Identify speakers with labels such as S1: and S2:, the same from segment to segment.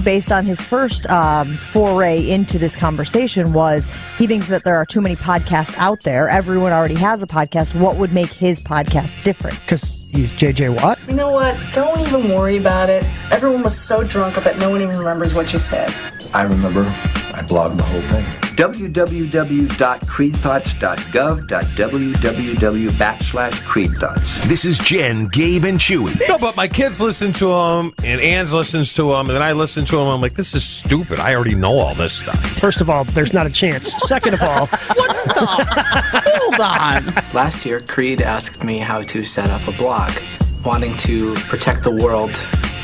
S1: based on his first foray into this conversation, was he thinks that there are too many podcasts out there. Everyone already has a podcast. What would make his podcast different?
S2: Because he's J.J. Watt?
S3: You know what? Don't even worry about it. Everyone was so drunk that no one even remembers what you said.
S4: I remember. I blogged the whole thing. www.creedthoughts.gov.www/creedthoughts.
S5: This is Jen, Gabe, and Chewy.
S6: No, but my kids listen to them, and Ange listens to them, and then I listen to them. I'm like, this is stupid. I already know all this stuff.
S2: First of all, there's not a chance. Second of all,
S7: What stuff? Hold on.
S8: Last year, Creed asked me how to set up a blog, wanting to protect the world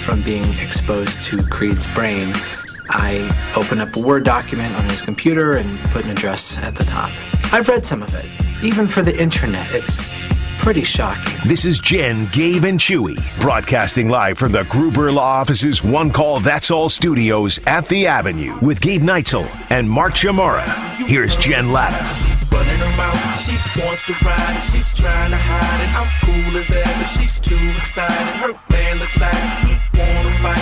S8: from being exposed to Creed's brain. I opened up a Word document on his computer and put an address at the top. I've read some of it. Even for the internet, it's pretty shocking.
S5: This is Jen, Gabe, and Chewy, broadcasting live from the Gruber Law Office's One Call That's All studios at the Avenue with Gabe Neitzel and Mark Chamorro. Here's Jen Latta.
S9: Running her mouth, she wants to ride it, she's trying to hide it. I'm cool as ever, she's too excited. Her man look like he wanna fight.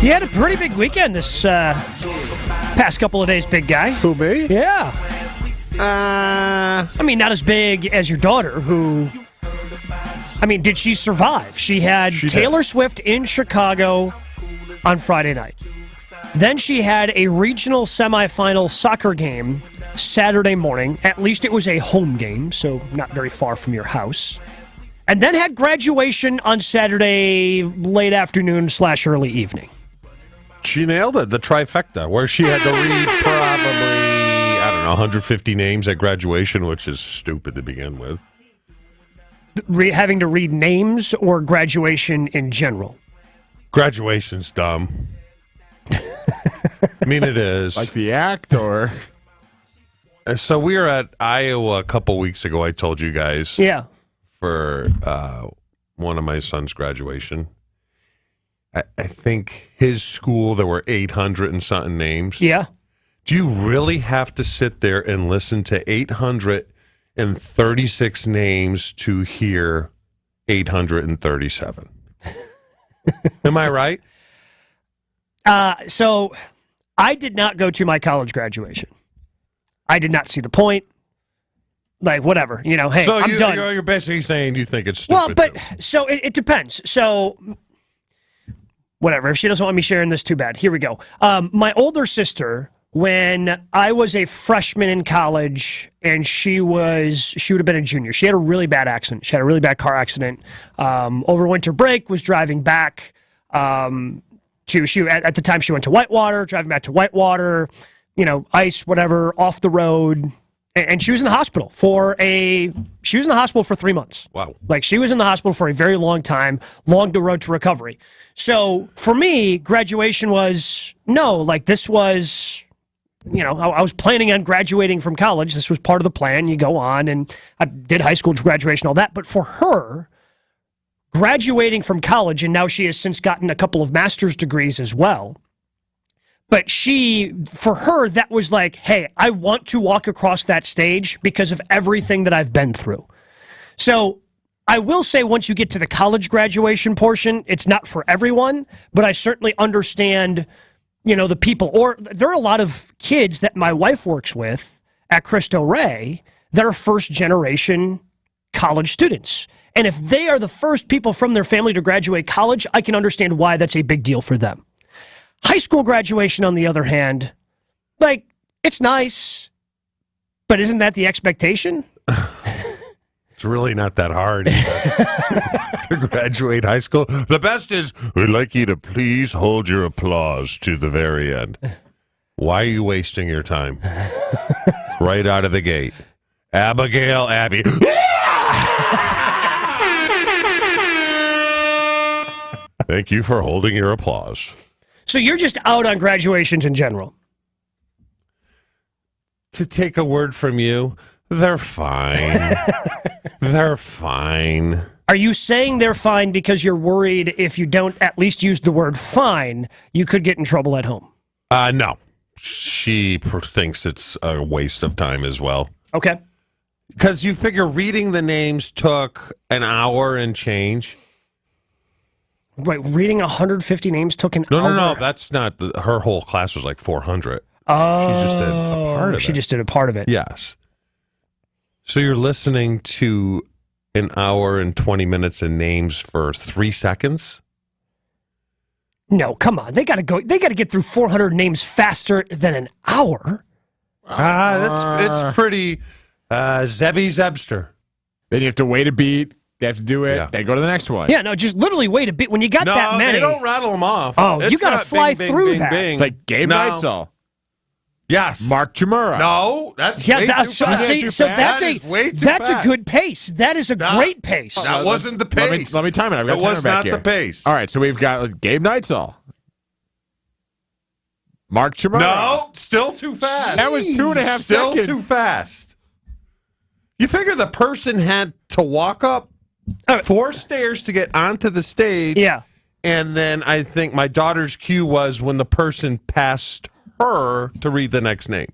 S2: he had a pretty big weekend this past couple of days, big guy.
S6: Who, me?
S2: Yeah. I mean, not as big as your daughter, who... I mean, did she survive? She had Taylor Swift in Chicago on Friday night. Then she had a regional semifinal soccer game Saturday morning. At least it was a home game, so not very far from your house. And then had graduation on Saturday late afternoon / early evening.
S6: She nailed it, the trifecta, where she had to read probably, 150 names at graduation, which is stupid to begin with.
S2: Having to read names or graduation in general?
S6: Graduation's dumb. I mean, it is.
S10: Like the act, or?
S6: So we were at Iowa a couple weeks ago, I told you guys.
S2: Yeah.
S6: For one of my son's graduation. I think his school, there were 800 and something names.
S2: Yeah.
S6: Do you really have to sit there and listen to 836 names to hear 837? Am I right?
S2: So I did not go to my college graduation. I did not see the point. Like, whatever, hey,
S6: so
S2: I'm done.
S6: You're basically saying you think it's stupid.
S2: Well, but, so it depends. So, whatever. If she doesn't want me sharing this, too bad. Here we go. My older sister, when I was a freshman in college, and she would have been a junior. She had a really bad accident. She had a really bad car accident. Over winter break, was driving back at the time she went to Whitewater, driving back to Whitewater, ice, whatever, off the road. And she was in the hospital for 3 months.
S6: Wow.
S2: Like, she was in the hospital for a very long time, long the road to recovery. So for me, graduation was, this was, I was planning on graduating from college. This was part of the plan. You go on, and I did high school graduation, all that. But for her, graduating from college, and now she has since gotten a couple of master's degrees as well. But for her, that was like, hey, I want to walk across that stage because of everything that I've been through. So I will say, once you get to the college graduation portion, it's not for everyone, but I certainly understand, the people. Or there are a lot of kids that my wife works with at Cristo Rey that are first-generation college students. And if they are the first people from their family to graduate college, I can understand why that's a big deal for them. High school graduation, on the other hand, it's nice, but isn't that the expectation?
S6: It's really not that hard to graduate high school. The best is, we'd like you to please hold your applause to the very end. Why are you wasting your time? Right out of the gate. Abigail, Abby. Thank you for holding your applause.
S2: So you're just out on graduations in general?
S6: To take a word from you, they're fine. They're fine.
S2: Are you saying they're fine because you're worried if you don't at least use the word fine, you could get in trouble at home?
S6: No. She thinks it's a waste of time as well.
S2: Okay.
S6: Because you figure reading the names took an hour and change.
S2: Wait, reading 150 names took an hour?
S6: No. That's not. Her whole class was like 400.
S2: Oh.
S6: She just did a part of it.
S2: She just did a part of it.
S6: Yes. So you're listening to an hour and 20 minutes of names for 3 seconds?
S2: No, come on. They got to go. They got to get through 400 names faster than an hour.
S6: It's pretty Zebby Zebster.
S10: Then you have to wait a beat. They have to do it.
S6: Yeah.
S10: Then go to the next one.
S2: Yeah, no, just literally wait a bit. When you got that many,
S6: they don't rattle them off.
S2: Oh,
S6: It's
S2: you got to
S6: not
S2: fly
S6: bing,
S2: through
S6: bing,
S2: that.
S6: bing,
S10: It's like Gabe
S6: No.
S10: Neitzel.
S6: Yes.
S10: Mark Chimura.
S6: No, that's
S2: Yeah,
S6: way
S2: that's
S6: too fast.
S2: see, so that's
S6: That is way too
S2: that's
S6: fast.
S2: a good pace. That is a great pace.
S6: That wasn't the pace.
S10: Let me time it. I've got
S6: It
S10: timer
S6: was
S10: back
S6: not
S10: here.
S6: the pace.
S10: All right, so we've got Gabe Neitzel. Mark Chimura.
S6: No, still too fast.
S10: That was 2.5
S6: Still
S10: seconds.
S6: too fast. You figure the person had to walk up 4 stairs to get onto the stage.
S2: Yeah.
S6: And then I think my daughter's cue was when the person passed her to read the next name.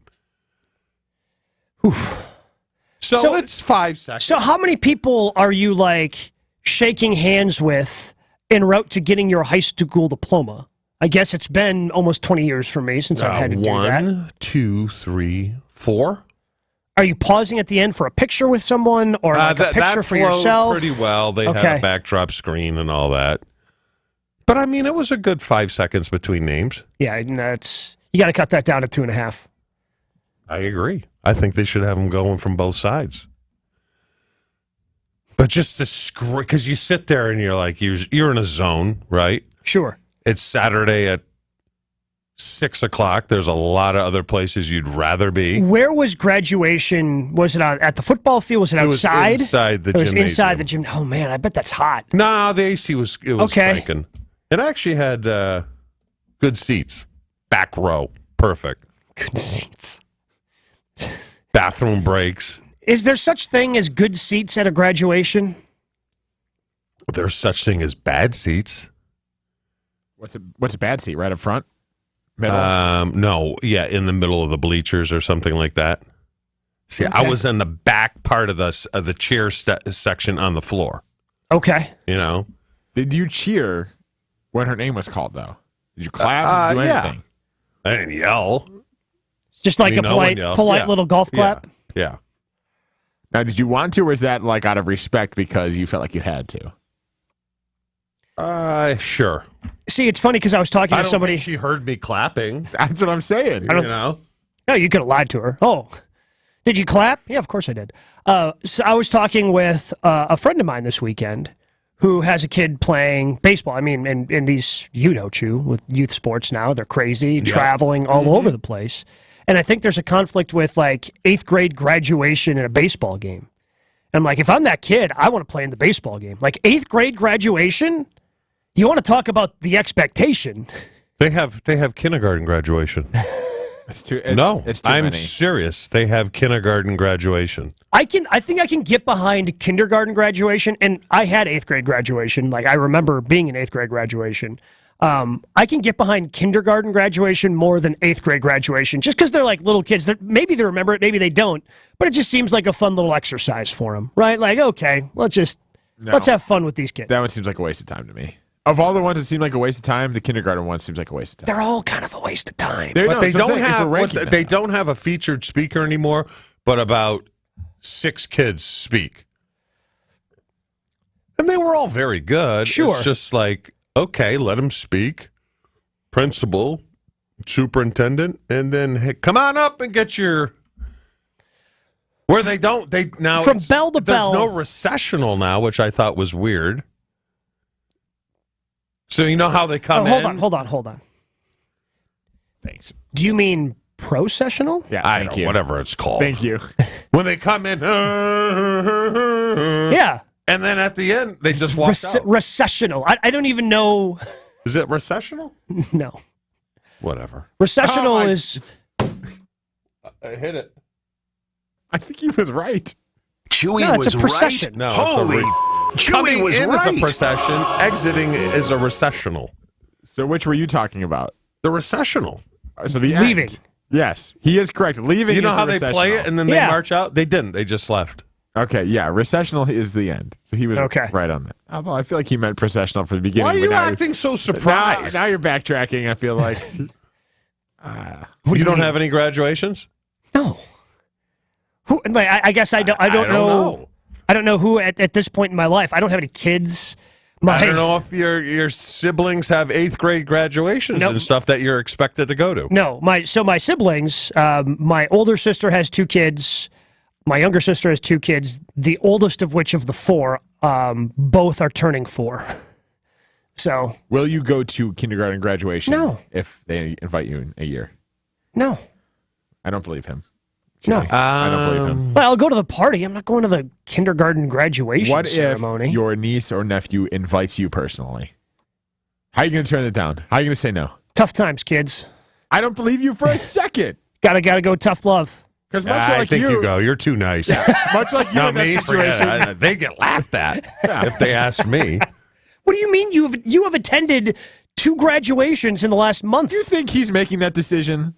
S6: So it's 5 seconds.
S2: So how many people are you like shaking hands with en route to getting your high school diploma? I guess it's been almost 20 years for me since I've had to do that.
S6: 1, 2, 3, 4.
S2: Are you pausing at the end for a picture with someone or like a picture
S6: that
S2: for
S6: flowed
S2: yourself?
S6: pretty well. They had
S2: Okay.
S6: a backdrop screen and all that. But I mean, it was a good 5 seconds between names.
S2: Yeah, you got to cut that down to 2.5.
S6: I agree. I think they should have them going from both sides. But just the because you sit there and you're like, you're in a zone, right?
S2: Sure.
S6: It's Saturday at 6 o'clock. There's a lot of other places you'd rather be.
S2: Where was graduation? Was it at the football field? Was it outside?
S6: It was inside the
S2: It was
S6: gymnasium.
S2: inside the gym. Oh man, I bet that's hot.
S6: No, the AC was
S2: Okay.
S6: cranking. It actually had good seats, back row, perfect.
S2: Good seats.
S6: Bathroom breaks.
S2: Is there such thing as good seats at a graduation?
S6: There's such thing as bad seats.
S10: What's a bad seat? Right up front? Middle?
S6: No, yeah, in the middle of the bleachers or something like that. See, I
S2: Okay.
S6: was in the back part of the chair section on the floor.
S2: Okay.
S6: You know,
S10: Did you cheer when her name was called, though? Did you clap? Did you do
S6: yeah.
S10: anything?
S6: I didn't yell.
S2: Just like a
S6: No one
S2: polite
S6: yelled.
S2: polite
S6: Yeah.
S2: little golf clap.
S6: Yeah.
S10: Now, did you want to, or is that like out of respect because you felt like you had to?
S6: Sure.
S2: See, it's funny because I was talking
S6: I
S2: to
S6: don't
S2: somebody.
S6: think she heard me clapping.
S10: That's what I'm saying.
S2: I don't-
S6: You know.
S2: No, you could have lied to her. Oh, did you clap? Yeah, of course I did. So I was talking with a friend of mine this weekend who has a kid playing baseball. I mean, in these, Chew, with youth sports now, they're crazy, traveling all over the place. And I think there's a conflict with like 8th grade graduation in a baseball game. And I'm like, if I'm that kid, I want to play in the baseball game. Like 8th grade graduation, you want to talk about the expectation.
S6: They have kindergarten graduation.
S10: It's too
S6: I'm
S10: many.
S6: serious. They have kindergarten graduation.
S2: I think I can get behind kindergarten graduation, and I had 8th grade graduation. Like I remember being in 8th grade graduation. I can get behind kindergarten graduation more than 8th grade graduation, just because they're like little kids. Maybe they remember it, maybe they don't, but it just seems like a fun little exercise for them, right? Like, okay, let's have fun with these kids.
S10: That one seems like a waste of time to me. Of all the ones that seem like a waste of time, the kindergarten one seems like a waste of time.
S2: They're all kind of a waste of time.
S6: But they don't have a featured speaker anymore, but about 6 kids speak. And they were all very good.
S2: Sure.
S6: It's just like, okay, let them speak. Principal, superintendent, and then hey, come on up and get your... Where they now...
S2: From bell to bell.
S6: There's no recessional now, which I thought was weird. So you know how they come in?
S2: Hold on.
S10: Thanks.
S2: Do you mean processional?
S10: Yeah,
S6: I
S10: thank
S6: don't know,
S10: you.
S6: whatever it's called.
S10: Thank you.
S6: When they come in,
S2: Yeah.
S6: and then at the end, they just walk out.
S2: Recessional. I don't even know.
S6: Is it recessional?
S2: No.
S6: Whatever.
S2: Recessional is...
S6: Hit it.
S10: I think he was right.
S5: Chewy
S2: No, it's
S5: was
S2: a procession.
S5: right.
S6: No,
S5: Holy, Chewy
S6: Coming
S5: was
S6: in
S5: right.
S6: is a procession. Exiting is a recessional.
S10: So which were you talking about?
S6: The recessional.
S10: So the
S2: Leaving.
S10: end. Yes, he is correct. Leaving.
S6: You know
S10: is
S6: how
S10: the
S6: they play
S10: recessional.
S6: it and then they
S2: Yeah.
S6: march out? They didn't. They just left.
S10: Okay, yeah, recessional is the end. So he was right on that. Although I feel like he meant processional from the beginning.
S6: Why are
S10: but
S6: you
S10: now
S6: acting so surprised?
S10: Now you're backtracking, I feel like.
S6: You don't have any graduations?
S2: No. Who? Like, I guess I don't know. I don't know who at this point in my life. I don't have any kids.
S6: I don't know if your siblings have 8th grade graduations and stuff that you're expected to go to.
S2: No, my siblings. My older sister has 2 kids. My younger sister has 2 kids. The oldest of which of the 4, both are turning 4. So,
S10: will you go to kindergarten graduation?
S2: No.
S10: If they invite you in a year?
S2: No.
S10: I don't believe him.
S2: No.
S10: I don't believe him.
S2: Well, I'll go to the party. I'm not going to the kindergarten graduation ceremony.
S10: What if your niece or nephew invites you personally? How are you going to turn it down? How are you going to say no?
S2: Tough times, kids.
S10: I don't believe you for a second.
S2: Gotta go tough love.
S10: Because much
S6: I
S10: like
S6: think you go. You're too nice.
S10: Much like you
S6: Not
S10: in that
S6: me.
S10: situation.
S6: Forget. They get laughed at if they ask me.
S2: What do you mean you have attended 2 graduations in the last month?
S10: You think he's making that decision?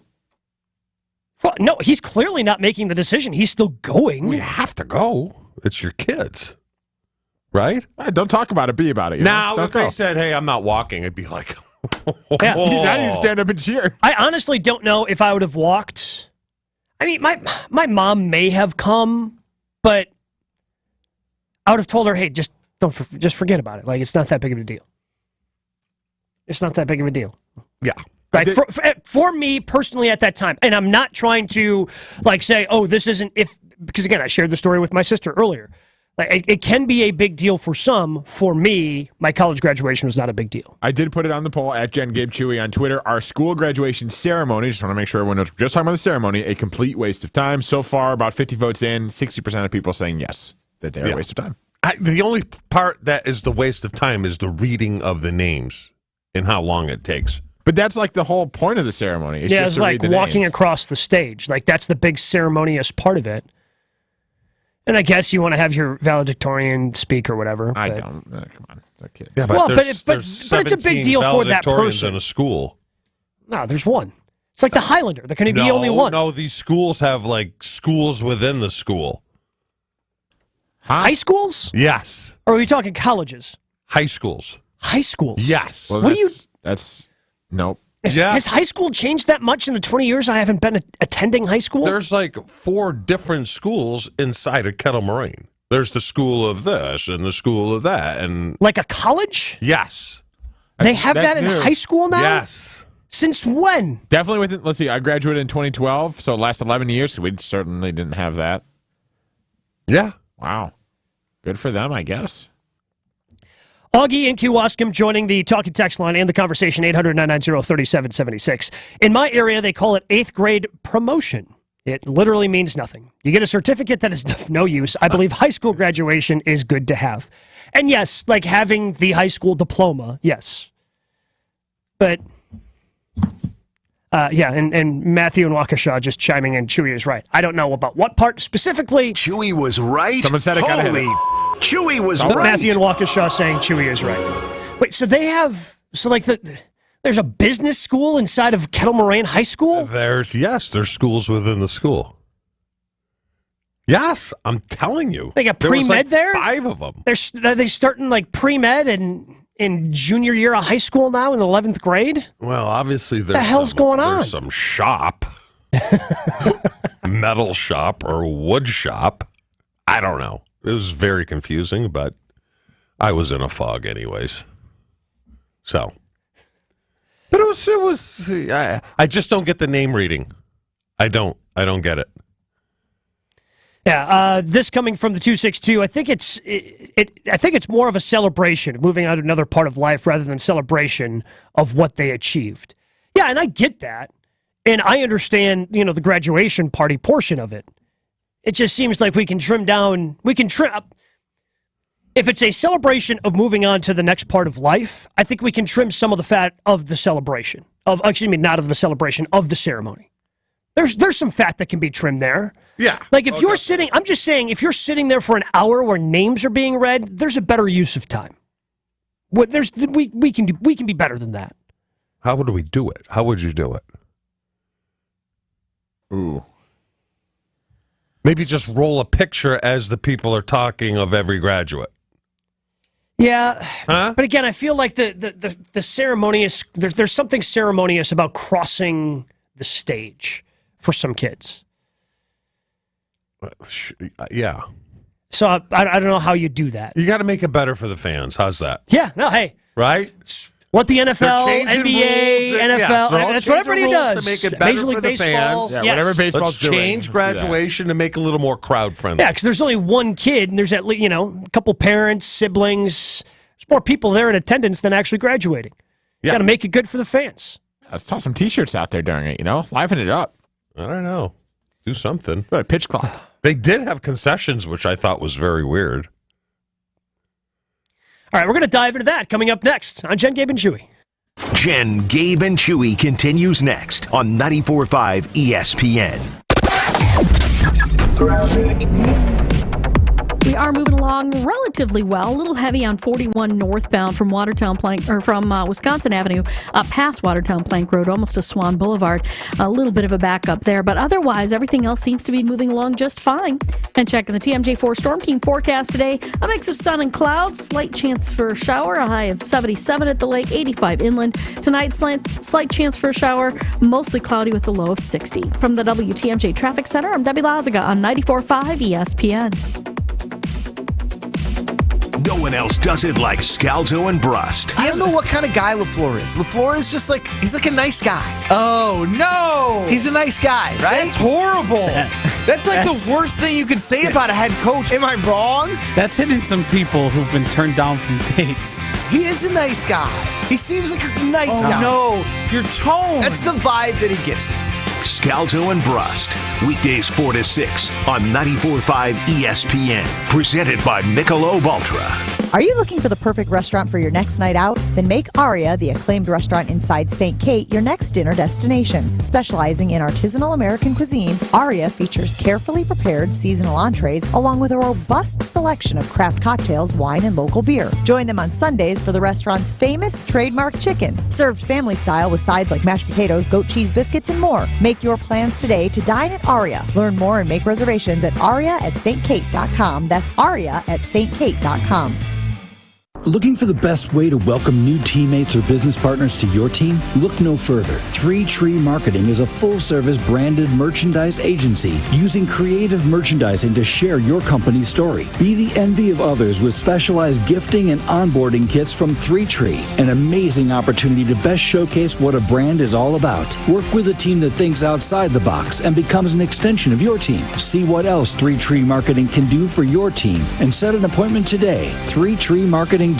S2: Well, no, he's clearly not making the decision. He's still going.
S6: You have to go. It's your kids, right?
S10: Don't talk about it. Be about it.
S6: Now, if they said, "Hey, I'm not walking," I'd be like,
S2: Yeah.
S10: Now you stand up and cheer.
S2: I honestly don't know if I would have walked. I mean, my mom may have come, but I would have told her, "Hey, just forget about it. Like, it's not that big of a deal. It's not that big of a deal."
S6: Yeah.
S2: Right. For me personally at that time, and I'm not trying to like say, "Oh, this isn't," because again, I shared the story with my sister earlier. Like, it can be a big deal for some. For me, my college graduation was not a big deal.
S10: I did put it on the poll at Jen Gabe Chewy on Twitter. Our school graduation ceremony, just want to make sure everyone knows, we're just talking about the ceremony, a complete waste of time. So far, about 50 votes in, 60% of people saying yes, that they're a waste of time.
S6: The only part that is the waste of time is the reading of the names and how long it takes.
S10: But that's like the whole point of the ceremony.
S2: It's like walking across the stage. Like, that's the big ceremonious part of it. And I guess you want to have your valedictorian speak or whatever.
S10: I don't. Come on. Kids.
S6: Yeah,
S2: but it's a big deal for that person.
S6: In a school.
S2: No, there's one. It's like the Highlander. There can be only one.
S6: No, these schools have like schools within the school.
S2: High schools?
S6: Yes.
S2: Or are we talking colleges?
S6: High schools.
S2: High schools?
S6: Yes.
S10: Well, That's nope.
S2: Has high school changed that much in the 20 years I haven't been attending high school?
S6: There's like 4 different schools inside of Kettle Moraine. There's the school of this and the school of that. And
S2: like a college?
S6: Yes.
S2: They have that in high school now?
S6: Yes.
S2: Since when?
S10: Definitely within, let's see, I graduated in 2012, so last 11 years, we certainly didn't have that.
S6: Yeah.
S10: Wow. Good for them, I guess.
S2: Augie in Kewaskum joining the talking text line and the conversation, 800-990-3776. In my area, they call it 8th grade promotion. It literally means nothing. You get a certificate that is of no use. I believe high school graduation is good to have. And yes, like having the high school diploma, yes. But, and Matthew and Waukesha just chiming in, Chewy is right. I don't know about what part specifically.
S5: Chewy was right.
S10: Someone said it.
S5: Holy Chewy was
S2: But
S5: right.
S2: Matthew and Waukesha saying Chewy is right. Wait, so they have, there's a business school inside of Kettle Moraine High School?
S6: There's schools within the school. Yes, I'm telling you.
S2: They got pre-med there?
S6: 5 of them.
S2: Are they starting like pre-med in junior year of high school now in 11th grade?
S6: Well, obviously there's
S2: the hell's going on?
S6: There's some shop, metal shop or wood shop. I don't know. It was very confusing, but I was in a fog anyways. So, but it was. I just don't get the name reading. I don't get it.
S2: Yeah, this coming from the 262. I think it's more of a celebration, moving on to another part of life rather than celebration of what they achieved. Yeah, and I get that, and I understand the graduation party portion of it. It just seems like we can trim down. We can trim up. If it's a celebration of moving on to the next part of life, I think we can trim some of the fat of the celebration. Not of the celebration, of the ceremony. There's some fat that can be trimmed there.
S6: Yeah.
S2: Like if you're sitting, I'm just saying, if you're sitting there for an hour where names are being read, there's a better use of time. We can be better than that.
S6: How would we do it? How would you do it?
S10: Ooh.
S6: Maybe just roll a picture as the people are talking of every graduate.
S2: Yeah,
S6: Huh?
S2: but again, I feel like the ceremonious. There's something ceremonious about crossing the stage for some kids.
S6: Yeah.
S2: So I don't know how you do that.
S6: You got to make it better for the fans. How's that?
S2: Yeah, no, hey,
S6: Right?
S2: what the
S6: They're
S2: NFL,
S6: changing
S2: NBA,
S6: rules.
S2: NFL,
S6: Yes, they're all
S2: that's what everybody
S6: changing rules
S2: does.
S6: to make it better
S2: Major League
S6: for the
S2: Baseball,
S6: fans.
S10: Yeah,
S2: yes.
S10: whatever baseball's
S6: Let's
S10: doing.
S6: change
S10: let's do that.
S6: graduation to make it a little more crowd friendly.
S2: Yeah, because there's only one kid, and there's at least, a couple parents, siblings. There's more people there in attendance than actually graduating. You
S6: Yeah.
S2: got to make it good for the fans.
S10: Let's toss some T-shirts out there during it, liven it up.
S6: I don't know. Do something.
S10: Go ahead, pitch clock.
S6: They did have concessions, which I thought was very weird.
S2: All right, we're going to dive into that coming up next on Jen, Gabe, and Chewy.
S5: Jen, Gabe, and Chewy continues next on 94.5 ESPN.
S11: We are moving along relatively well. A little heavy on 41 northbound from Wisconsin Avenue past Watertown Plank Road, almost to Swan Boulevard. A little bit of a backup there, but otherwise everything else seems to be moving along just fine. And checking the TMJ4 Storm Team forecast today: a mix of sun and clouds, slight chance for a shower, a high of 77 at the lake, 85 inland. Tonight, slight chance for a shower, mostly cloudy with the low of 60. From the WTMJ Traffic Center, I'm Debbie Lazaga on 94.5 ESPN.
S5: No one else does it like Scalzo and Brust.
S7: I don't know what kind of guy LaFleur is. LaFleur is just he's like a nice guy.
S12: Oh, no.
S7: He's a nice guy, right?
S12: That's horrible. That's the worst thing you could say about a head coach.
S7: Am I wrong?
S12: That's hitting some people who've been turned down from dates.
S7: He is a nice guy. He seems like a nice guy.
S12: No, your tone.
S7: That's the vibe that he gives me.
S5: Scalzo and Brust. Weekdays 4 to 6 on 94.5 ESPN. Presented by Michelob Ultra.
S1: Are you looking for the perfect restaurant for your next night out? Then make Aria, the acclaimed restaurant inside St. Kate, your next dinner destination. Specializing in artisanal American cuisine, Aria features carefully prepared seasonal entrees along with a robust selection of craft cocktails, wine, and local beer. Join them on Sundays for the restaurant's famous trademark chicken, served family style with sides like mashed potatoes, goat cheese biscuits, and more. Make your plans today to dine at Aria. Learn more and make reservations at aria@stkate.com. That's aria@stkate.com.
S13: Looking for the best way to welcome new teammates or business partners to your team? Look no further. 3 Tree Marketing is a full-service branded merchandise agency using creative merchandising to share your company's story. Be the envy of others with specialized gifting and onboarding kits from 3 Tree. An amazing opportunity to best showcase what a brand is all about. Work with a team that thinks outside the box and becomes an extension of your team. See what else 3 Tree Marketing can do for your team and set an appointment today. 3treemarketing.com.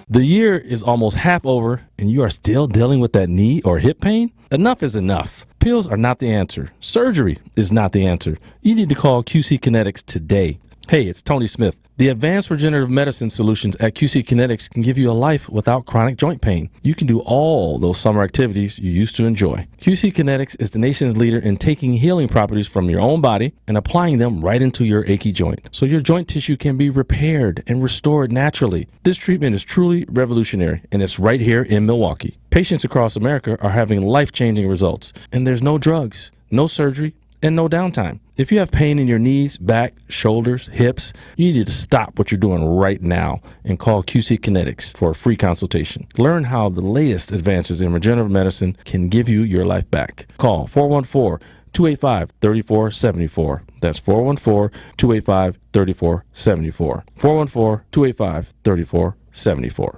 S14: The year is almost half over and you are still dealing with that knee or hip pain? Enough is enough. Pills are not the answer. Surgery is not the answer. You need to call QC Kinetics today. Hey, it's Tony Smith. The advanced regenerative medicine solutions at QC Kinetics can give you a life without chronic joint pain. You can do all those summer activities you used to enjoy. QC Kinetics is the nation's leader in taking healing properties from your own body and applying them right into your achy joint, so your joint tissue can be repaired and restored naturally. This treatment is truly revolutionary, and it's right here in Milwaukee. Patients across America are having life-changing results, and there's no drugs, no surgery, and no downtime. If you have pain in your knees, back, shoulders, hips, you need to stop what you're doing right now and call QC Kinetics for a free consultation. Learn how the latest advances in regenerative medicine can give you your life back. Call 414-285-3474. That's 414-285-3474. 414-285-3474.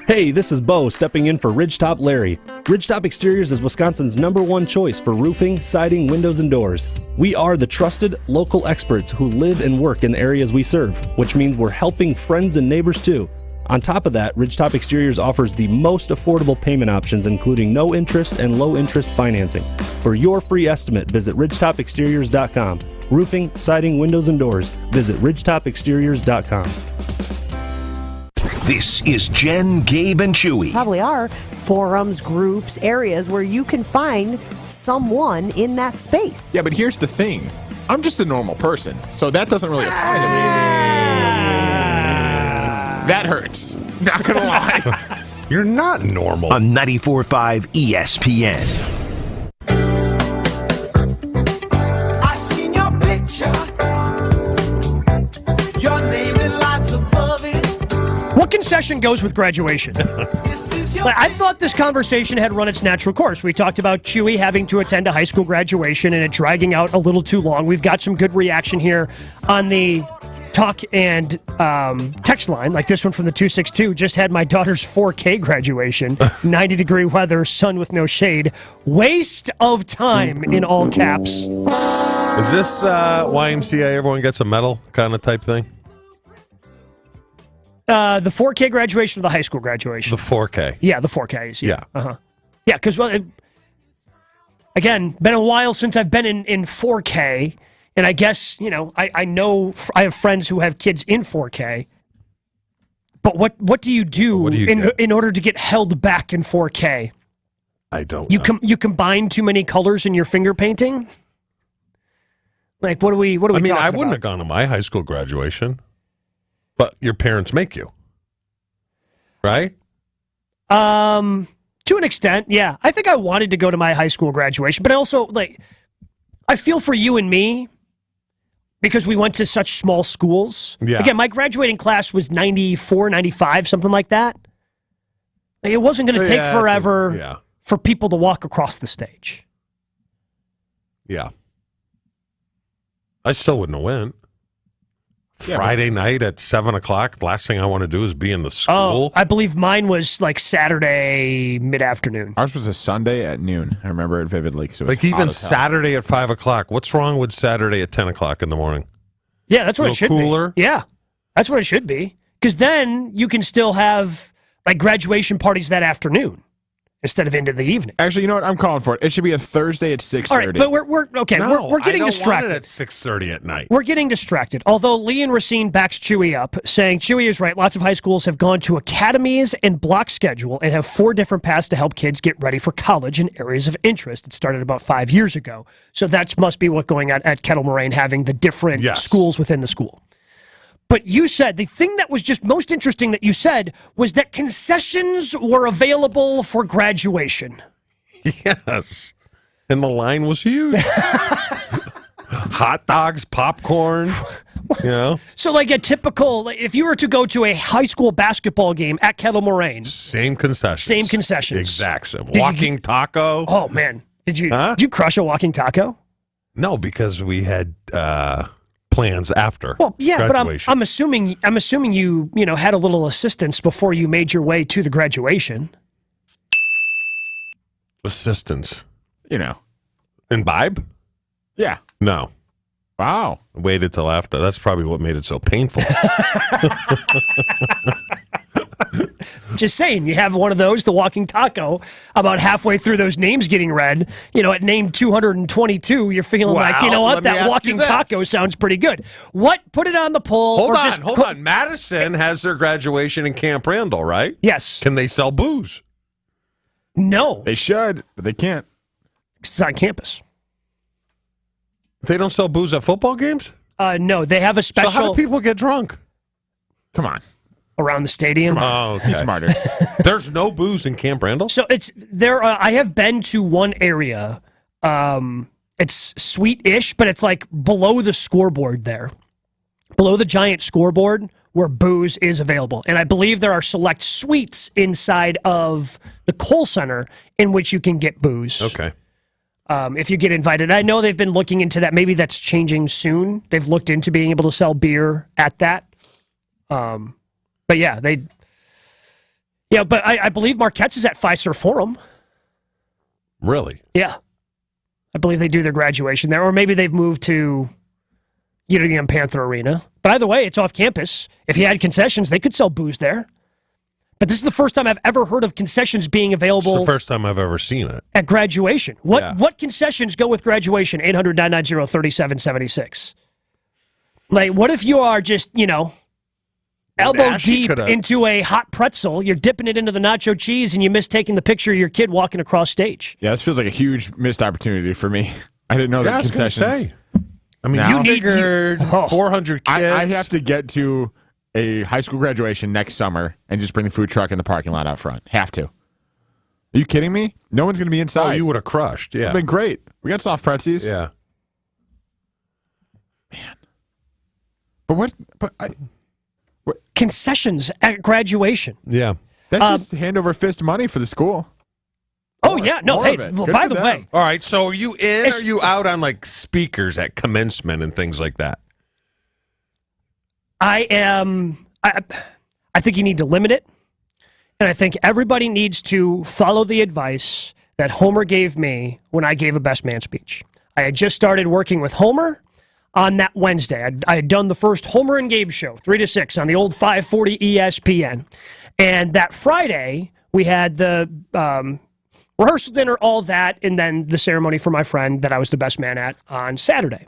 S15: Hey, this is Bo stepping in for Ridgetop Larry. Ridgetop Exteriors is Wisconsin's #1 choice for roofing, siding, windows, and doors. We are the trusted local experts who live and work in the areas we serve, which means we're helping friends and neighbors too. On top of that, Ridgetop Exteriors offers the most affordable payment options, including no interest and low interest financing. For your free estimate, visit ridgetopexteriors.com. Roofing, siding, windows, and doors, visit ridgetopexteriors.com.
S5: This is Jen, Gabe, and Chewy.
S16: Probably are forums, groups, areas where you can find someone in that space.
S10: Yeah, but here's the thing. I'm just a normal person, so that doesn't really apply to me. That hurts. Not gonna lie.
S6: You're not normal.
S5: On 94.5 ESPN.
S2: What concession goes with graduation? I thought this conversation had run its natural course. We talked about Chewy having to attend a high school graduation and it dragging out a little too long. We've got some good reaction here on the talk and text line, like this one from the 262. Just had my daughter's 4K graduation. 90-degree weather, sun with no shade. Waste of time in all caps.
S6: Is this YMCA, everyone gets a medal kind of type thing?
S2: The 4K graduation or the high school graduation?
S6: The 4K.
S2: Yeah, the 4Ks.
S6: Yeah.
S2: Uh-huh. Yeah, because, again, been a while since I've been in 4K, and I guess, I know I have friends who have kids in 4K, but what do you do, in order to get held back in 4K?
S6: I don't know.
S2: You combine too many colors in your finger painting? Like, what are we talking about?
S6: I wouldn't have gone to my high school graduation. But your parents make you, right?
S2: To an extent, yeah. I think I wanted to go to my high school graduation, but I also, I feel for you and me because we went to such small schools.
S6: Yeah.
S2: Again, my graduating class was 94, 95, something like that. It wasn't going to take forever for people to walk across the stage.
S6: Yeah. I still wouldn't have went. Friday night at 7 o'clock. Last thing I want to do is be in the school.
S2: Oh, I believe mine was Saturday mid-afternoon.
S10: Ours was a Sunday at noon. I remember it vividly. It was
S6: even Saturday at 5 o'clock. What's wrong with Saturday at 10 o'clock in the morning?
S2: Yeah, that's what it should
S6: cooler?
S2: be. Yeah, that's what it should be. Because then you can still have graduation parties that afternoon instead of into the evening.
S10: Actually, you know what? I'm calling for it. It should be a Thursday at 6:30.
S2: All right, but we're okay.
S6: No,
S2: we're getting
S6: I don't
S2: distracted.
S6: want it at 6:30 at night.
S2: We're getting distracted. Although Lee and Racine backs Chewy up, saying Chewy is right. Lots of high schools have gone to academies and block schedule and have 4 different paths to help kids get ready for college in areas of interest. It started about 5 years ago. So that must be what's going on at Kettle Moraine, having the different schools within the school. But you said, the thing that was just most interesting that you said was that concessions were available for graduation.
S6: Yes. And the line was huge. Hot dogs, popcorn,
S2: So like a typical, if you were to go to a high school basketball game at Kettle Moraine.
S6: Same concessions.
S2: Same concessions.
S6: Exact same. Walking taco.
S2: Oh, man. Did you crush a walking taco?
S6: No, because we had plans after.
S2: Well, yeah,
S6: graduation.
S2: but I'm assuming you had a little assistance before you made your way to the graduation.
S6: Assistance.
S10: Imbibe? Yeah.
S6: No.
S10: Wow.
S6: I waited till after. That's probably what made it so painful.
S2: Just saying, you have one of those, the walking taco, about halfway through those names getting read, at name 222, you're feeling like, you know what, that walking taco sounds pretty good. Put it on the poll.
S6: Hold on. Madison has their graduation in Camp Randall, right?
S2: Yes.
S6: Can they sell booze?
S2: No.
S10: They should, but they can't.
S2: It's on campus.
S6: They don't sell booze at football games?
S2: No, they have a special.
S6: So how do people get drunk?
S10: Come on.
S2: Around the stadium.
S6: Oh, okay.
S10: Be smarter.
S6: There's no booze in Camp Randall?
S2: So it's there. I have been to one area. It's sweet-ish, but it's below the scoreboard there. Below the giant scoreboard where booze is available. And I believe there are select suites inside of the Kohl Center in which you can get booze.
S6: Okay.
S2: If you get invited. I know they've been looking into that. Maybe that's changing soon. They've looked into being able to sell beer at that. But yeah, but I believe Marquette's is at Fiserv Forum.
S6: Really?
S2: Yeah. I believe they do their graduation there. Or maybe they've moved to Unity Panther Arena. But either way, it's off campus. If you had concessions, they could sell booze there. But this is the first time I've ever heard of concessions being available.
S6: It's the first time I've ever seen it.
S2: At graduation. What concessions go with graduation? 800-990-3776. What if you are just, elbow deep into a hot pretzel, you're dipping it into the nacho cheese, and you miss taking the picture of your kid walking across stage?
S10: Yeah, this feels like a huge missed opportunity for me. I didn't know that concessions.
S6: I mean, you figured 400 kids.
S10: I have to get to a high school graduation next summer and just bring the food truck in the parking lot out front. Have to. Are you kidding me? No one's going to be inside.
S6: Oh, you would have crushed. Yeah.
S10: It would have been great. We got soft pretzels.
S6: Yeah.
S10: Man. But what?
S2: concessions at graduation.
S6: Yeah.
S10: That's just hand over fist money for the school.
S2: Oh, yeah. No, hey, by the way.
S6: All right, so are you in or are you out on like speakers at commencement and things like that?
S2: I think you need to limit it. And I think everybody needs to follow the advice that Homer gave me when I gave a best man speech. I had just started working with Homer on that Wednesday. I had done the first Homer and Gabe show, 3 to 6, on the old 540 ESPN. And that Friday, we had the rehearsal dinner, all that, and then the ceremony for my friend that I was the best man at on Saturday.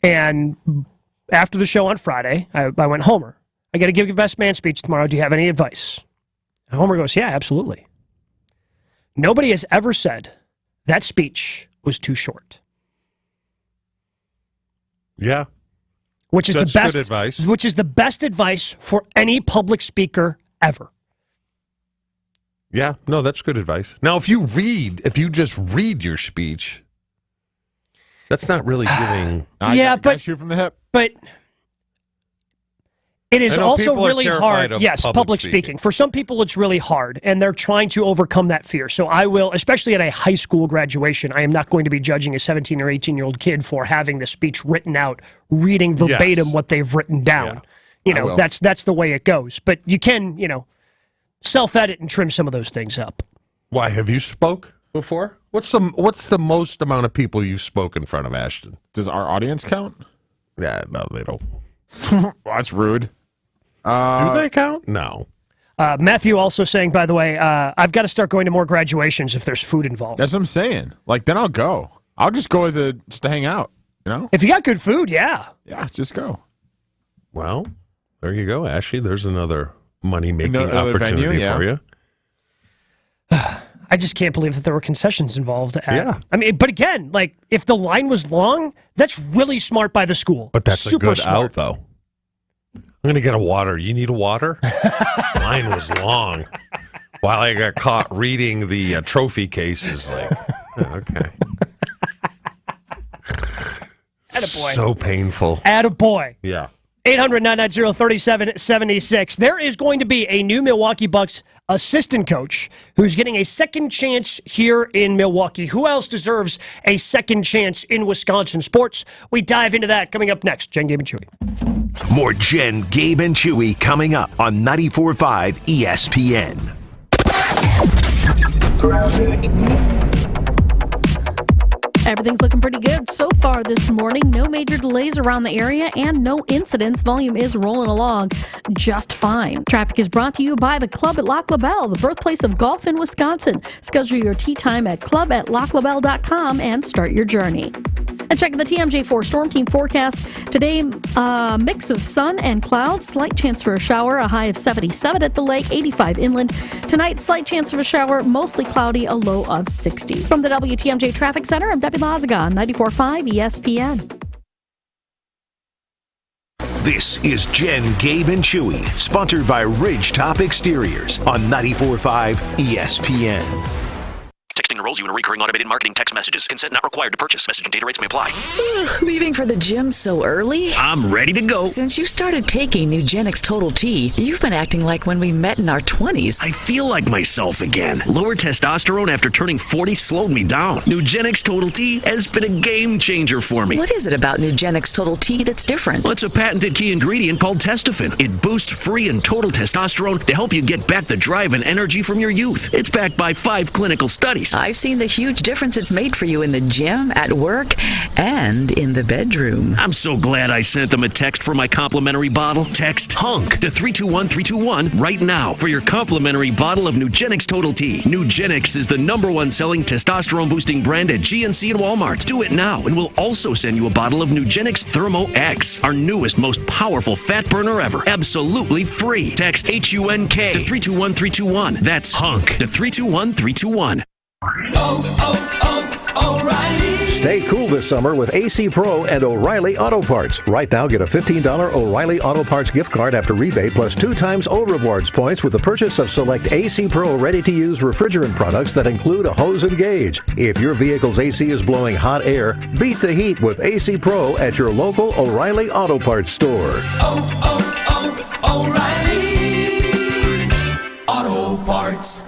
S2: And after the show on Friday, I went, Homer, I got to give you a best man speech tomorrow. Do you have any advice? And Homer goes, yeah, absolutely. Nobody has ever said that speech was too short.
S6: Yeah.
S2: Which is
S6: That's
S2: the best
S6: good advice.
S2: Which is the best advice for any public speaker ever.
S6: Yeah, no, that's good advice. Now, if you just read your speech, that's not really giving.
S2: But
S10: shoot from the hip.
S2: But it is also
S6: people are
S2: really
S6: terrified
S2: hard.
S6: of
S2: Yes, public speaking. For some people, it's really hard, and they're trying to overcome that fear. So I will, especially at a high school graduation, I am not going to be judging a 17 or 18-year-old kid for having the speech written out, reading verbatim what they've written down.
S6: Yeah.
S2: That's the way it goes. But you can, self-edit and trim some of those things up.
S6: Why, have you spoke before? What's the most amount of people you've spoken in front of, Ashton?
S10: Does our audience count?
S6: Yeah, no, they don't.
S10: Well, that's rude.
S6: Do they count? No.
S2: Matthew also saying, by the way, I've got to start going to more graduations if there's food involved.
S10: That's what I'm saying. Like, then I'll go. I'll just go just to hang out,
S2: If you got good food, yeah.
S10: Yeah, just go.
S6: Well, there you go, Ashley. There's another money-making
S10: Another
S6: opportunity
S10: venue,
S6: for you.
S2: I just can't believe that there were concessions involved.
S6: Yeah.
S2: I mean, but again, like, if the line was long, that's really smart by the school.
S6: But that's
S2: super
S6: a good
S2: smart.
S6: out, though. I'm going to get a water. You need a water? Mine was long. While I got caught reading the trophy cases. Okay.
S2: Attaboy.
S6: So painful.
S2: Attaboy.
S6: Yeah.
S2: 800-990-3776. There is going to be a new Milwaukee Bucks assistant coach who's getting a second chance here in Milwaukee. Who else deserves a second chance in Wisconsin sports? We dive into that coming up next. Jen, Gabe, and Chewy.
S5: More Jen, Gabe, and Chewy coming up on 94.5 ESPN.
S11: Everything's looking pretty good so far this morning. No major delays around the area and no incidents. Volume is rolling along just fine. Traffic is brought to you by the Club at Lac La Belle, the birthplace of golf in Wisconsin. Schedule your tee time at clubatlaclabelle.com and start your journey. And check the TMJ4 Storm Team forecast. Today, mix of sun and clouds. Slight chance for a shower. A high of 77 at the lake, 85 inland. Tonight, slight chance of a shower. Mostly cloudy, a low of 60. From the WTMJ Traffic Center, I'm Debbie Lazaga on 94.5 ESPN.
S5: This is Jen, Gabe, and Chewy, sponsored by Ridgetop Exteriors on 94.5 ESPN.
S17: Texting enrolls you in a recurring automated marketing text messages. Consent not required to purchase. Message and data rates may apply.
S18: Leaving for the gym so early?
S17: I'm ready to go.
S18: Since you started taking Nugenix Total T, you've been acting like when we met in our 20s.
S17: I feel like myself again. Lower testosterone after turning 40 slowed me down. Nugenix Total T has been a game changer for me.
S18: What is it about Nugenix Total T that's different?
S17: Well, it's a patented key ingredient called testofen. It boosts free and total testosterone to help you get back the drive and energy from your youth. It's backed by 5 clinical studies.
S18: I've seen the huge difference it's made for you in the gym, at work, and in the bedroom.
S17: I'm so glad I sent them a text for my complimentary bottle. Text HUNK to 321321 right now for your complimentary bottle of Nugenix Total T. Nugenix is the #1 selling testosterone boosting brand at GNC and Walmart. Do it now, and we'll also send you a bottle of Nugenix Thermo X, our newest, most powerful fat burner ever. Absolutely free. Text HUNK to 321321. That's HUNK to 321321.
S19: O'Reilly. Stay cool this summer with AC Pro and O'Reilly Auto Parts. Right now, get a $15 O'Reilly Auto Parts gift card after rebate plus 2 times O Rewards points with the purchase of select AC Pro ready-to-use refrigerant products that include a hose and gauge. If your vehicle's AC is blowing hot air, beat the heat with AC Pro at your local O'Reilly Auto Parts store.
S9: O'Reilly Auto Parts.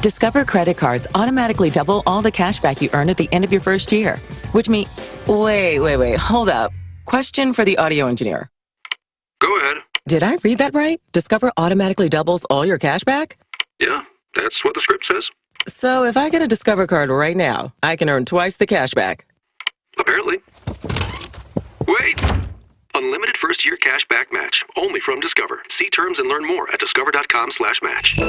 S20: Discover credit cards automatically double all the cash back you earn at the end of your first year. Which means, wait, hold up. Question for the audio engineer.
S17: Go ahead.
S20: Did I read that right? Discover automatically doubles all your cash back?
S17: Yeah, that's what the script says.
S20: So if I get a Discover card right now, I can earn twice the cash back.
S17: Apparently. Wait! Unlimited first-year cash back match. Only from Discover. See terms and learn more at discover.com/match.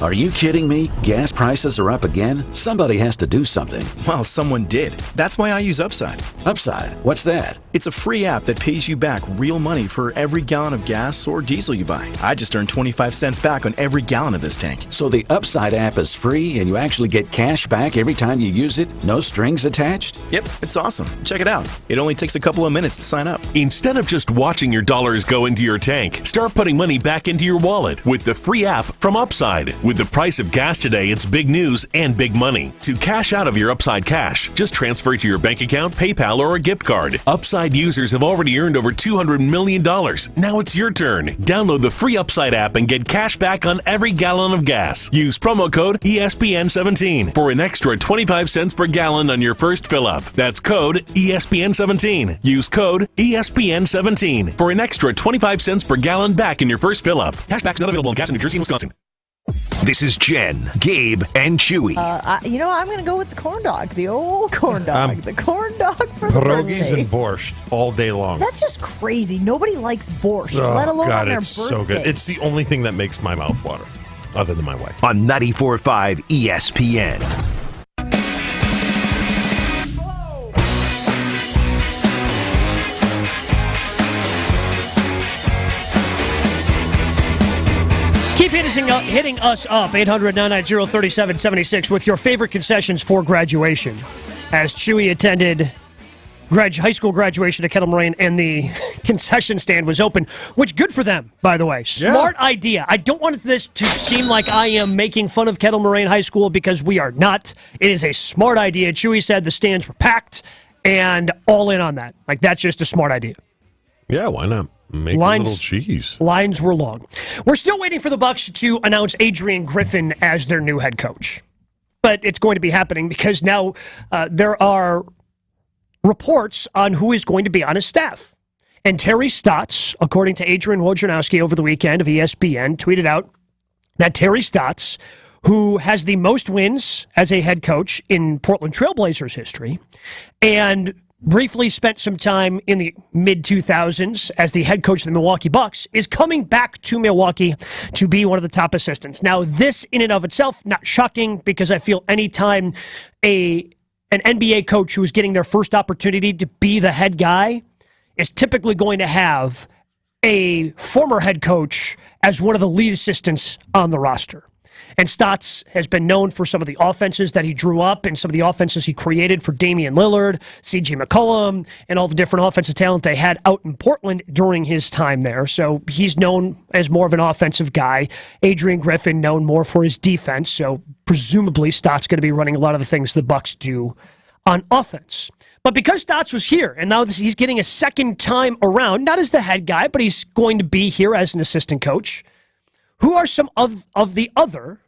S21: Are you kidding me? Gas prices are up again? Somebody has to do something.
S7: Well, someone did. That's why I use Upside.
S21: Upside? What's that?
S7: It's a free app that pays you back real money for every gallon of gas or diesel you buy. I just earned 25 cents back on every gallon of this tank.
S21: So the Upside app is free and you actually get cash back every time you use it? No strings attached?
S7: Yep, it's awesome. Check it out. It only takes a couple of minutes to sign up.
S22: Instead of just watching your dollars go into your tank, start putting money back into your wallet with the free app from Upside. With the price of gas today, it's big news and big money. To cash out of your Upside cash, just transfer it to your bank account, PayPal, or a gift card. Upside users have already earned over $200 million. Now it's your turn. Download the free Upside app and get cash back on every gallon of gas. Use promo code ESPN17 for an extra 25 cents per gallon on your first fill-up. That's code ESPN17. Use code ESPN17 for an extra 25 cents per gallon back in your first fill-up. Cashback's not available in gas in New Jersey and Wisconsin.
S5: This is Jen, Gabe, and Chewy.
S1: I'm going to go with the corn dog, the old corn dog. The corn dog for the
S6: Pierogies
S1: birthday.
S6: and borscht all day long.
S1: That's just crazy. Nobody likes borscht, let alone
S6: God,
S1: on their
S6: it's
S1: birthday.
S6: so good. It's the only thing that makes my mouth water, other than my wife.
S5: On 94.5 ESPN.
S2: Keep hitting us up, 800-990-3776, with your favorite concessions for graduation. As Chewy attended high school graduation at Kettle Moraine, and the concession stand was open, which good for them, by the way. Smart idea. I don't want this to seem like I am making fun of Kettle Moraine High School, because we are not. It is a smart idea. Chewy said the stands were packed, and all in on that. Like, that's just a smart idea.
S6: Yeah, why not? Make a little cheese.
S2: Lines were long. We're still waiting for the Bucks to announce Adrian Griffin as their new head coach. But it's going to be happening because now there are reports on who is going to be on his staff. And Terry Stotts, according to Adrian Wojnarowski over the weekend of ESPN, tweeted out that Terry Stotts, who has the most wins as a head coach in Portland Trailblazers history, and briefly spent some time in the mid-2000s as the head coach of the Milwaukee Bucks, is coming back to Milwaukee to be one of the top assistants. Now, this in and of itself, not shocking, because I feel anytime an NBA coach who is getting their first opportunity to be the head guy is typically going to have a former head coach as one of the lead assistants on the roster. And Stotts has been known for some of the offenses that he drew up and some of the offenses he created for Damian Lillard, C.J. McCollum, and all the different offensive talent they had out in Portland during his time there. So he's known as more of an offensive guy. Adrian Griffin known more for his defense. So presumably Stotts going to be running a lot of the things the Bucks do on offense. But because Stotts was here, and now he's getting a second time around, not as the head guy, but he's going to be here as an assistant coach, who are some of the other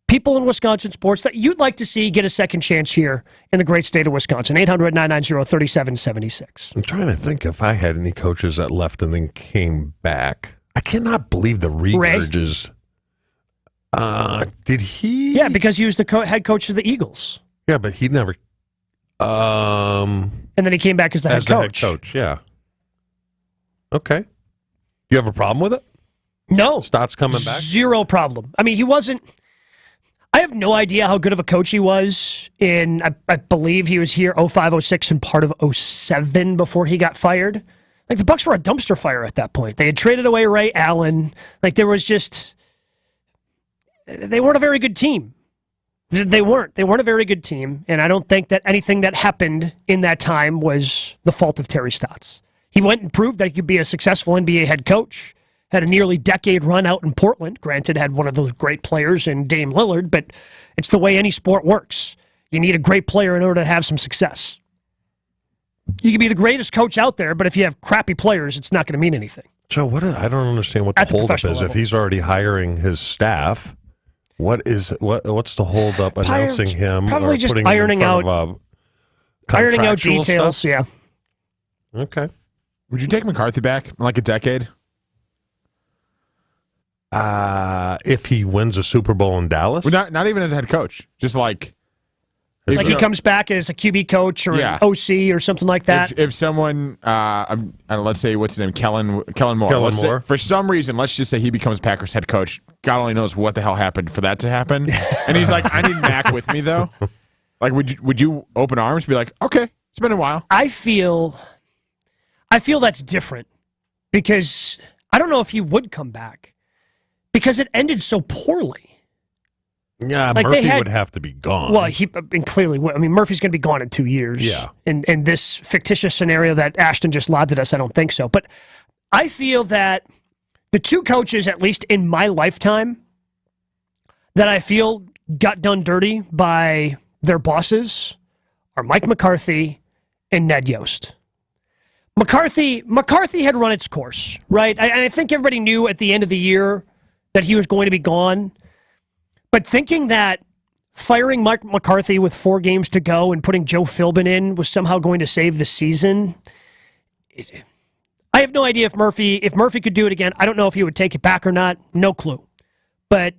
S2: people in Wisconsin sports that you'd like to see get a second chance here in the great state of Wisconsin? 800-990-3776.
S6: I'm trying to think if I had any coaches that left and then came back. I cannot believe the regurges. Did he?
S2: Yeah, because he was the head coach of the Eagles.
S6: Yeah, but he never.
S2: And then he came back as the head coach.
S6: The head coach, yeah. Okay. You have a problem with it?
S2: No.
S6: Stotts coming back?
S2: Zero problem. I mean, he wasn't. I have no idea how good of a coach he was in, I believe he was here 05, 06, and part of 07 before he got fired. Like, the Bucks were a dumpster fire at that point. They had traded away Ray Allen. Like, there was just, they weren't a very good team. They weren't a very good team, and I don't think that anything that happened in that time was the fault of Terry Stotts. He went and proved that he could be a successful NBA head coach. Had a nearly decade run out in Portland. Granted, had one of those great players in Dame Lillard, but it's the way any sport works. You need a great player in order to have some success. You can be the greatest coach out there, but if you have crappy players, it's not going to mean anything.
S6: Joe, I don't understand what the holdup is. If he's already hiring his staff, what's the holdup announcing him?
S2: Probably
S6: or
S2: just
S6: putting
S2: ironing
S6: him in front
S2: out
S6: of,
S2: ironing out
S6: contractual
S2: details.
S6: stuff?
S2: Yeah.
S6: Okay.
S10: Would you take McCarthy back in like a decade?
S6: If he wins a Super Bowl in Dallas?
S10: Well, not even as a head coach. Just like
S2: Like he comes back as a QB coach or an OC or something like that.
S10: If someone, let's say, what's his name, Kellen Moore.
S6: Kellen Moore.
S10: For some reason, let's just say he becomes Packers head coach. God only knows what the hell happened for that to happen. And he's like, I need Mac with me though. Like, would you open arms, be like, okay, it's been a while.
S2: I feel that's different because I don't know if he would come back because it ended so poorly.
S6: Yeah,
S2: Like
S6: Murphy would have to be gone.
S2: Well, and clearly, I mean, Murphy's going to be gone in 2 years.
S6: Yeah.
S2: And this fictitious scenario that Ashton just lobbed at us, I don't think so. But I feel that the two coaches, at least in my lifetime, that I feel got done dirty by their bosses are Mike McCarthy and Ned Yost. McCarthy had run its course, right? And I think everybody knew at the end of the year that he was going to be gone. But thinking that firing Mike McCarthy with 4 games to go and putting Joe Philbin in was somehow going to save the season, I have no idea if Murphy could do it again. I don't know if he would take it back or not. No clue. But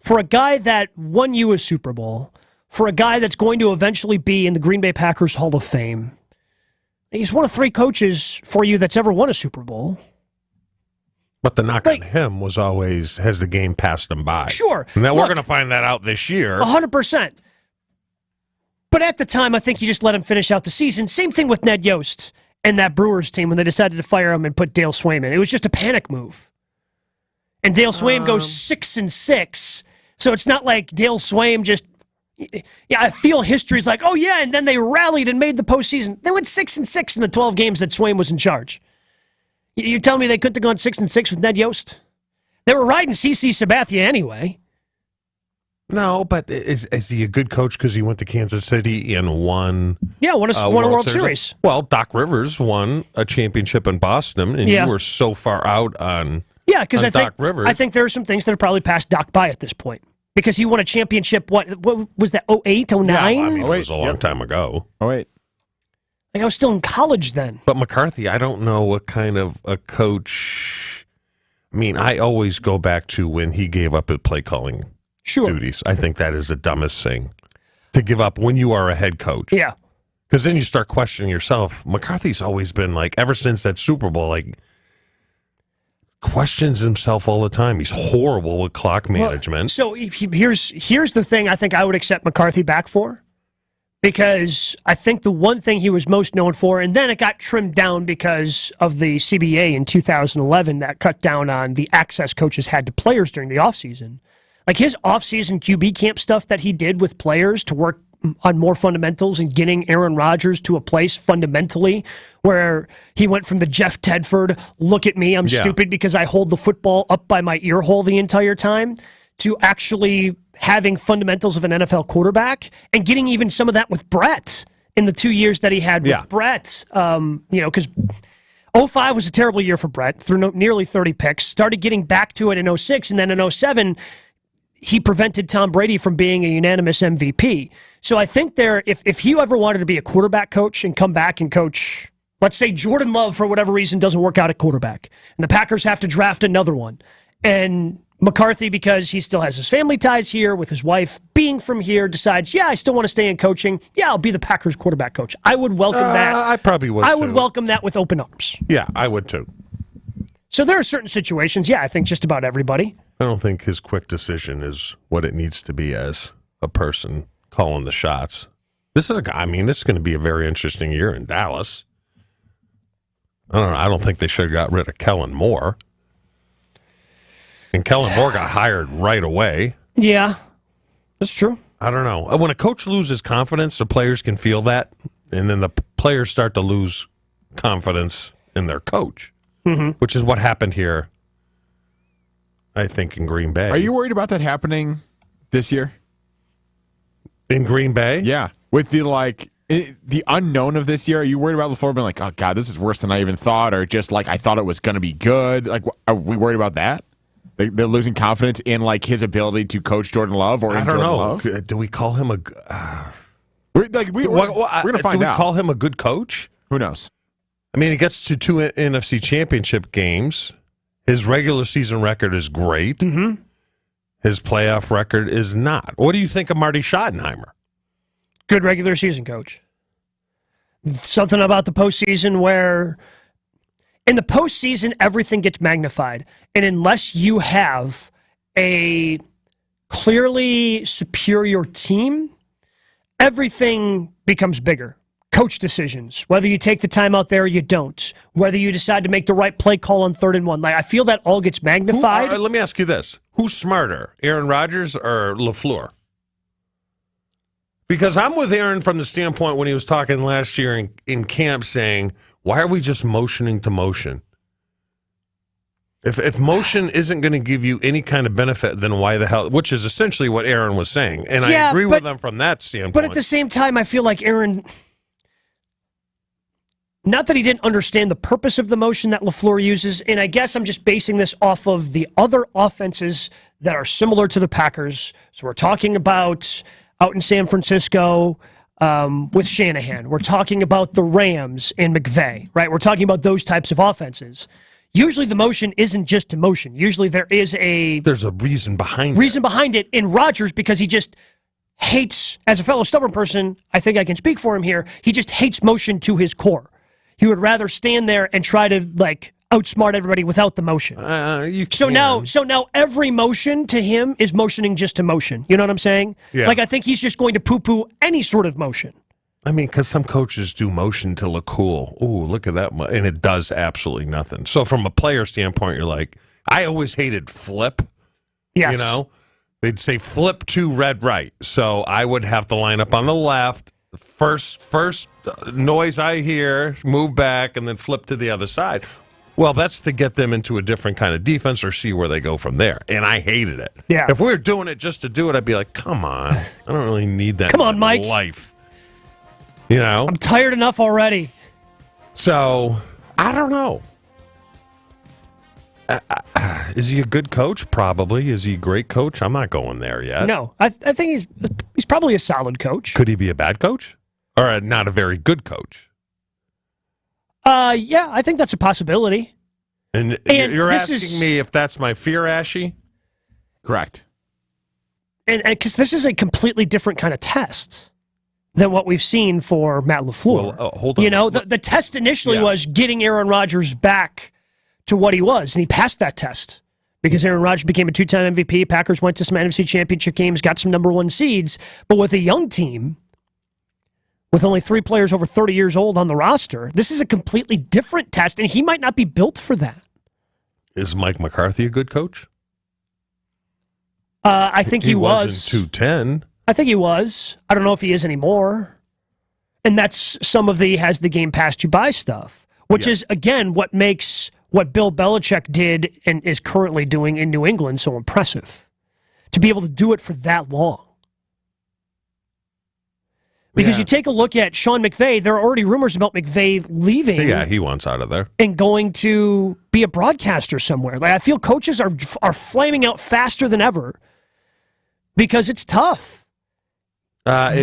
S2: for a guy that won you a Super Bowl, for a guy that's going to eventually be in the Green Bay Packers Hall of Fame, he's one of 3 coaches for you that's ever won a Super Bowl.
S6: But the knock on him was always, has the game passed him by?
S2: Sure.
S6: And then we're going to find that out this year.
S2: 100%. But at the time, I think you just let him finish out the season. Same thing with Ned Yost and that Brewers team when they decided to fire him and put Dale Swaim in. It was just a panic move. And Dale Swaim goes 6-6. So it's not like Dale Swaim just... Yeah, I feel history's like, oh yeah, and then they rallied and made the postseason. They went 6-6 in the 12 games that Swaim was in charge. You're telling me they couldn't have gone 6-6 with Ned Yost? They were riding CC Sabathia anyway.
S6: No, but is he a good coach because he went to Kansas City and won?
S2: Yeah, won a World Series.
S6: Well, Doc Rivers won a championship in Boston, and you were so far out on
S2: because
S6: Doc Rivers.
S2: I think there are some things that have probably passed Doc by at this point because he won a championship. What was that? 08, 09?
S6: Yeah, I mean, it was a long time ago.
S2: Like I was still in college then.
S6: But McCarthy, I don't know what kind of a coach. I mean, I always go back to when he gave up his play calling duties. I think that is the dumbest thing to give up when you are a head coach.
S2: Yeah.
S6: Because then you start questioning yourself. McCarthy's always been like, ever since that Super Bowl, like, questions himself all the time. He's horrible with clock management.
S2: So here's the thing I think I would accept McCarthy back for. Because I think the one thing he was most known for, and then it got trimmed down because of the CBA in 2011 that cut down on the access coaches had to players during the offseason. Like his offseason QB camp stuff that he did with players to work on more fundamentals and getting Aaron Rodgers to a place fundamentally where he went from the Jeff Tedford, look at me, I'm stupid because I hold the football up by my ear hole the entire time, to actually having fundamentals of an NFL quarterback and getting even some of that with Brett in the 2 years that he had with Brett. Because 05 was a terrible year for Brett, threw nearly 30 picks, started getting back to it in 06, and then in 07, he prevented Tom Brady from being a unanimous MVP. So I think if he ever wanted to be a quarterback coach and come back and coach, let's say Jordan Love, for whatever reason, doesn't work out at quarterback, and the Packers have to draft another one, and McCarthy, because he still has his family ties here with his wife being from here, decides, I still want to stay in coaching. Yeah, I'll be the Packers quarterback coach. I would welcome that.
S6: I probably would,
S2: I would welcome that with open arms.
S6: Yeah, I would too.
S2: So there are certain situations, I think just about everybody.
S6: I don't think his quick decision is what it needs to be as a person calling the shots. This is this is going to be a very interesting year in Dallas. I don't know. I don't think they should have got rid of Kellen Moore. And Kellen Moore got hired right away.
S2: Yeah, that's true.
S6: I don't know. When a coach loses confidence, the players can feel that, and then the players start to lose confidence in their coach, which is what happened here, I think, in Green Bay.
S10: Are you worried about that happening this year?
S6: In Green Bay?
S10: Yeah. With the, The unknown of this year, are you worried about LaFleur being like, oh, God, this is worse than I even thought, or just like I thought it was going to be good? Like, are we worried about that? They're losing confidence in like his ability to coach Jordan Love, or
S6: I
S10: in
S6: don't
S10: Jordan
S6: know.
S10: Love?
S6: Do we call him a?
S10: We're going to find out.
S6: Do we call him a good coach?
S10: Who knows?
S6: I mean, he gets to 2 NFC Championship games. His regular season record is great.
S2: Mm-hmm.
S6: His playoff record is not. What do you think of Marty Schottenheimer?
S2: Good regular season coach. Something about the postseason where in the postseason, everything gets magnified. And unless you have a clearly superior team, everything becomes bigger. Coach decisions, whether you take the time out there or you don't, whether you decide to make the right play call on 3rd and 1. Like, I feel that all gets magnified.
S6: Let me ask you this. Who's smarter, Aaron Rodgers or LaFleur? Because I'm with Aaron from the standpoint when he was talking last year in camp saying, why are we just motioning to motion? If motion isn't going to give you any kind of benefit, then why the hell? Which is essentially what Aaron was saying. And I agree with him from that standpoint.
S2: But at the same time, I feel like Aaron, not that he didn't understand the purpose of the motion that LaFleur uses, and I guess I'm just basing this off of the other offenses that are similar to the Packers. So we're talking about out in San Francisco with Shanahan. We're talking about the Rams and McVay, right? We're talking about those types of offenses. Usually the motion isn't just a motion. Usually there's a
S6: reason behind it.
S2: In Rodgers, because he just hates, as a fellow stubborn person, I think I can speak for him here, he just hates motion to his core. He would rather stand there and try to like outsmart everybody without the motion. So now every motion to him is motioning just to motion. You know what I'm saying?
S6: Yeah.
S2: Like I think he's just going to poo-poo any sort of motion.
S6: I mean, because some coaches do motion to look cool. Ooh, look at that. And it does absolutely nothing. So from a player standpoint, you're like, I always hated flip.
S2: Yes.
S6: You know? They'd say flip to red, right. So I would have to line up on the left. First noise I hear, move back, and then flip to the other side. Well, that's to get them into a different kind of defense or see where they go from there. And I hated it.
S2: Yeah.
S6: If we were doing it just to do it, I'd be like, come on. I don't really need that
S2: Come on,
S6: in
S2: Mike.
S6: life. You know?
S2: I'm tired enough already.
S6: So, I don't know. Is he a good coach? Probably. Is he a great coach? I'm not going there yet.
S2: No, I think he's probably a solid coach.
S6: Could he be a bad coach? Or not a very good coach?
S2: Yeah, I think that's a possibility.
S6: And you're asking me if that's my fear, Ashy?
S10: Correct.
S2: And because this is a completely different kind of test than what we've seen for Matt LaFleur.
S6: Well, hold on.
S2: You know, the test initially was getting Aaron Rodgers back to what he was, and he passed that test because Aaron Rodgers became a 2-time MVP. Packers went to some NFC championship games, got some number 1 seeds, but with a young team, with only 3 players over 30 years old on the roster, this is a completely different test, and he might not be built for that.
S6: Is Mike McCarthy a good coach?
S2: I think he was.
S6: In 210.
S2: I think he was. I don't know if he is anymore. And that's some of the has the game passed you by stuff, which is, again, what makes what Bill Belichick did and is currently doing in New England so impressive. To be able to do it for that long. Because you take a look at Sean McVay, there are already rumors about McVay leaving.
S6: Yeah, he wants out of there.
S2: And going to be a broadcaster somewhere. Like I feel coaches are flaming out faster than ever because it's tough.
S6: Tough.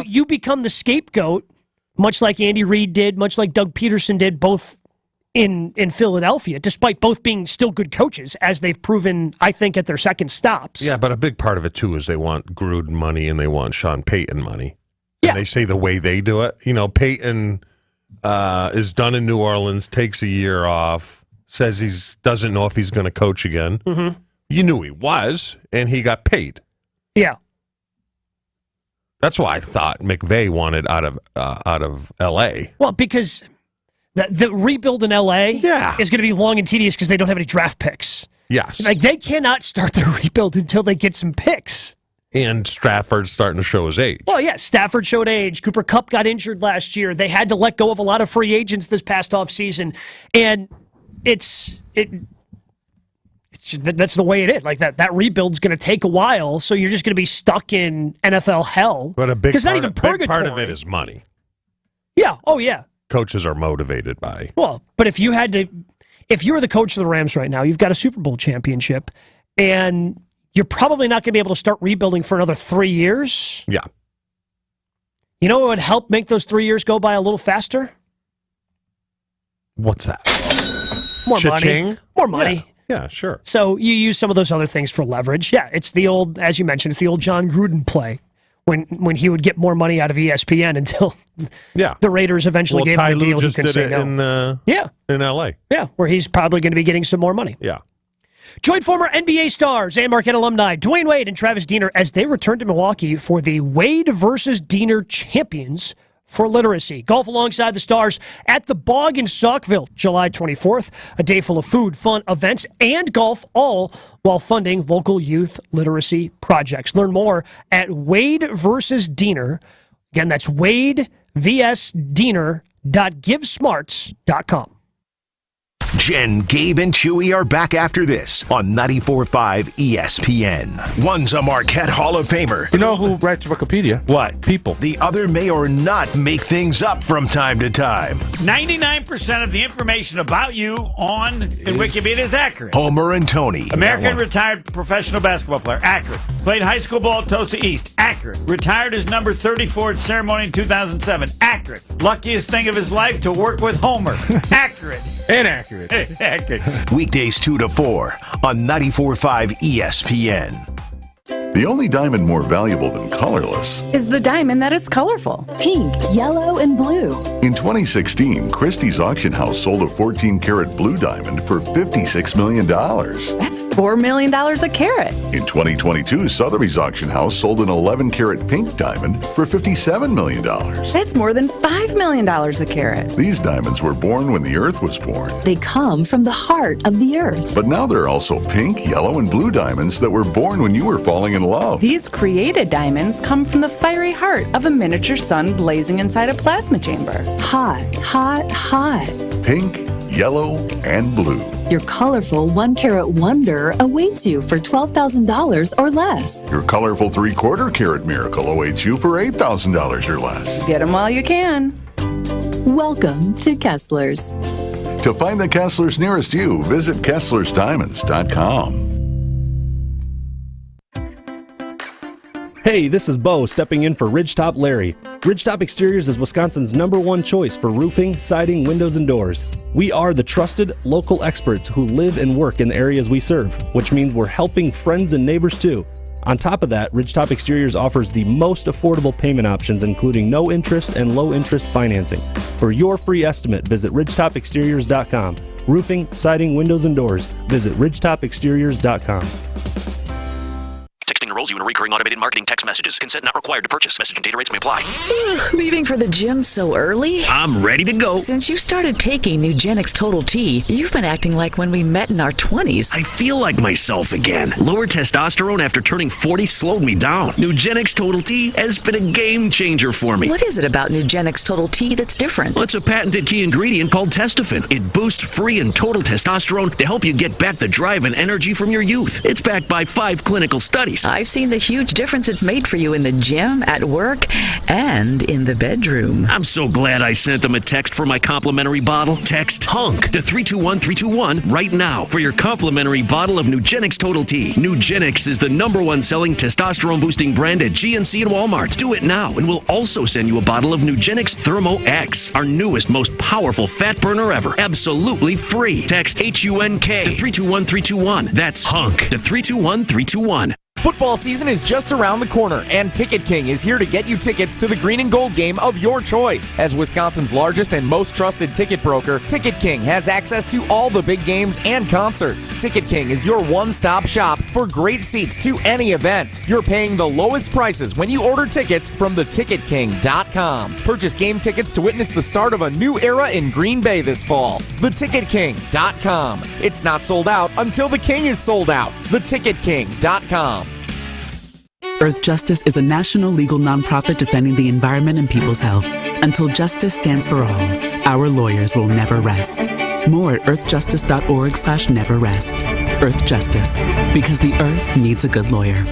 S2: You become the scapegoat, much like Andy Reid did, much like Doug Peterson did, both in Philadelphia, despite both being still good coaches, as they've proven, I think, at their second stops.
S6: Yeah, but a big part of it, too, is they want Gruden money and they want Sean Payton money. And they say the way they do it. You know, Payton is done in New Orleans, takes a year off, says he doesn't know if he's going to coach again.
S2: Mm-hmm.
S6: You knew he was, and he got paid.
S2: Yeah.
S6: That's why I thought McVay wanted out of L.A.
S2: Well, because the rebuild in L.A. is going to be long and tedious because they don't have any draft picks.
S6: Yes.
S2: Like, they cannot start their rebuild until they get some picks.
S6: And Stafford's starting to show his age.
S2: Well, yeah, Stafford showed age. Cooper Kupp got injured last year. They had to let go of a lot of free agents this past offseason. And that's the way it is. Like that rebuild's going to take a while, so you're just going to be stuck in NFL hell.
S6: But a big
S2: not
S6: part,
S2: even
S6: a big part of
S2: purgatory.
S6: it is money.
S2: Yeah. Oh, yeah.
S6: Coaches are motivated by.
S2: Well, but if you were the coach of the Rams right now, you've got a Super Bowl championship, and you're probably not going to be able to start rebuilding for another 3 years.
S6: Yeah.
S2: You know what would help make those 3 years go by a little faster?
S6: What's that?
S2: More
S6: Cha-ching?
S2: money. More money.
S6: Yeah, sure.
S2: So you use some of those other things for leverage. Yeah, it's the old, as you mentioned, it's the old John Gruden play when he would get more money out of ESPN until the Raiders eventually gave him a deal he
S6: just
S2: couldn't
S6: did
S2: say
S6: it
S2: no.
S6: in L.A.
S2: Yeah, where he's probably going to be getting some more money.
S6: Yeah.
S2: Join former NBA stars and Marquette alumni Dwayne Wade and Travis Diener as they return to Milwaukee for the Wade versus Diener Champions for Literacy. Golf alongside the stars at the Bog in Saukville, July 24th. A day full of food, fun, events, and golf, all while funding local youth literacy projects. Learn more at Wade versus Diener. Again, that's Wade vs. Diener.givesmarts.com.
S5: Jen, Gabe, and Chewy are back after this on 94.5 ESPN. One's a Marquette Hall of Famer.
S14: You know who writes Wikipedia?
S6: What?
S14: People.
S5: The other may or not make things up from time to time.
S3: 99% of the information about you in Wikipedia is accurate.
S5: Homer and Tony.
S3: American retired professional basketball player. Accurate. Played high school ball at Tulsa East. Accurate. Retired as number 34 at ceremony in 2007. Accurate. Luckiest thing of his life to work with Homer. Accurate.
S14: Inaccurate.
S3: Accurate.
S5: Weekdays 2 to 4 on 94.5 ESPN.
S4: The only diamond more valuable than colorless
S23: is the diamond that is colorful. Pink, yellow, and blue.
S4: In 2016, Christie's auction house sold a 14-carat blue diamond for $56 million.
S23: That's $4 million a carat.
S4: In 2022, Sotheby's auction house sold an 11-carat pink diamond for $57 million.
S23: That's more than $5 million a carat.
S4: These diamonds were born when the Earth was born.
S23: They come from the heart of the Earth.
S4: But now there are also pink, yellow, and blue diamonds that were born when you were falling in love.
S23: These created diamonds come from the fiery heart of a miniature sun blazing inside a plasma chamber. Hot, hot, hot.
S4: Pink, yellow, and blue.
S23: Your colorful 1-carat wonder awaits you for $12,000 or less.
S4: Your colorful 3/4 carat miracle awaits you for $8,000 or less.
S23: Get them while you can. Welcome to Kessler's.
S4: To find the Kessler's nearest you, visit KesslersDiamonds.com.
S15: Hey, this is Bo stepping in for Ridgetop Larry. Ridgetop Exteriors is Wisconsin's #1 choice for roofing, siding, windows, and doors. We are the trusted local experts who live and work in the areas we serve, which means we're helping friends and neighbors too. On top of that, Ridgetop Exteriors offers the most affordable payment options, including no interest and low interest financing. For your free estimate, visit ridgetopexteriors.com. Roofing, siding, windows, and doors. Visit ridgetopexteriors.com.
S17: Texting enrolls you in recurring automated marketing text messages. Consent not required to purchase. Message and data rates may apply.
S18: Leaving for the gym so early?
S17: I'm ready to go.
S18: Since you started taking Nugenix Total T, you've been acting like when we met in our 20s.
S17: I feel like myself again. Lower testosterone after turning 40 slowed me down. Nugenix Total T has been a game changer for me.
S18: What is it about Nugenix Total T that's different?
S17: Well, it's a patented key ingredient called Testofen. It boosts free and total testosterone to help you get back the drive and energy from your youth. It's backed by 5 clinical studies.
S18: I've seen the huge difference it's made for you in the gym, at work, and in the bedroom.
S17: I'm so glad I sent them a text for my complimentary bottle. Text HUNK to 321321 right now for your complimentary bottle of Nugenix Total T. Nugenix is the #1 selling testosterone boosting brand at GNC and Walmart. Do it now and we'll also send you a bottle of Nugenix Thermo X, our newest, most powerful fat burner ever. Absolutely free. Text HUNK to 321321. That's HUNK to 321321.
S12: Football season is just around the corner, and Ticket King is here to get you tickets to the green and gold game of your choice. As Wisconsin's largest and most trusted ticket broker, Ticket King has access to all the big games and concerts. Ticket King is your one-stop shop for great seats to any event. You're paying the lowest prices when you order tickets from theticketking.com. Purchase game tickets to witness the start of a new era in Green Bay this fall. Theticketking.com. It's not sold out until the King is sold out. Theticketking.com.
S24: Earth Justice is a national legal nonprofit defending the environment and people's health. Until justice stands for all, our lawyers will never rest. More at earthjustice.org/neverrest. Earth Justice, because the earth needs a good lawyer.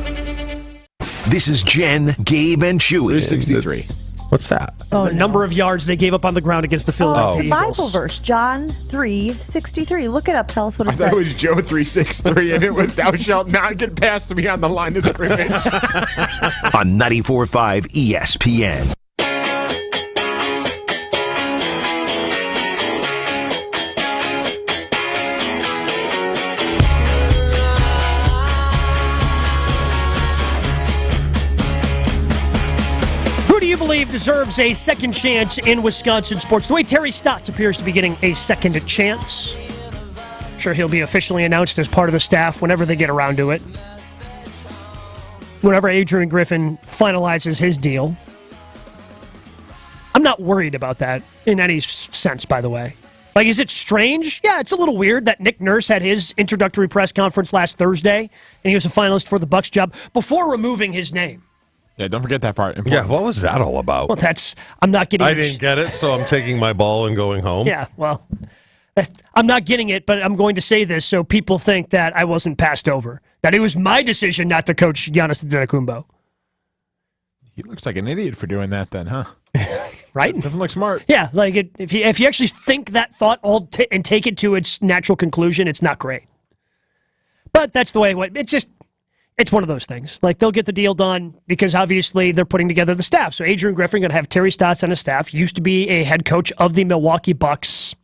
S5: This is Jen, Gabe, and Chewy.
S10: 363.
S6: What's that?
S2: The number of yards they gave up on the ground against the Philadelphia
S1: It's a Bible
S2: Eagles.
S1: verse, John 3:63. Look it up. Tell us what it
S10: I
S1: says.
S10: thought it was Joe 363, and it was "Thou shalt not get past me on the line of scrimmage."
S5: On 94.5 ESPN.
S2: Who do you believe deserves a second chance in Wisconsin sports? The way Terry Stotts appears to be getting a second chance. I'm sure he'll be officially announced as part of the staff whenever they get around to it. Whenever Adrian Griffin finalizes his deal. I'm not worried about that in any sense, by the way. Like, is it strange? Yeah, it's a little weird that Nick Nurse had his introductory press conference last Thursday, and he was a finalist for the Bucs job before removing his name.
S10: Yeah, don't forget that part.
S6: Yeah, what was that all about?
S2: Well, I'm not getting
S6: I didn't get it, so I'm taking my ball and going home.
S2: Yeah, well, I'm not getting it, but I'm going to say this so people think that I wasn't passed over. That it was my decision not to coach Giannis Antetokounmpo.
S10: He looks like an idiot for doing that then, huh?
S2: Right?
S10: Doesn't look smart.
S2: Yeah, like if you actually think that thought and take it to its natural conclusion, it's not great. But that's the way it's one of those things. Like, they'll get the deal done because obviously they're putting together the staff. So Adrian Griffin going to have Terry Stotts on his staff. Used to be a head coach of the Milwaukee Bucks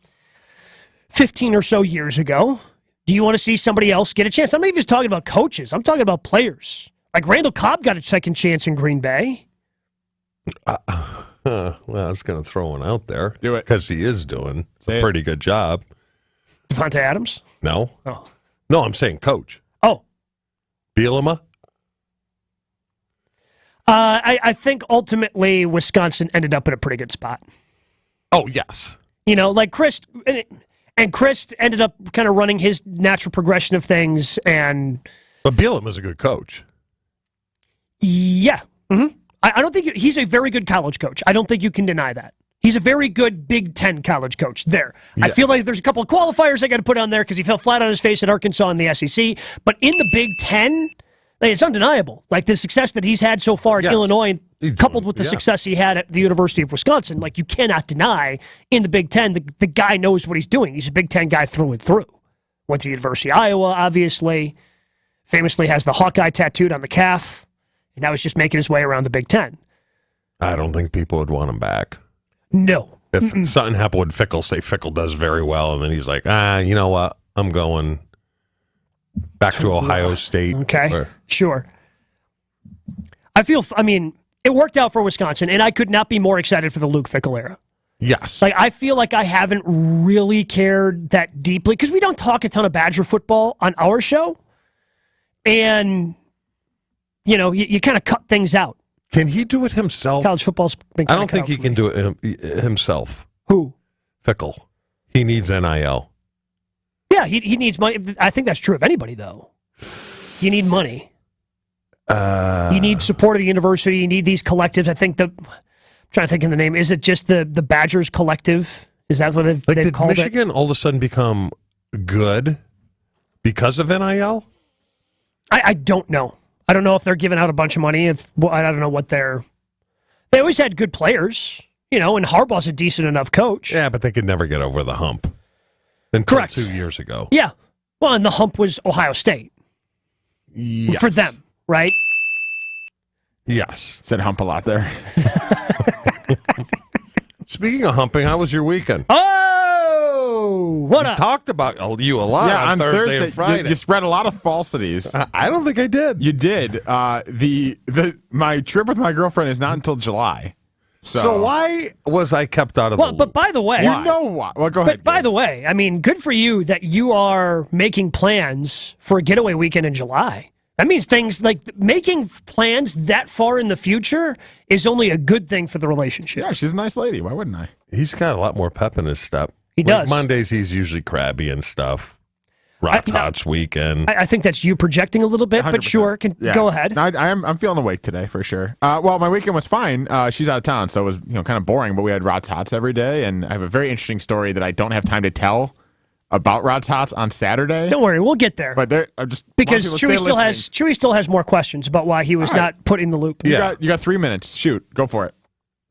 S2: 15 or so years ago. Do you want to see somebody else get a chance? I'm not even just talking about coaches. I'm talking about players. Like, Randall Cobb got a second chance in Green Bay.
S6: Well, I was going to throw one out there.
S10: Do it.
S6: Because he is doing a pretty good job.
S2: Devontae Adams?
S6: No.
S2: Oh.
S6: No, I'm saying coach.
S2: Oh.
S6: Bielema?
S2: I think ultimately Wisconsin ended up in a pretty good spot.
S6: Oh, yes.
S2: You know, like Chris ended up kind of running his natural progression of things.
S6: But Bielema's a good coach.
S2: Yeah. Mm-hmm. I don't think he's a very good college coach. I don't think you can deny that. He's a very good Big Ten college coach there. Yeah. I feel like there's a couple of qualifiers I got to put on there because he fell flat on his face at Arkansas in the SEC. But in the Big Ten, it's undeniable. Like, the success that he's had so far at Illinois, coupled with the success he had at the University of Wisconsin, like, you cannot deny in the Big Ten, the guy knows what he's doing. He's a Big Ten guy through and through. Went to the University of Iowa, obviously. Famously has the Hawkeye tattooed on the calf. And now he's just making his way around the Big Ten.
S6: I don't think people would want him back.
S2: No.
S6: If something happened with Fickle, say Fickle does very well, and then he's like, you know what? I'm going back to Ohio State.
S2: Okay, sure. It worked out for Wisconsin, and I could not be more excited for the Luke Fickle era.
S6: Yes.
S2: Like, I feel like I haven't really cared that deeply, because we don't talk a ton of Badger football on our show, and you kind of cut things out.
S6: Can he do it himself?
S2: College football's been
S6: I don't think he can do it himself.
S2: Who?
S6: Fickle. He needs NIL.
S2: Yeah, he needs money. I think that's true of anybody, though. You need money. You need support of the university. You need these collectives. I think I'm trying to think of the name. Is it just the Badgers Collective? Is that what they've called it?
S6: Did Michigan all of a sudden become good because of NIL?
S2: I don't know. I don't know if they're giving out a bunch of money. I don't know what they always had good players, and Harbaugh's a decent enough coach.
S6: Yeah, but they could never get over the hump until 2 years ago.
S2: Yeah. Well, and the hump was Ohio State.
S6: Yes.
S2: For them, right?
S6: Yes.
S10: Said hump a lot there.
S6: Speaking of humping, how was your weekend?
S10: Oh,
S2: what
S6: we
S2: up?
S6: Talked about you a lot on Thursday and Friday.
S10: You spread a lot of falsities.
S6: I don't think I did.
S10: You did. My trip with my girlfriend is not until July.
S6: So why was I kept out of the loop?
S2: But by the way...
S10: You know why. Well, go ahead.
S2: But by the way, good for you that you are making plans for a getaway weekend in July. That means things like making plans that far in the future is only a good thing for the relationship.
S10: Yeah, she's a nice lady. Why wouldn't I?
S6: He's got a lot more pep in his step.
S2: He does.
S6: Mondays, he's usually crabby and stuff. Tots weekend.
S2: I think that's you projecting a little bit,
S10: 100%.
S2: but sure, go ahead.
S10: No, I'm feeling awake today for sure. Well, my weekend was fine. She's out of town, so it was kind of boring. But we had Rod's Hots every day, and I have a very interesting story that I don't have time to tell about Rod's Hots on Saturday.
S2: Don't worry, we'll get there.
S10: But I'm just
S2: because Chewy still has more questions about why he was not put in the loop.
S10: You got 3 minutes. Shoot, go for it.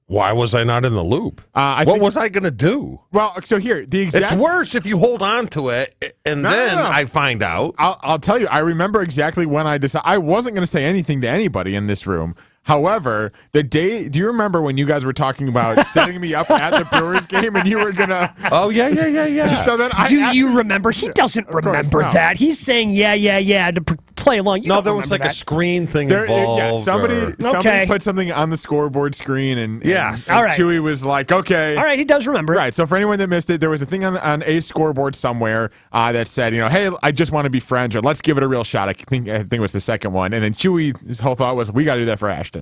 S6: Why was I not in the loop? What was I going to do?
S10: Well, so here,
S6: It's worse if you hold on to it and I find out.
S10: I'll tell you, I remember exactly when I decided. I wasn't going to say anything to anybody in this room. However, the day, do you remember when you guys were talking about setting me up at the Brewers game and you were going to.
S6: Oh, yeah.
S2: So then you remember? He doesn't remember that. He's saying, yeah, to play along. You
S6: there was like a screen thing involved.
S10: Yeah, somebody put something on the scoreboard screen and
S2: all right.
S10: Chewy was like, okay.
S2: All right, he does remember it.
S10: Right, so for anyone that missed it, there was a thing on a scoreboard somewhere that said, hey, I just want to be friends, or let's give it a real shot. I think it was the second one. And then Chewy's whole thought was, we got to do that for Ashton.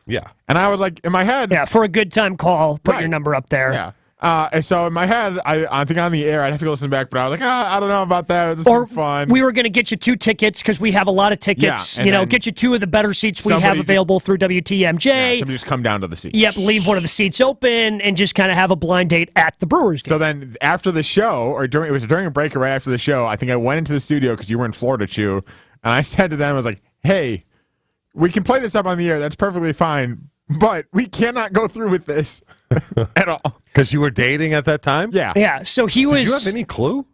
S6: Yeah.
S10: And I was like, in my head.
S2: Yeah, for a good time call, put your number up there.
S10: Yeah. And so in my head, I think on the air, I'd have to go listen back, but I was like, I don't know about that. It's just fun.
S2: We were going to get you 2 tickets because we have a lot of tickets.
S10: Yeah,
S2: get you 2 of the better seats we have available through WTMJ.
S10: Yeah, somebody just come down to the seat.
S2: Yep, leave one of the seats open and just kind of have a blind date at the Brewers game.
S10: So then after the show, it was during a break or right after the show, I think I went into the studio because you were in Florida, Chew, and I said to them, I was like, hey, we can play this up on the air. That's perfectly fine. But we cannot go through with this at all.
S6: Because you were dating at that time?
S10: Yeah.
S2: Yeah, so he was...
S6: Did you have any clue?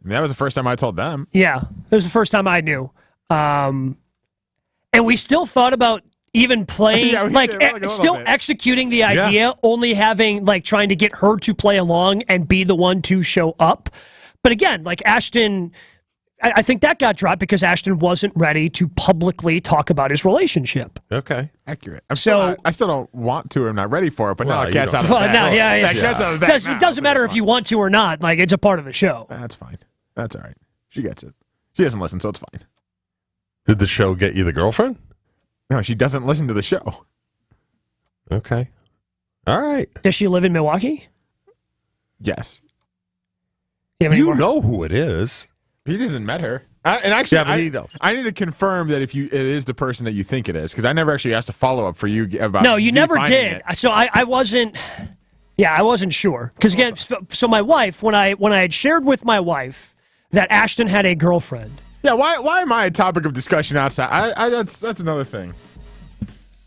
S10: That was the first time I told them.
S2: Yeah, that was the first time I knew. And we still thought about even playing, still executing the idea, only having, trying to get her to play along and be the one to show up. But again, Ashton... I think that got dropped because Ashton wasn't ready to publicly talk about his relationship.
S6: Okay.
S10: Accurate. I still don't want to. I'm not ready for it, but now cat's out of the bag. Cat's out of the bag.
S2: It doesn't matter if you want to or not. It's a part of the show.
S10: That's fine. That's all right. She gets it. She doesn't listen, so it's fine.
S6: Did the show get you the girlfriend?
S10: No, she doesn't listen to the show.
S6: Okay. All right.
S2: Does she live in Milwaukee?
S10: Yes.
S6: You know who it is.
S10: He hasn't met her. I need to confirm that it is the person that you think it is, because I never actually asked a follow-up for you about.
S2: No, you never did. So I wasn't. Yeah, I wasn't sure. Because again, so my wife, when I had shared with my wife that Ashton had a girlfriend.
S10: Yeah, why am I a topic of discussion outside? That's another thing.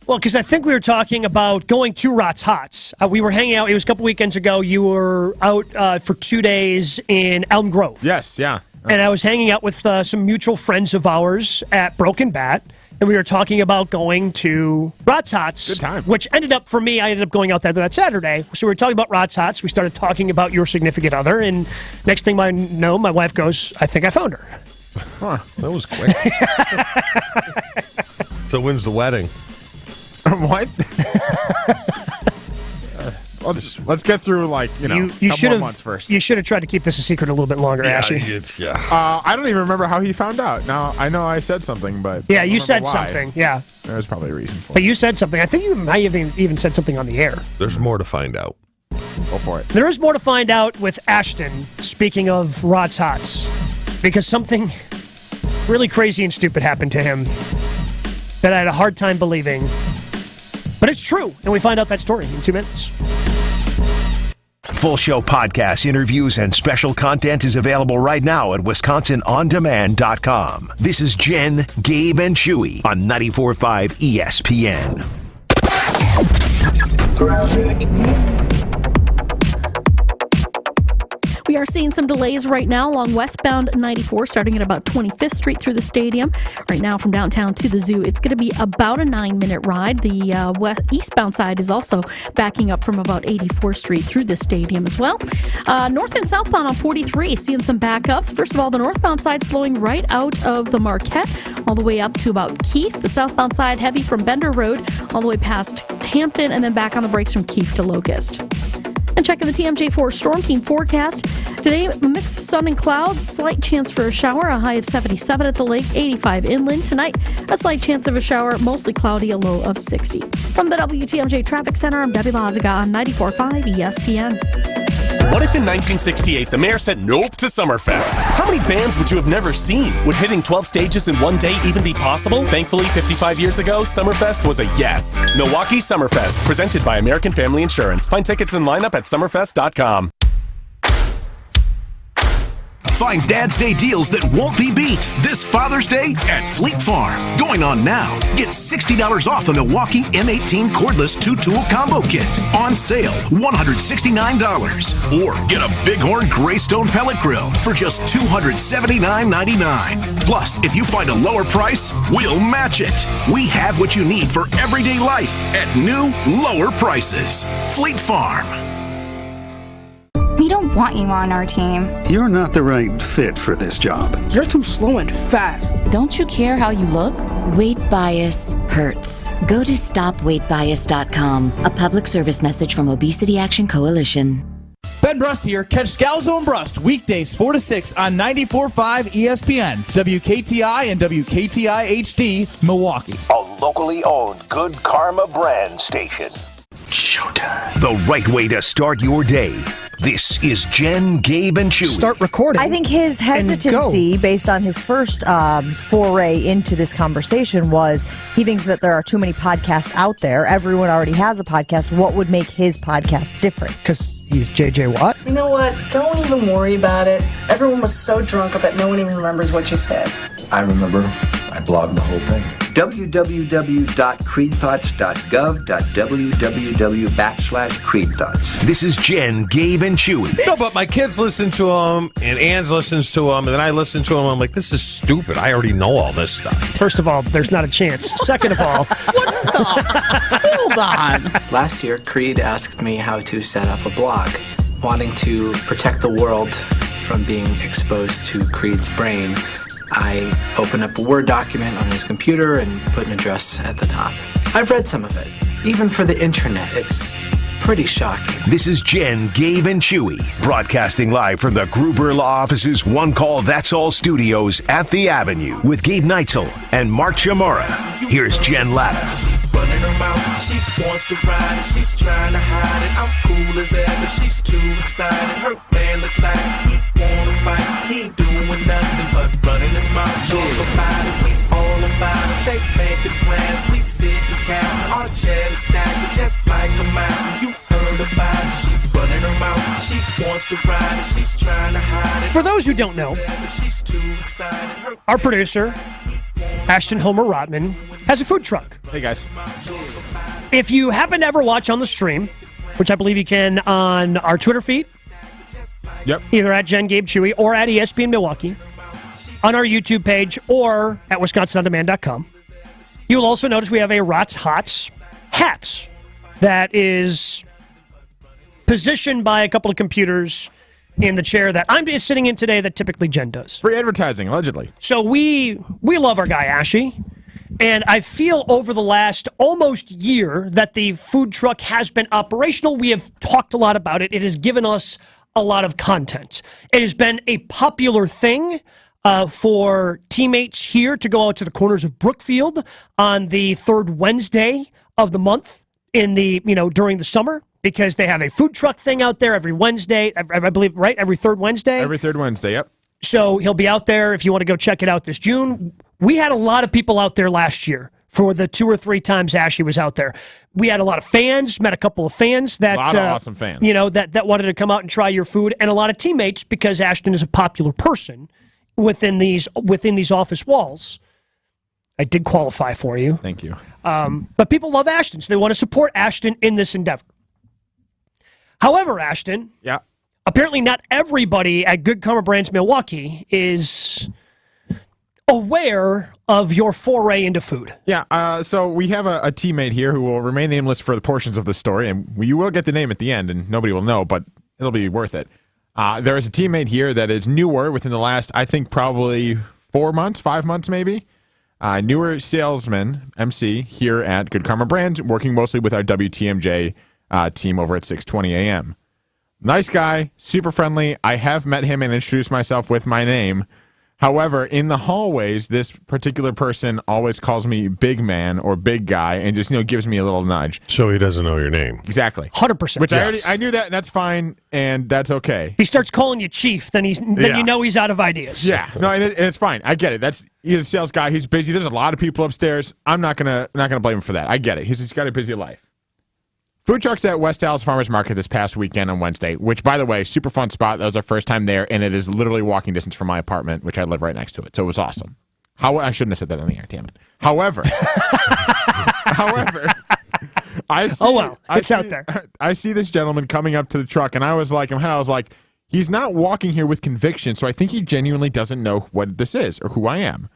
S2: Well, because I think we were talking about going to Rott's Hots. We were hanging out. It was a couple weekends ago. You were out for 2 days in Elm Grove.
S10: Yes, yeah.
S2: And I was hanging out with some mutual friends of ours at Broken Bat, and we were talking about going to Rott's Hots.
S10: Good time.
S2: Which ended up, for me, I ended up going out there that Saturday. So we were talking about Rott's Hots. We started talking about your significant other, and next thing I know, my wife goes, I think I found her.
S6: Huh, that was quick. So when's the wedding?
S10: What? Let's get through
S2: you
S10: couple of months first.
S2: You should have tried to keep this a secret a little bit longer, Ashley.
S10: I don't even remember how he found out. Now I know I said something, but
S2: yeah, you said something. Yeah,
S10: there's probably a reason for it.
S2: But you said something. I think you might have even said something on the air.
S6: There's more to find out.
S10: Go for it.
S2: There is more to find out with Ashton. Speaking of Rott's Hots, because something really crazy and stupid happened to him that I had a hard time believing. But it's true, and we find out that story in 2 minutes.
S5: Full show podcasts, interviews, and special content is available right now at WisconsinOnDemand.com. This is Jen, Gabe, and Chewy on 94.5 ESPN.
S8: We are seeing some delays right now along westbound 94, starting at about 25th Street through the stadium. Right now from downtown to the zoo, it's going to be about a 9-minute ride. The eastbound side is also backing up from about 84th Street through the stadium as well. North and southbound on 43, seeing some backups. First of all, the northbound side slowing right out of the Marquette all the way up to about Keith. The southbound side heavy from Bender Road all the way past Hampton, and then back on the brakes from Keith to Locust. And checking the TMJ4 Storm Team forecast. Today, mixed sun and clouds, slight chance for a shower, a high of 77 at the lake, 85 inland. Tonight, a slight chance of a shower, mostly cloudy, a low of 60. From the WTMJ Traffic Center, I'm Debbie Lazaga on 94.5 ESPN.
S11: What if in 1968 the mayor said nope to Summerfest? How many bands would you have never seen? Would hitting 12 stages in one day even be possible? Thankfully, 55 years ago, Summerfest was a yes. Milwaukee Summerfest, presented by American Family Insurance. Find tickets and lineup at summerfest.com.
S5: Find Dad's Day deals that won't be beat this Father's Day at Fleet Farm. Going on now. Get $60 off a Milwaukee M18 cordless 2-tool combo kit. On sale, $169. Or get a Bighorn Greystone pellet grill for just $279.99. Plus, if you find a lower price, we'll match it. We have what you need for everyday life at new, lower prices. Fleet Farm.
S9: We don't want you on our team.
S13: You're not the right fit for this job.
S16: You're too slow and fast.
S19: Don't you care how you look? Weight bias hurts. Go to stopweightbias.com. A public service message from Obesity Action Coalition.
S25: Ben Brust here. Catch Scalzo and Brust weekdays 4 to 6 on 94.5 ESPN, WKTI and WKTI HD, Milwaukee.
S5: A locally owned Good Karma brand station. Showtime. The right way to start your day. This is Jen, Gabe, and Chewy.
S2: Start recording.
S1: I think his hesitancy, based on his first foray into this conversation, was he thinks that there are too many podcasts out there. Everyone already has a podcast. What would make his podcast different?
S2: Because he's JJ Watt.
S26: You know what? Don't even worry about it. Everyone was so drunk that no one even remembers what you said.
S27: I remember. I blogged the whole thing. www.creedthoughts.gov.www/creedthoughts.
S5: This is Jen, Gabe, and Chewy.
S6: No, but my kids listen to them, and Ann's listens to them, and then I listen to them. I'm like, this is stupid. I already know all this stuff.
S2: First of all, there's not a chance. Second of all,
S26: What stuff? Hold on. Last year, Creed asked me how to set up a blog, wanting to protect the world from being exposed to Creed's brain. I open up a Word document on his computer and put an address at the top. I've read some of it. Even for the internet, it's pretty shocking.
S5: This is Jen, Gabe, and Chewy, broadcasting live from the Gruber Law Office's One Call That's All studios at the Avenue with Gabe Neitzel and Mark Chamorro. Here's Jen Latta.
S28: Running her mouth, she wants to ride it, she's trying to hide it. I'm cool as ever, she's too excited. Her man look like he wanna fight. He ain't doing nothing but running his mouth. Talk about it, we all about it. They making plans, we sit and count. Our chairs stacked just like a mountain. You heard about it, she running her mouth. She wants to ride it, she's trying to hide it.
S2: For those who don't know,
S28: She's too excited.
S2: our producer, Ashton Homer Rotman, has a food truck.
S10: Hey, guys.
S2: If you happen to ever watch on the stream, which I believe you can on our Twitter feed,
S10: yep,
S2: either at Jen Gabe Chewy or at ESPN Milwaukee, on our YouTube page or at WisconsinOnDemand.com, you will also notice we have a Rots Hots hat that is positioned by a couple of computers in the chair that I'm sitting in today that typically Jen does.
S10: Free advertising, allegedly.
S2: So we love our guy, Ashy. And I feel over the last almost year that the food truck has been operational. We have talked a lot about it. It has given us a lot of content. It has been a popular thing for teammates here to go out to the corners of Brookfield on the third Wednesday of the month in the, during the summer, because they have a food truck thing out there every Wednesday, I believe, right? Every third Wednesday?
S10: Every third Wednesday, yep.
S2: So he'll be out there if you want to go check it out this June. We had a lot of people out there last year for the 2 or 3 times Ashley was out there. We had a lot of fans, met a couple of fans that,
S10: a lot of awesome fans.
S2: That wanted to come out and try your food, and a lot of teammates, because Ashton is a popular person within these office walls. I did qualify for you.
S10: Thank you.
S2: But people love Ashton, so they want to support Ashton in this endeavor. However, Ashton,
S10: yeah,
S2: apparently not everybody at Good Karma Brands Milwaukee is aware of your foray into food.
S10: Yeah, so we have a teammate here who will remain nameless for the portions of the story, and you will get the name at the end, and nobody will know, but it'll be worth it. There is a teammate here that is newer within the last, I think, probably 4 months, 5 months maybe. Newer salesman, MC, here at Good Karma Brands, working mostly with our WTMJ team over at 620 a.m. Nice guy, super friendly. I have met him and introduced myself with my name. However, in the hallways, this particular person always calls me big man or big guy and just, gives me a little nudge.
S6: So he doesn't know your name.
S10: Exactly.
S2: 100%.
S10: Which I knew that, and that's fine, and that's okay.
S2: He starts calling you chief, then you know he's out of ideas.
S10: Yeah. No, and it's fine. I get it. He's a sales guy. He's busy. There's a lot of people upstairs. I'm not gonna blame him for that. I get it. He's got a busy life. Food trucks at West Dallas Farmers Market this past weekend on Wednesday, which, by the way, super fun spot. That was our first time there, and it is literally walking distance from my apartment, which I live right next to it. So it was awesome. I shouldn't have said that in the air, damn it. However, I see,
S2: it's out there.
S10: I see this gentleman coming up to the truck, and I was like, he's not walking here with conviction, so I think he genuinely doesn't know what this is or who I am.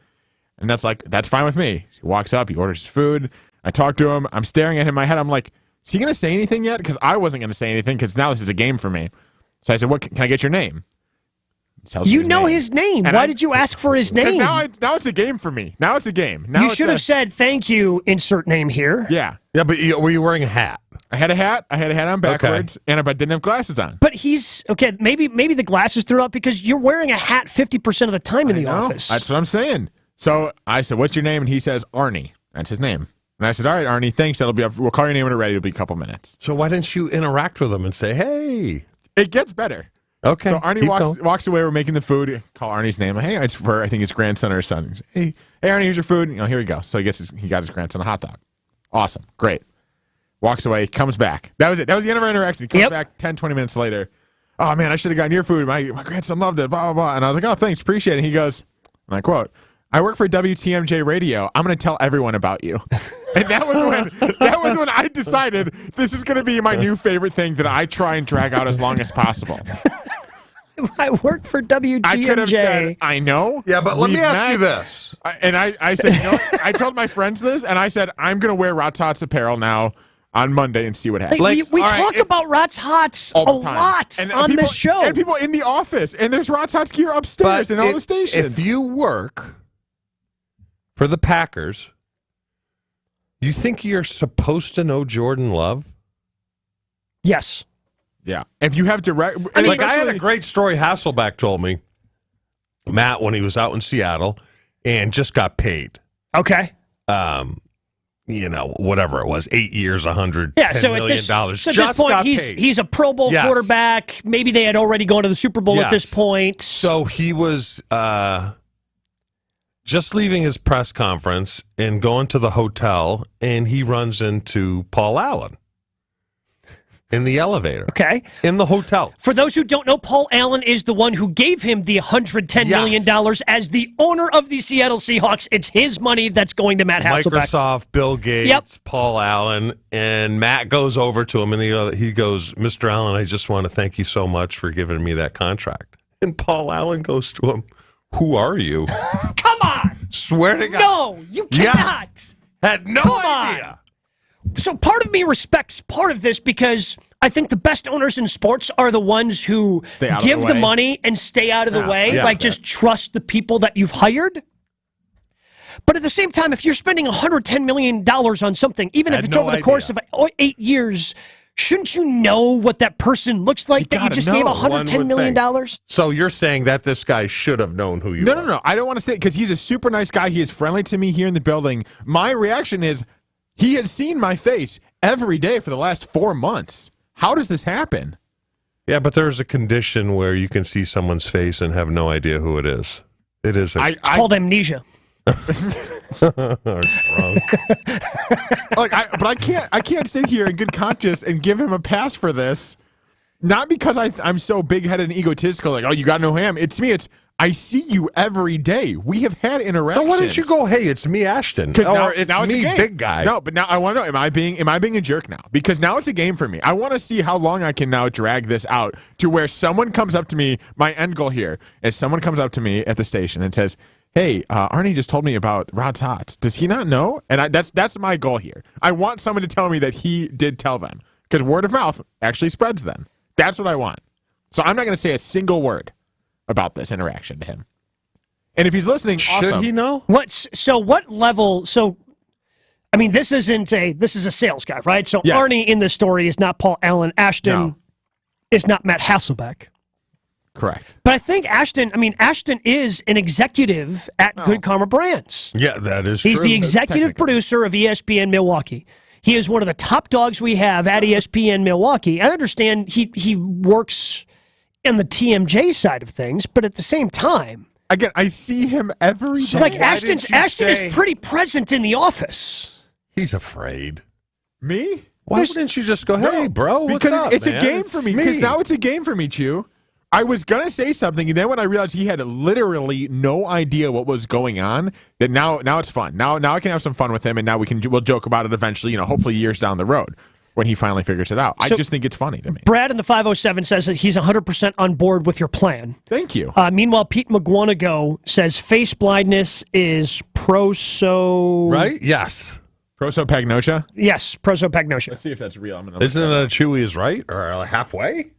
S10: And that's fine with me. He walks up, he orders his food. I talk to him. I'm staring at him in my head. I'm like, is he going to say anything yet? Because I wasn't going to say anything because now this is a game for me. So I said, "What can I get your name?"
S2: You know his name. Why did you ask for his name?
S10: Now it's a game for me. Now it's a game. Now
S2: you should have said, "Thank you, insert name here."
S10: Yeah.
S6: Yeah, but were you wearing a hat?
S10: I had a hat. I had a hat on backwards, but I didn't have glasses on.
S2: But he's okay. Maybe the glasses threw up because you're wearing a hat 50% of the time in the office.
S10: That's what I'm saying. So I said, "What's your name?" And he says, "Arnie." That's his name. And I said, "All right, Arnie, thanks. That'll be up. We'll call your name when it's ready. It'll be a couple minutes."
S6: So why didn't you interact with him and say, "Hey"?
S10: It gets better.
S6: Okay.
S10: So Arnie walks away. We're making the food. Call Arnie's name. Hey, it's for I think his grandson or son. Says, hey, Arnie, here's your food. Here we go. So he got his grandson a hot dog. Awesome, great. Walks away. Comes back. That was it. That was the end of our interaction. He comes back 10, 20 minutes later. Oh man, I should have gotten your food. My grandson loved it. Blah blah blah. And I was like, oh thanks, appreciate it. And he goes, and I quote, "I work for WTMJ Radio. I'm going to tell everyone about you." And that was when I decided this is going to be my new favorite thing that I try and drag out as long as possible.
S2: I work for WTMJ.
S10: I could have said, I know.
S6: Yeah, but let me ask you this.
S10: And I said, I told my friends this, and I said, I'm going to wear Rot's Hots apparel now on Monday and see what happens.
S2: We talk about Rot's Hots a lot on this show.
S10: And people in the office, and there's Rot's Hots gear upstairs in all the stations.
S6: If you work for the Packers, you think you're supposed to know Jordan Love?
S2: Yes.
S10: Yeah. If you have direct...
S6: I had a great story Hasselback told me, Matt, when he was out in Seattle and just got paid.
S2: Okay.
S6: Whatever it was, 8 years, $110 million.
S2: So at this point, he's a Pro Bowl quarterback. Maybe they had already gone to the Super Bowl at this point.
S6: So he was just leaving his press conference and going to the hotel, and he runs into Paul Allen in the elevator.
S2: Okay.
S6: In the hotel.
S2: For those who don't know, Paul Allen is the one who gave him the $110 million as the owner of the Seattle Seahawks. It's his money that's going to Matt Hasselbeck.
S6: Microsoft, Bill Gates, Paul Allen, and Matt goes over to him and he goes, "Mr. Allen, I just want to thank you so much for giving me that contract." And Paul Allen goes to him, "Who are you?"
S2: Come on!
S6: Swear to God.
S2: No, you cannot.
S6: Had no idea.
S2: So part of me respects part of this because I think the best owners in sports are the ones who give the money and stay out of the way. Just trust the people that you've hired. But at the same time, if you're spending $110 million on something, even if it's over the course of 8 years, shouldn't you know what that person looks like that you just gave $110 million?
S6: So you're saying that this guy should have known who you are?
S10: No. I don't want to say it because he's a super nice guy. He is friendly to me here in the building. My reaction is he has seen my face every day for the last 4 months. How does this happen?
S6: Yeah, but there's a condition where you can see someone's face and have no idea who it is. It is.
S2: It's called amnesia.
S6: Or drunk.
S10: But I can't sit here in good conscience and give him a pass for this. Not because I'm so big-headed and egotistical, like, oh, you got to know him. It's me. I see you every day. We have had interactions.
S6: So why don't you go, hey, it's me, Ashton, or it's me, big guy?
S10: No, but now I want to know, am I being a jerk now? Because now it's a game for me. I want to see how long I can now drag this out to where someone comes up to me. My end goal here is someone comes up to me at the station and says, "Hey, Arnie just told me about Rod's Hots. Does he not know?" And that's my goal here. I want someone to tell me that he did tell them because word of mouth actually spreads then. That's what I want. So I'm not going to say a single word about this interaction to him. And if he's listening,
S6: should he know?
S2: What level? So, I mean, this is a sales guy, right? So
S10: yes.
S2: Arnie in this story is not Paul Allen. Ashton is not Matt Hasselbeck.
S10: Correct.
S2: But I think Ashton is an executive at Good Karma Brands.
S6: Yeah, that is
S2: He's
S6: true.
S2: the executive producer of ESPN Milwaukee. He is one of the top dogs we have at ESPN Milwaukee. I understand he works in the TMJ side of things, but at the same time,
S10: again, I see him every day.
S2: Like Ashton is pretty present in the office.
S6: He's afraid.
S10: Me?
S6: Why wouldn't you just go, hey, bro, what's
S10: because
S6: up,
S10: it's
S6: man?
S10: a game for me. Because now it's a game for me, Chew. I was going to say something, and then when I realized he had literally no idea what was going on, that now it's fun. Now I can have some fun with him, and now we'll joke about it eventually, hopefully years down the road when he finally figures it out. I just think it's funny to me.
S2: Brad in the 507 says that he's 100% on board with your plan.
S10: Thank you.
S2: Meanwhile, Pete McGuanago says face blindness is proso...
S6: Right? Yes.
S10: Prosopagnosia?
S2: Yes, prosopagnosia.
S10: Let's see if that's real.
S6: Isn't it a Chewy is right? Or halfway?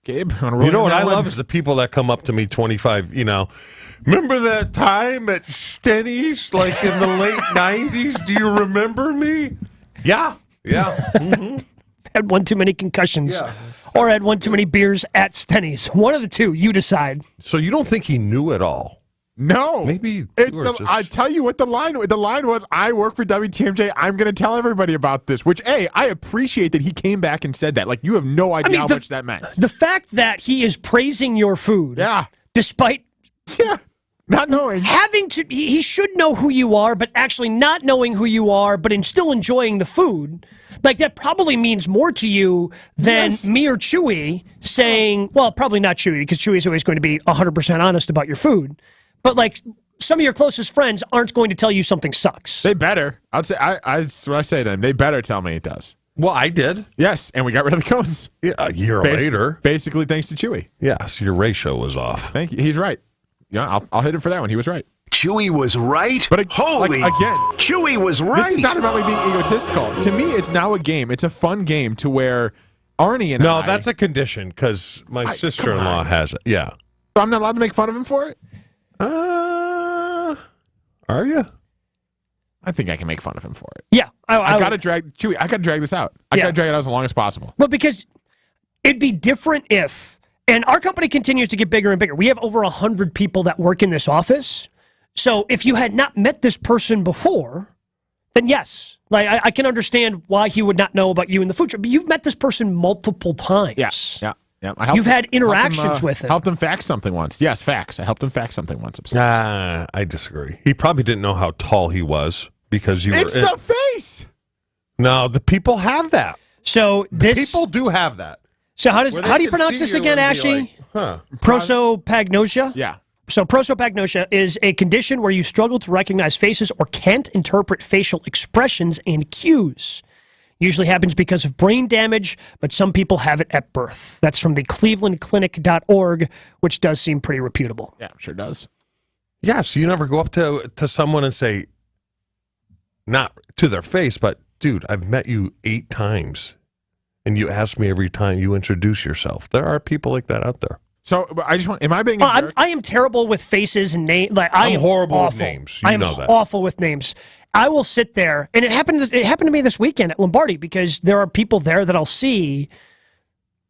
S10: Gabe?
S6: You know what I love is the people that come up to me 25, remember that time at Stenny's, like in the late 90s? Do you remember me? Yeah. Mm-hmm.
S2: Had one too many concussions or had one too many beers at Stenny's. One of the two, you decide.
S6: So you don't think he knew it all?
S10: No.
S6: Maybe
S10: I tell you what the line was, I work for WTMJ. I'm going to tell everybody about this, which, A, I appreciate that he came back and said that. Like, you have no idea how much that meant.
S2: The fact that he is praising your food.
S10: Yeah.
S2: Despite.
S10: Yeah. Not knowing.
S2: He should know who you are, but actually not knowing who you are, but still enjoying the food. Like, that probably means more to you than me or Chewy saying, well, probably not Chewy, because Chewy is always going to be 100% honest about your food. But, like, some of your closest friends aren't going to tell you something sucks.
S10: They better. That's what I say to them. They better tell me it does.
S6: Well, I did.
S10: Yes, and we got rid of the cones.
S6: Yeah, a year later.
S10: Basically, thanks to Chewy.
S6: Yes, your ratio was off.
S10: Thank you. He's right. Yeah, I'll hit it for that one. He was right.
S5: Chewy was right?
S10: But again,
S5: Chewy was right.
S10: This is not about me being egotistical. To me, it's now a game. It's a fun game to where Arnie and
S6: No, that's a condition because my sister-in-law has it. Yeah.
S10: So I'm not allowed to make fun of him for it?
S6: Are you?
S10: I think I can make fun of him for it.
S2: Yeah.
S10: I got to drag Chewy. I got to drag this out. I got to drag it out as long as possible.
S2: Well, because it'd be different if, and our company continues to get bigger and bigger. We have over 100 people that work in this office. So if you had not met this person before, then yes. Like, I can understand why he would not know about you in the future. But you've met this person multiple times.
S10: Yeah.
S2: You've had interactions with him.
S10: Helped him fax something once. Yes, fax. I helped him fax something once.
S6: I disagree. He probably didn't know how tall he was because you were.
S10: It's the face.
S6: No, the people have that.
S2: So
S6: people do have that.
S2: So how do you pronounce this again, Ashy? Prosopagnosia?
S10: Yeah.
S2: So prosopagnosia is a condition where you struggle to recognize faces or can't interpret facial expressions and cues. Usually happens because of brain damage, but some people have it at birth. That's from the clevelandclinic.org, which does seem pretty reputable.
S10: Yeah, sure does.
S6: Yeah, so you never go up to someone and say, not to their face, but, dude, I've met you 8 times, and you ask me every time you introduce yourself. There are people like that out there.
S10: So I just want, am I being a jerk?
S2: I am terrible with faces and names. Like, I'm
S6: horrible
S2: awful.
S6: with names.
S2: I am awful with names. I will sit there, and it happened to me this weekend at Lombardi because there are people there that I'll see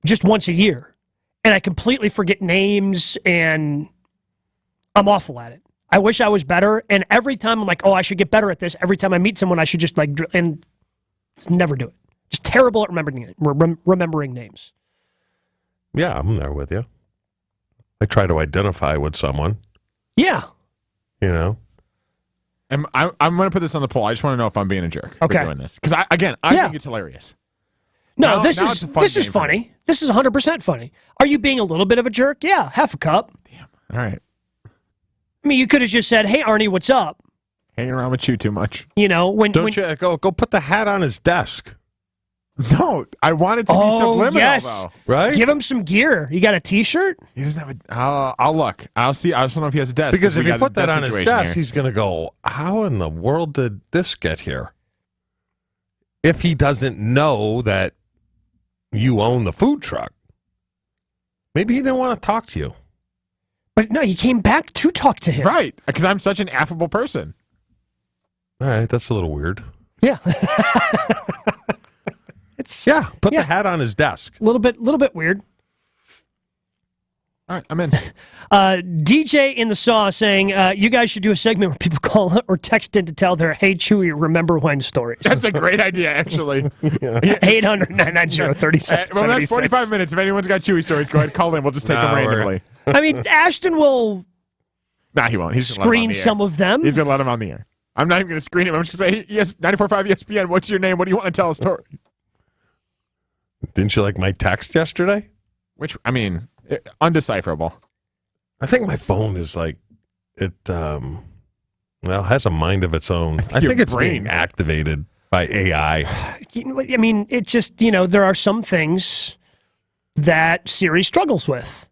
S2: just once a year, and I completely forget names, and I'm awful at it. I wish I was better, and every time I'm like, oh, I should get better at this. Every time I meet someone, I should just and never do it. Just terrible at remembering names.
S6: Yeah, I'm there with you. I try to identify with someone.
S2: Yeah.
S6: You know?
S10: I'm going to put this on the poll. I just want to know if I'm being a jerk for doing this. Because, I think it's hilarious.
S2: No, this is funny. This is 100% funny. Are you being a little bit of a jerk? Yeah, half a cup.
S10: Damn. All right.
S2: I mean, you could have just said, hey, Arnie, what's up?
S10: Hanging around with you too much.
S2: You know, when
S6: you go put the hat on his desk.
S10: No, I want it to be subliminal, though.
S6: Right?
S2: Give him some gear. You got a T-shirt?
S10: He doesn't have a... I'll look. I'll see. I just don't know if he has a desk.
S6: Because if you put that on his desk, he's going to go, how in the world did this get here? If he doesn't know that you own the food truck. Maybe he didn't want to talk to you.
S2: But no, he came back to talk to him.
S10: Right, because I'm such an affable person.
S6: All right, that's a little weird.
S2: Yeah.
S6: Put the hat on his desk.
S2: A little bit weird.
S10: All right, I'm in.
S2: DJ in the Saw saying, you guys should do a segment where people call or text in to tell their Hey Chewy, remember when stories.
S10: That's a great idea, actually.
S2: 800-990-3776.
S10: Well, that's 45 minutes. If anyone's got Chewy stories, go ahead, call in. We'll just take them randomly.
S2: I mean, Ashton will
S10: he won't. He's
S2: screen some of them.
S10: He's going to let them on the air. I'm not even going to screen him. I'm just going to say, yes, 94.5 ESPN, what's your name? What do you want to tell a story?
S6: Didn't you like my text yesterday?
S10: Which, I mean, undecipherable.
S6: I think my phone is like, it has a mind of its own. I think it's being activated by AI.
S2: I mean, it just, there are some things that Siri struggles with.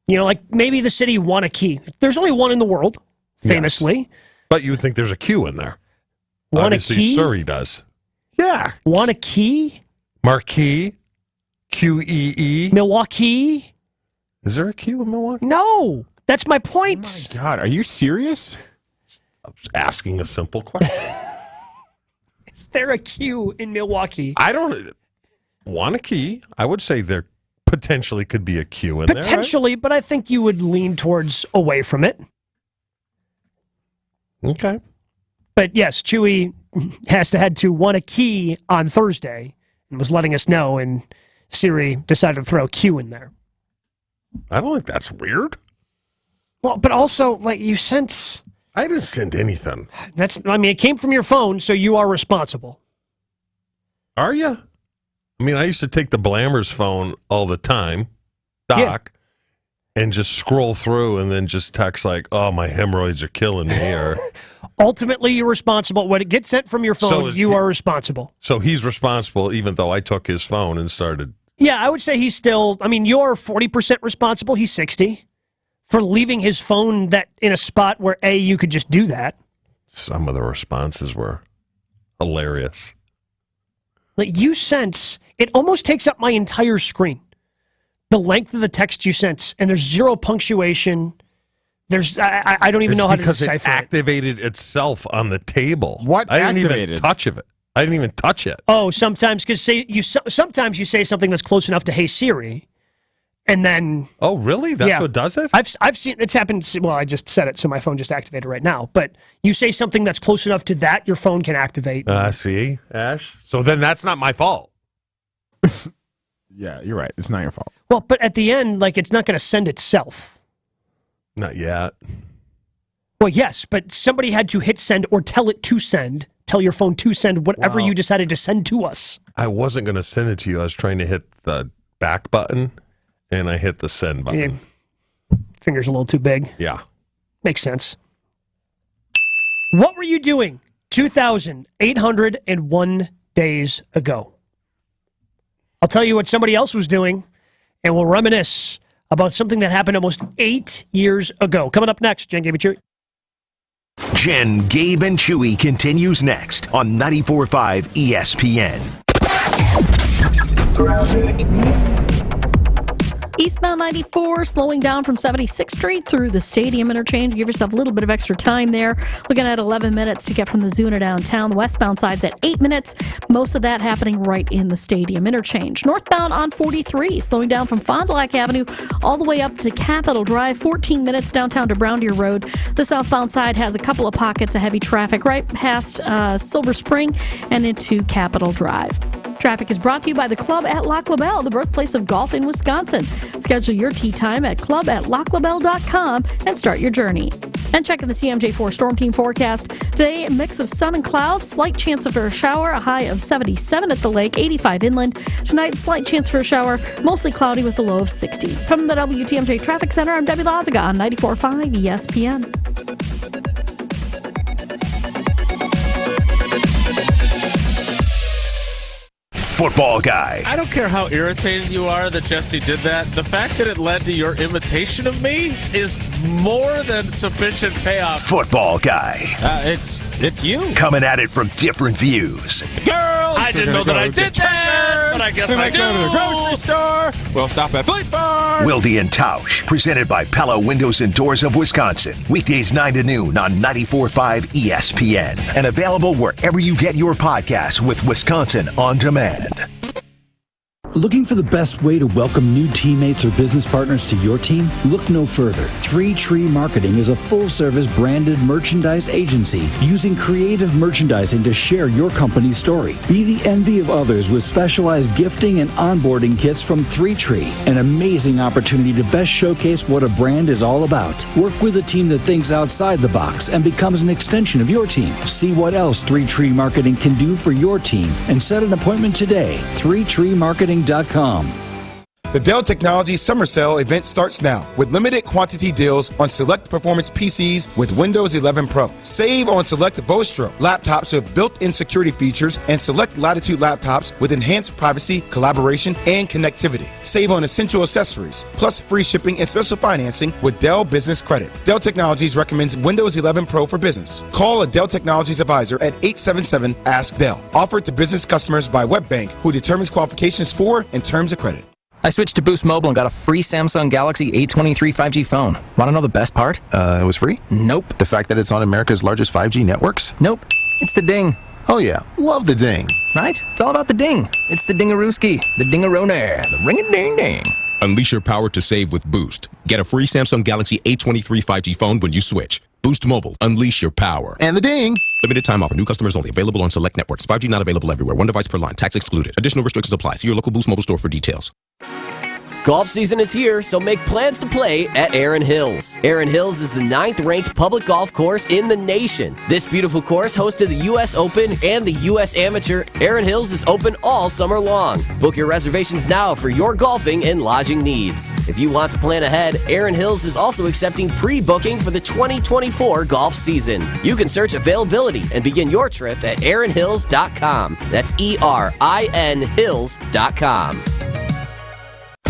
S2: Like maybe the city want a key. There's only one in the world, famously.
S6: Yes. But you would think there's a Q in there.
S2: Want
S6: Obviously,
S2: a key?
S6: Surrey does.
S10: Yeah.
S2: Want a key?
S6: Marquee. QEE.
S2: Milwaukee.
S6: Is there a Q in Milwaukee?
S2: No. That's my point.
S10: Oh my God, are you serious?
S6: I was asking a simple question.
S2: Is there a Q in Milwaukee?
S6: I don't want a key. I would say there potentially could be a Q in there.
S2: Potentially, but I think you would lean towards away from it.
S6: Okay.
S2: But yes, Chewy had to want a key on Thursday and was letting us know, and Siri decided to throw Q in there.
S6: I don't think that's weird.
S2: Well, but also, you sent...
S6: I didn't send anything.
S2: It came from your phone, so you are responsible.
S6: Are you? I mean, I used to take the Blammer's phone all the time, Doc, and just scroll through and then just text like, oh, my hemorrhoids are killing me. Or
S2: ultimately, you're responsible. When it gets sent from your phone, you are responsible.
S6: So he's responsible even though I took his phone and started.
S2: Yeah, I would say he's still, you're 40% responsible. He's 60% for leaving his phone in a spot where, A, you could just do that.
S6: Some of the responses were hilarious.
S2: You sent, it almost takes up my entire screen. The length of the text you sent, and there's zero punctuation. I don't even know how to decipher
S6: it. Activated itself on the table.
S10: What
S6: I didn't
S10: activated?
S6: even touch it. I didn't even touch it.
S2: Oh, sometimes, because sometimes you say something that's close enough to Hey Siri, and then...
S6: Oh, really? That's what does it?
S2: I've seen, it's happened, well, I just said it, so my phone just activated right now, but you say something that's close enough to that, your phone can activate.
S6: See, Ash? So then that's not my fault.
S10: Yeah, you're right. It's not your fault.
S2: Well, but at the end, it's not going to send itself.
S6: Not yet.
S2: Well, yes, but somebody had to hit send or tell it to send, tell your phone to send whatever you decided to send to us.
S6: I wasn't going to send it to you. I was trying to hit the back button, and I hit the send button.
S2: Yeah. Finger's a little too big.
S6: Yeah.
S2: Makes sense. What were you doing 2,801 days ago? I'll tell you what somebody else was doing, and we'll reminisce about something that happened almost 8 years ago. Coming up next, Jen, Gabe, and Chewy.
S5: Jen, Gabe, and Chewy continues next on 94.5 ESPN.
S8: Eastbound 94, slowing down from 76th Street through the Stadium interchange. Give yourself a little bit of extra time there. Looking at 11 minutes to get from the Zoo to downtown. The westbound side's at 8 minutes. Most of that happening right in the Stadium interchange. Northbound on 43, slowing down from Fond du Lac Avenue all the way up to Capitol Drive. 14 minutes downtown to Brown Deer Road. The southbound side has a couple of pockets of heavy traffic right past Silver Spring and into Capitol Drive. Traffic is brought to you by the Club at Lac La Belle, the birthplace of golf in Wisconsin. Schedule your tee time at clubatlaclabelle.com and start your journey. And checking the TMJ4 Storm Team forecast. Today, a mix of sun and clouds, slight chance for a shower, a high of 77 at the lake, 85 inland. Tonight, slight chance for a shower, mostly cloudy with a low of 60. From the WTMJ Traffic Center, I'm Debbie Lazaga on 94.5 ESPN.
S5: Football guy.
S3: I don't care how irritated you are that Jesse did that. The fact that it led to your imitation of me is more than sufficient payoff.
S5: Football guy.
S3: It's you.
S5: Coming at it from different views.
S3: Girls! I didn't know that I did that, but I guess I do.
S10: Go to the grocery store. We'll stop at Fleet Farm.
S5: Wilde and Tausch, presented by Pella Windows and Doors of Wisconsin. Weekdays 9 to noon on 94.5 ESPN. And available wherever you get your podcasts with Wisconsin On Demand.
S4: Looking for the best way to welcome new teammates or business partners to your team? Look no further. 3 Tree Marketing is a full-service branded merchandise agency using creative merchandising to share your company's story. Be the envy of others with specialized gifting and onboarding kits from 3 Tree. An amazing opportunity to best showcase what a brand is all about. Work with a team that thinks outside the box and becomes an extension of your team. See what else 3 Tree Marketing can do for your team and set an appointment today. 3treemarketing.com.
S7: The Dell Technologies Summer Sale event starts now with limited quantity deals on select performance PCs with Windows 11 Pro. Save on select Vostro laptops with built-in security features and select Latitude laptops with enhanced privacy, collaboration, and connectivity. Save on essential accessories, plus free shipping and special financing with Dell Business Credit. Dell Technologies recommends Windows 11 Pro for business. Call a Dell Technologies advisor at 877-ASK-DELL. Offered to business customers by WebBank, who determines qualifications for and terms of credit.
S12: I switched to Boost Mobile and got a free Samsung Galaxy A23 5G phone. Want to know the best part?
S14: It was free?
S12: Nope.
S14: The fact that it's on America's largest 5G networks?
S12: Nope. It's the ding.
S14: Oh yeah, love the ding.
S12: Right? It's all about the ding. It's the dingarooski, the dingarone, the ring-a-ding-ding.
S15: Unleash your power to save with Boost. Get a free Samsung Galaxy A23 5G phone when you switch. Boost Mobile. Unleash your power.
S14: And the ding.
S15: Limited time offer. New customers only. Available on select networks. 5G not available everywhere. One device per line. Tax excluded. Additional restrictions apply. See your local Boost Mobile store for details.
S20: Golf season is here, so make plans to play at Erin Hills. Erin Hills is the 9th-ranked public golf course in the nation. This beautiful course hosted the U.S. Open and the U.S. Amateur. Erin Hills is open all summer long. Book your reservations now for your golfing and lodging needs. If you want to plan ahead, Erin Hills is also accepting pre-booking for the 2024 golf season. You can search availability and begin your trip at erinhills.com. That's ERIN Hills.com.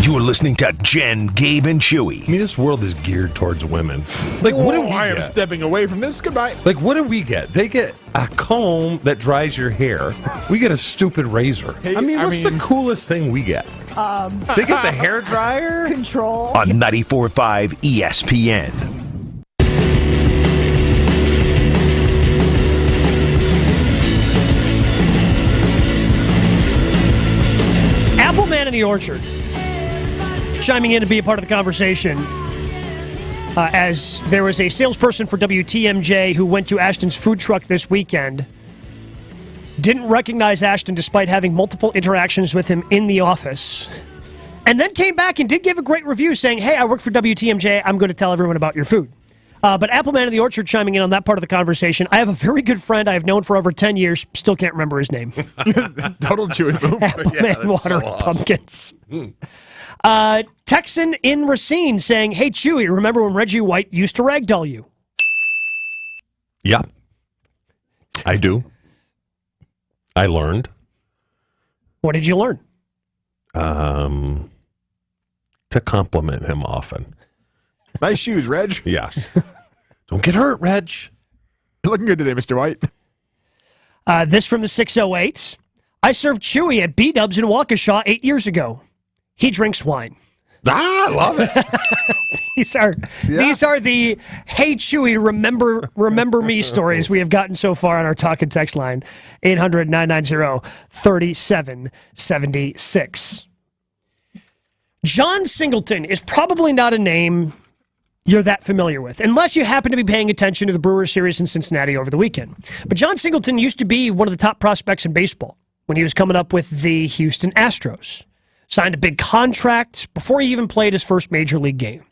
S5: You are listening to Jen, Gabe, and Chewy.
S6: I mean, this world is geared towards women. Like, what do we
S10: I am
S6: get?
S10: stepping away from this. Goodbye.
S6: Like, what do we get? They get a comb that dries your hair. We get a stupid razor.
S10: Hey,
S6: I mean, what's the coolest thing we get? They get the hair dryer?
S1: Control.
S5: On 94.5 ESPN.
S2: Appleman in the Orchard chiming in to be a part of the conversation as there was a salesperson for WTMJ who went to Ashton's food truck this weekend, didn't recognize Ashton despite having multiple interactions with him in the office, and then came back and did give a great review saying, hey, I work for WTMJ, I'm going to tell everyone about your food. But Appleman in the Orchard chiming in on that part of the conversation. I have a very good friend I have known for over 10 years, still can't remember his name.
S10: Total Chewy move.
S2: Appleman Water
S6: so
S2: Pumpkins. Texan in Racine saying, hey, Chewy, remember when Reggie White used to ragdoll you?
S6: Yeah. I do. I learned.
S2: What did you learn?
S6: To compliment him often.
S10: Nice shoes, Reg.
S6: Yes. Don't get hurt, Reg.
S10: You're looking good today, Mr. White.
S2: This from the 608. I served Chewy at B-Dubs in Waukesha 8 years ago. He drinks wine.
S6: I love it.
S2: These are the hey Chewy, remember me stories we have gotten so far on our talk and text line 800-990-3776. John Singleton is probably not a name you're that familiar with, unless you happen to be paying attention to the Brewers series in Cincinnati over the weekend. But John Singleton used to be one of the top prospects in baseball when he was coming up with the Houston Astros. Signed a big contract before he even played his first major league game.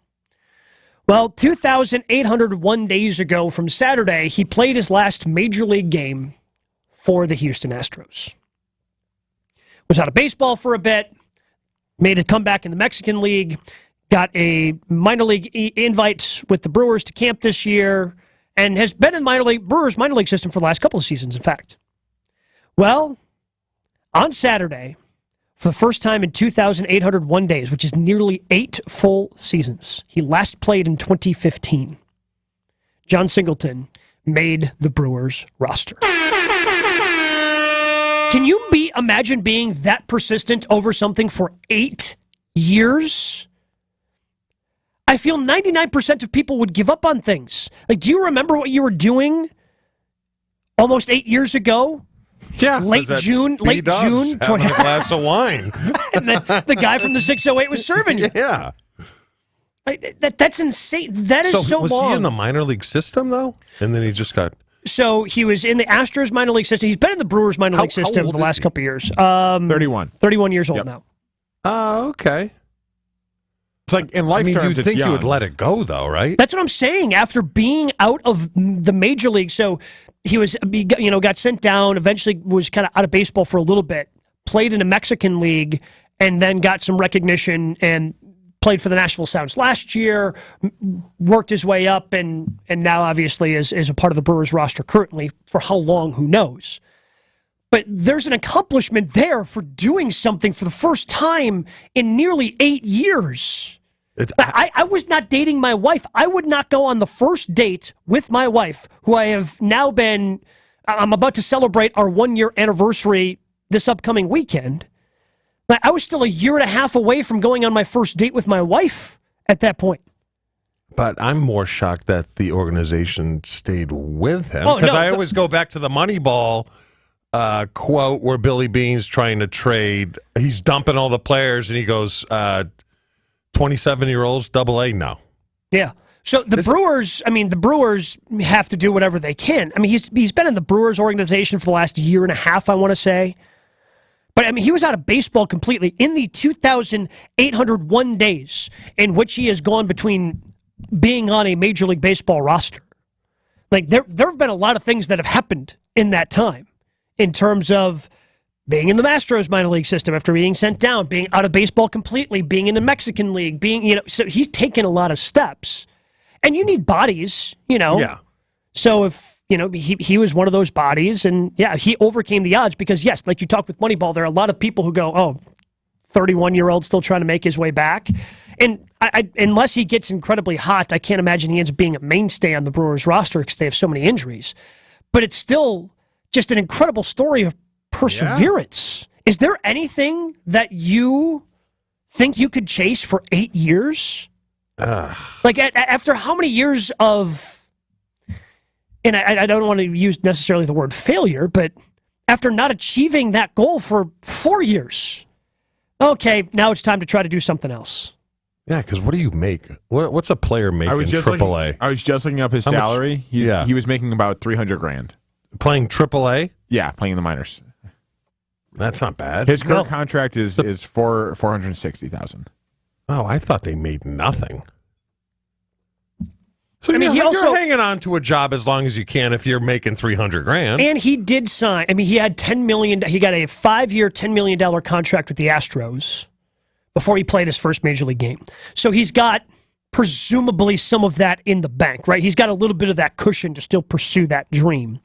S2: Well, 2,801 days ago from Saturday, he played his last major league game for the Houston Astros. Was out of baseball for a bit, made a comeback in the Mexican League, got a minor league invite with the Brewers to camp this year, and has been in Brewers minor league system for the last couple of seasons, in fact. Well, on Saturday, for the first time in 2,801 days, which is nearly 8 full seasons, he last played in 2015. John Singleton made the Brewers roster. Can you imagine being that persistent over something for 8 years? I feel 99% of people would give up on things. Like, do you remember what you were doing almost 8 years ago
S6: Yeah,
S2: late June.
S6: having a glass of wine.
S2: And the guy from the 608 was serving you.
S6: Yeah.
S2: That's insane. That is so
S6: was
S2: long.
S6: he in the minor league system, though? And then he just got...
S2: So he was in the Astros minor league system. He's been in the Brewers minor league system the last couple of years.
S10: 31.
S2: 31 years old now.
S6: Oh, okay.
S10: It's like in life terms,
S6: you'd think you would let it go, though, right?
S2: That's what I'm saying. After being out of the major league, so he was, got sent down. Eventually, was kind of out of baseball for a little bit. Played in a Mexican league, and then got some recognition and played for the Nashville Sounds last year. Worked his way up, and now obviously is a part of the Brewers roster currently. For how long, who knows? But there's an accomplishment there for doing something for the first time in nearly 8 years. I was not dating my wife. I would not go on the first date with my wife, who I have now been, I'm about to celebrate our 1-year anniversary this upcoming weekend. I was still a year and a half away from going on my first date with my wife at that point.
S6: But I'm more shocked that the organization stayed with him. Because I always go back to the Moneyball quote where Billy Bean's trying to trade. He's dumping all the players, and he goes, 27-year-olds, AA, no.
S2: Yeah. So the Brewers have to do whatever they can. I mean, he's been in the Brewers organization for the last year and a half, I want to say. But, I mean, he was out of baseball completely in the 2,801 days in which he has gone between being on a Major League Baseball roster. Like, there have been a lot of things that have happened in that time in terms of being in the Astros minor league system after being sent down, being out of baseball completely, being in the Mexican league, so he's taken a lot of steps. And you need bodies,
S6: Yeah.
S2: So if, he was one of those bodies, and yeah, he overcame the odds because, yes, like you talked with Moneyball, there are a lot of people who go, 31-year-old still trying to make his way back. And unless he gets incredibly hot, I can't imagine he ends up being a mainstay on the Brewers roster because they have so many injuries. But it's still just an incredible story of perseverance. Yeah. Is there anything that you think you could chase for 8 years? Like after how many years of... And I don't want to use necessarily the word failure, but after not achieving that goal for 4 years, okay, now it's time to try to do something else.
S6: Yeah, because what do you make? What's a player make in AAA?
S10: I was just looking up his salary. He was making about $300,000
S6: playing AAA.
S10: Yeah, playing in the minors.
S6: That's not bad.
S10: His current contract is for $460,000.
S6: Oh, I thought they made nothing. So
S2: he also
S6: you're hanging on to a job as long as you can if you're making $300,000.
S2: And he did sign. I mean, he had $10 million. He got a 5-year, $10 million contract with the Astros before he played his first major league game. So he's got presumably some of that in the bank, right? He's got a little bit of that cushion to still pursue that dream.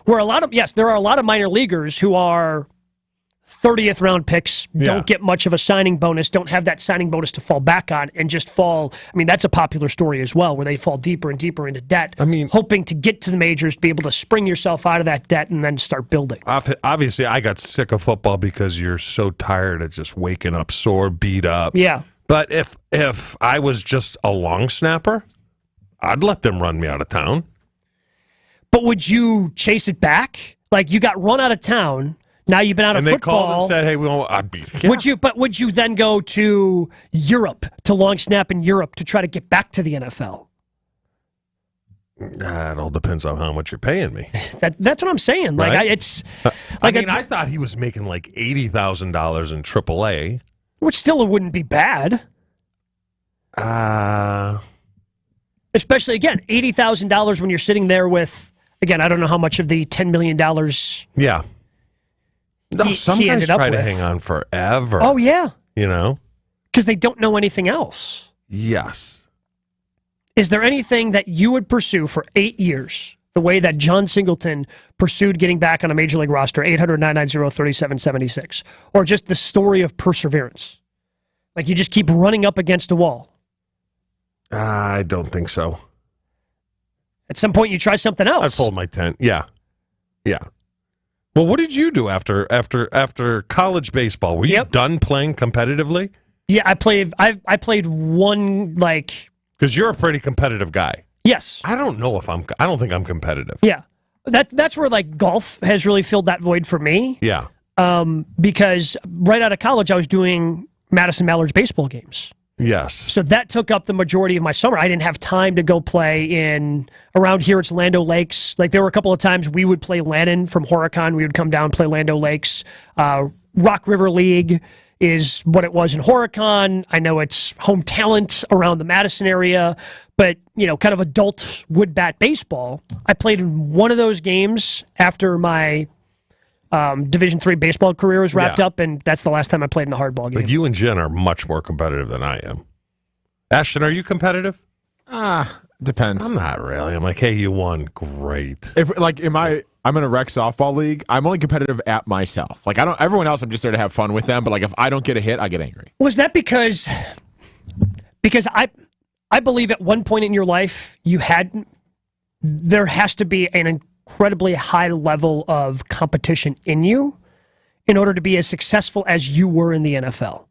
S2: Where there are a lot of minor leaguers who are 30th round picks, don't get much of a signing bonus, don't have that signing bonus to fall back on, and just fall. I mean, that's a popular story as well, where they fall deeper and deeper into debt, hoping to get to the majors, be able to spring yourself out of that debt, and then start building.
S6: Obviously, I got sick of football because you're so tired of just waking up sore, beat up.
S2: Yeah.
S6: But if I was just a long snapper, I'd let them run me out of town.
S2: But would you chase it back? Like, you got run out of town. Now you've been out of football.
S6: And they called and said, hey, we won't. I'd be. Yeah.
S2: Would you then go to Europe, to long snap in Europe, to try to get back to the NFL?
S6: It all depends on how much you're paying me.
S2: That's what I'm saying. Like,
S6: right? I thought he was making like $80,000 in AAA.
S2: Which still wouldn't be bad. Especially, again, $80,000 when you're sitting there with, again, I don't know how much of the $10 million.
S6: Yeah. No, some guys try to hang on forever.
S2: Oh, yeah.
S6: Because
S2: they don't know anything else.
S6: Yes.
S2: Is there anything that you would pursue for 8 years, the way that John Singleton pursued getting back on a major league roster, 800-990-3776, or just the story of perseverance? Like, you just keep running up against a wall.
S6: I don't think so.
S2: At some point, you try something else.
S6: I'd fold my tent. Yeah. Well, what did you do after college baseball? Were you done playing competitively?
S2: Yeah, I played one, like...
S6: Because you're a pretty competitive guy.
S2: Yes.
S6: I don't think I'm competitive.
S2: Yeah. That's where like golf has really filled that void for me.
S6: Yeah.
S2: Because right out of college, I was doing Madison Mallards baseball games.
S6: Yes.
S2: So that took up the majority of my summer. I didn't have time to go play around here. It's Lando Lakes. Like there were a couple of times we would play Lannon from Horicon. We would come down and play Lando Lakes. Rock River League is what it was in Horicon. I know it's home talent around the Madison area, but kind of adult wood bat baseball. I played in one of those games after my Division III baseball career was wrapped up, and that's the last time I played in a hardball game.
S6: Like you and Jen are much more competitive than I am. Ashton, are you competitive?
S10: Depends.
S6: I'm not really. I'm like, hey, you won. Great.
S10: I'm in a rec softball league. I'm only competitive at myself. Like everyone else, I'm just there to have fun with them. But like if I don't get a hit, I get angry.
S2: Was that because I believe at one point in your life there has to be an incredibly high level of competition in you in order to be as successful as you were in the NFL.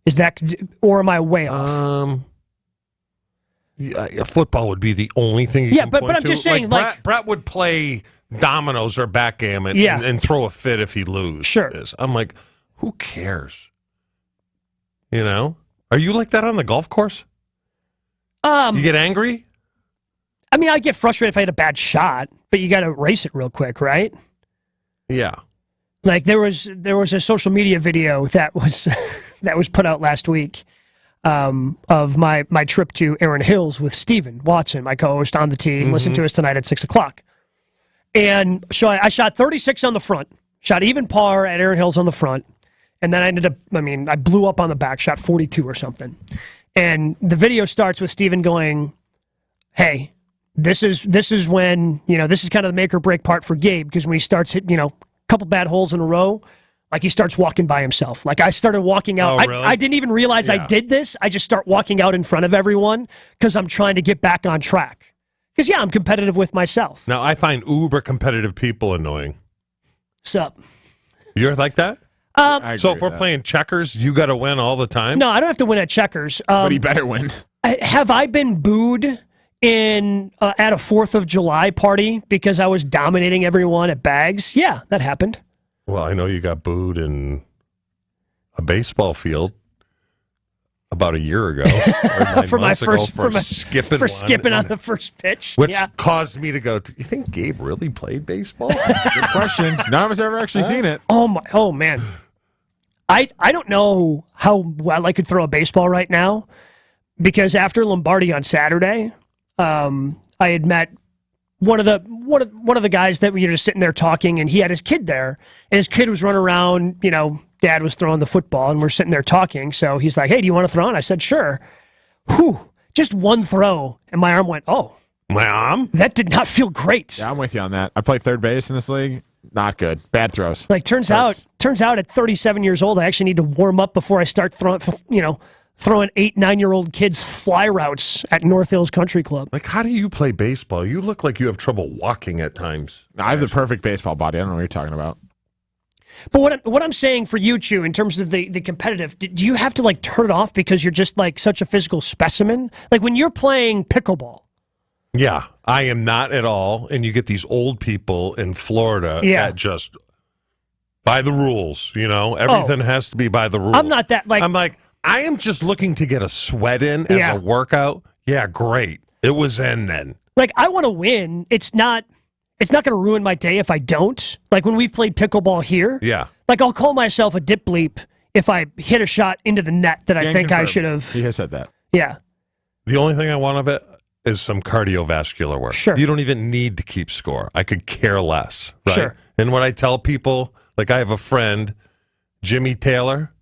S2: Is that, or am I way off?
S6: Yeah, football would be the only thing you can point to.
S2: But I'm just saying,
S6: Brett would play dominoes or backgammon and throw a fit if he loses.
S2: Sure.
S6: I'm like, who cares? Are you like that on the golf course? You get angry?
S2: I mean, I get frustrated if I had a bad shot, but you got to erase it real quick, right?
S6: Yeah.
S2: Like there was a social media video that was that was put out last week of my trip to Erin Hills with Steven Watson, my co-host on the tee. Listen to us tonight at 6:00. And so I shot 36 on the front, shot even par at Erin Hills on the front, and then I blew up on the back, shot 42 or something. And the video starts with Steven going, "Hey, this is when this is kind of the make or break part for Gabe, because when he starts hitting a couple bad holes in a row." Like he starts walking by himself. Like I started walking out.
S6: Oh, really?
S2: I didn't even realize I did this. I just start walking out in front of everyone because I'm trying to get back on track. Because I'm competitive with myself.
S6: Now I find uber competitive people annoying.
S2: Sup?
S6: You're like that? So if we're playing checkers, you got to win all the time?
S2: No, I don't have to win at checkers.
S10: But he better win.
S2: Have I been booed at a 4th of July party because I was dominating everyone at bags? Yeah, that happened.
S6: Well, I know you got booed in a baseball field about a year ago.
S2: For skipping on
S6: the
S2: the first pitch.
S6: Which caused me to go, do you think Gabe really played baseball?
S10: That's a good question. None of us ever actually seen it.
S2: Oh man. I don't know how well I could throw a baseball right now, because after Lombardi on Saturday, I had met one of the guys that we were just sitting there talking, and he had his kid there, and his kid was running around. Dad was throwing the football, and we're sitting there talking. So he's like, "Hey, do you want to throw?" And I said, "Sure." Whew, just one throw, and my arm went, "Oh,
S6: my arm."
S2: That did not feel great.
S10: Yeah, I'm with you on that. I play third base in this league. Not good. Bad throws.
S2: Like turns out at 37 years old, I actually need to warm up before I start throwing 8-9-year-old kids fly routes at North Hills Country Club.
S6: Like, how do you play baseball? You look like you have trouble walking at times.
S10: I have the perfect baseball body. I don't know what you're talking about.
S2: But what I'm saying for you, Chew, in terms of the competitive, do you have to like turn it off because you're just like such a physical specimen? Like when you're playing pickleball.
S6: Yeah, I am not at all. And you get these old people in Florida that just by the rules, everything has to be by the rules.
S2: I'm not that like.
S6: I'm like, I am just looking to get a sweat in as a workout. Yeah, great. It was in then.
S2: Like, I want to win. It's not going to ruin my day if I don't. Like, when we've played pickleball here, like, I'll call myself a dip bleep if I hit a shot into the net that I think I should have.
S10: He has said that.
S2: Yeah.
S6: The only thing I want of it is some cardiovascular work.
S2: Sure.
S6: You don't even need to keep score. I could care less. Right?
S2: Sure.
S6: And when I tell people, like, I have a friend, Jimmy Taylor,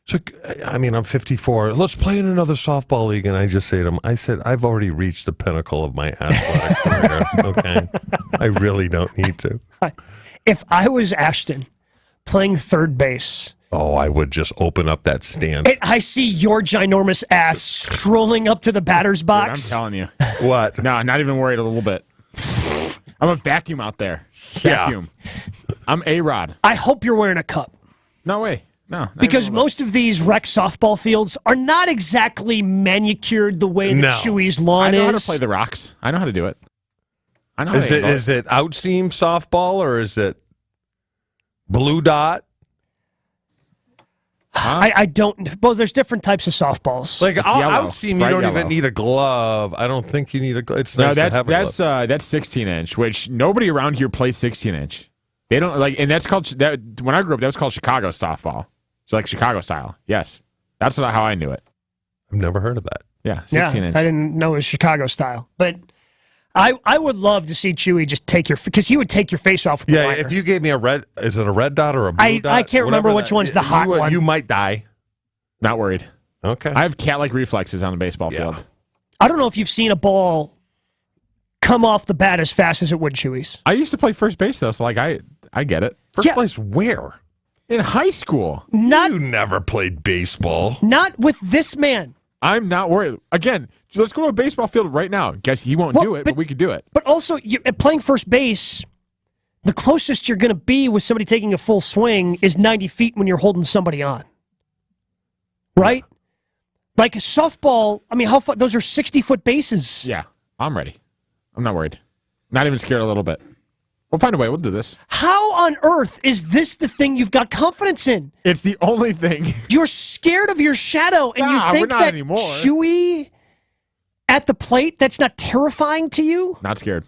S6: So, I'm 54. Let's play in another softball league. And I just say to him, I said, I've already reached the pinnacle of my athletic career. Okay. I really don't need to.
S2: If I was Ashton playing third base.
S6: Oh, I would just open up that stance.
S2: I see your ginormous ass strolling up to the batter's box.
S10: Dude, I'm telling you.
S6: What?
S10: No, not even worried a little bit. I'm a vacuum out there. Vacuum. Yeah. I'm A-Rod.
S2: I hope you're wearing a cup.
S10: No way. No,
S2: because most of these rec softball fields are not exactly manicured the way that Chewy's lawn is.
S10: I know how to play the rocks. I know how to do it. I know.
S6: Is it outseam softball or is it blue dot?
S2: I don't. Well, there's different types of softballs.
S6: Like outseam, you don't even need a glove. I don't think you need a glove. It's nice to have a glove.
S10: That's 16-inch, which nobody around here plays 16-inch. They don't like, and that's called that. When I grew up, that was called Chicago softball. So like Chicago style. Yes, that's not how I knew it.
S6: I've never heard of that.
S10: Yeah, 16-inch.
S2: I didn't know it was Chicago style, but I would love to see Chewy just take because he would take your face off with the liner.
S6: If you gave me a red, is it a red dot or a blue dot?
S2: I can't remember which one's the hot one.
S6: You might die.
S10: Not worried.
S6: Okay.
S10: I have cat-like reflexes on the baseball field.
S2: I don't know if you've seen a ball come off the bat as fast as it would Chewy's.
S10: I used to play first base though, so like I get it.
S6: First place where?
S10: In high school.
S6: You never played baseball.
S2: Not with this man.
S10: I'm not worried. Again, let's go to a baseball field right now. Guess he won't do it, but we could do it.
S2: But also, playing first base, the closest you're going to be with somebody taking a full swing is 90 feet when you're holding somebody on. Right? Like softball, I mean, how far? Those are 60-foot bases.
S10: Yeah, I'm ready. I'm not worried. Not even scared a little bit. We'll find a way. We'll do this.
S2: How on earth is this the thing you've got confidence in?
S10: It's the only thing.
S2: You're scared of your shadow, and you think
S10: we're not
S2: that
S10: anymore.
S2: Chewy at the plate, that's not terrifying to you?
S10: Not scared.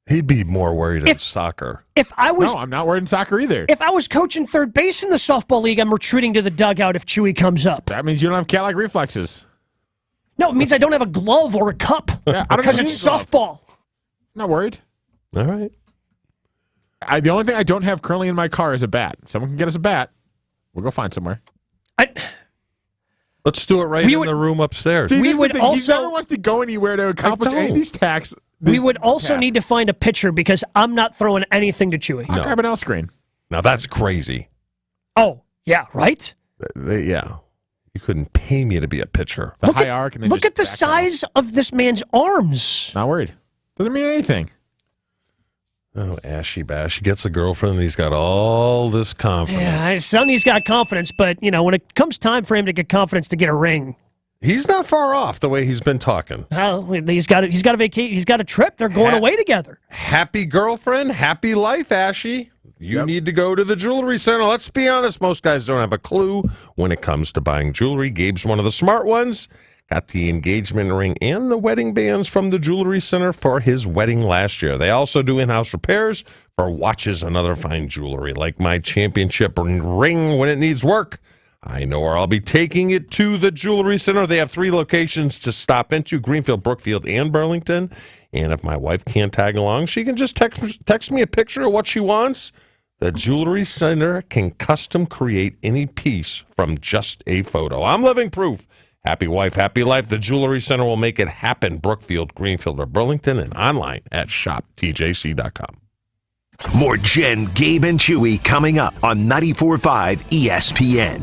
S6: He'd be more worried in soccer.
S2: If I was,
S10: no, I'm not worried in soccer either.
S2: If I was coaching third base in the softball league, I'm retreating to the dugout if Chewy comes up.
S10: That means you don't have cat-like reflexes.
S2: No, it means I don't have a glove or a cup because it's softball.
S10: Not worried.
S6: All right.
S10: The only thing I don't have currently in my car is a bat. If someone can get us a bat, we'll go find somewhere.
S6: Let's do it in the room upstairs.
S10: See, he never wants to go anywhere to accomplish any of these tasks.
S2: We would also need to find a pitcher because I'm not throwing anything to Chewy.
S10: I'll grab an L screen.
S6: Now that's crazy.
S2: Oh, yeah, right?
S6: Yeah. You couldn't pay me to be a pitcher.
S10: The high arc and then
S2: look at the size of this man's arms.
S10: Not worried. Doesn't mean anything.
S6: Oh, Ashy Bash. He gets a girlfriend and he's got all this confidence.
S2: Yeah, Sonny's got confidence, but, when it comes time for him to get confidence to get a ring.
S6: He's not far off the way he's been talking.
S2: Well, he's got a vacation. He's got a trip. They're going away together.
S6: Happy girlfriend, happy life, Ashy. You need to go to the jewelry center. Let's be honest, most guys don't have a clue when it comes to buying jewelry. Gabe's one of the smart ones. Got the engagement ring and the wedding bands from the jewelry center for his wedding last year. They also do in-house repairs for watches and other fine jewelry, like my championship ring when it needs work. I know where I'll be taking it to the jewelry center. They have 3 locations to stop into: Greenfield, Brookfield, and Burlington. And if my wife can't tag along, she can just text me a picture of what she wants. The jewelry center can custom create any piece from just a photo. I'm living proof. Happy wife, happy life. The jewelry center will make it happen. Brookfield, Greenfield, or Burlington, and online at shoptjc.com.
S5: More Jen, Gabe, and Chewy coming up on 94.5 ESPN.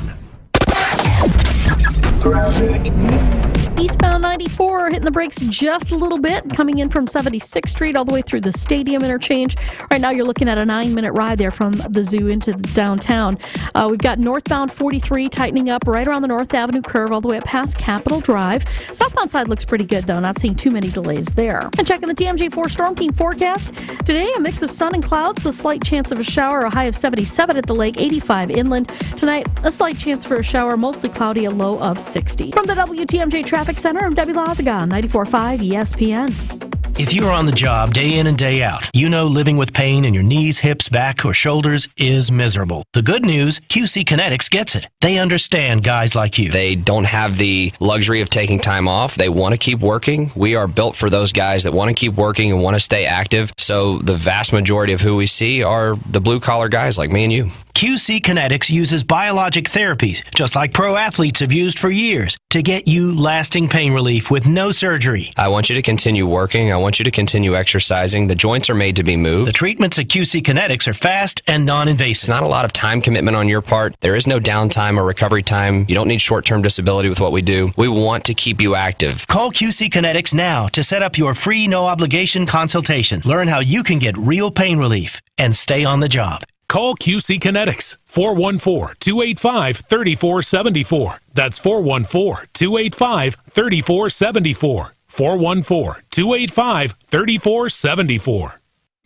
S8: Eastbound 94 hitting the brakes just a little bit, coming in from 76th Street all the way through the Stadium interchange. Right now you're looking at a 9-minute ride there from the zoo into the downtown. We've got northbound 43 tightening up right around the North Avenue curve all the way up past Capitol Drive. Southbound side looks pretty good though, not seeing too many delays there. And checking the TMJ4 Storm Team forecast. Today a mix of sun and clouds, a slight chance of a shower, a high of 77 at the lake, 85 inland. Tonight a slight chance for a shower, mostly cloudy, a low of 60. From the WTMJ Traffic Center, I'm Debbie Lozigan, 94.5 ESPN.
S9: If you're on the job day in and day out, you know living with pain in your knees, hips, back, or shoulders is miserable. The good news, QC Kinetics gets it. They understand guys like you.
S11: They don't have the luxury of taking time off. They want to keep working. We are built for those guys that want to keep working and want to stay active. So the vast majority of who we see are the blue-collar guys like me and you.
S9: QC Kinetics uses biologic therapies, just like pro athletes have used for years, to get you lasting pain relief with no surgery.
S11: I want you to continue working. I want you to continue exercising. The joints are made to be moved.
S9: The treatments at QC Kinetics are fast and non-invasive.
S11: It's not a lot of time commitment on your part. There is no downtime or recovery time. You don't need short-term disability with what we do. We want to keep you active.
S9: Call QC Kinetics now to set up your free no-obligation consultation. Learn how you can get real pain relief and stay on the job.
S17: Call QC Kinetics, 414-285-3474. That's 414-285-3474. 414-285-3474.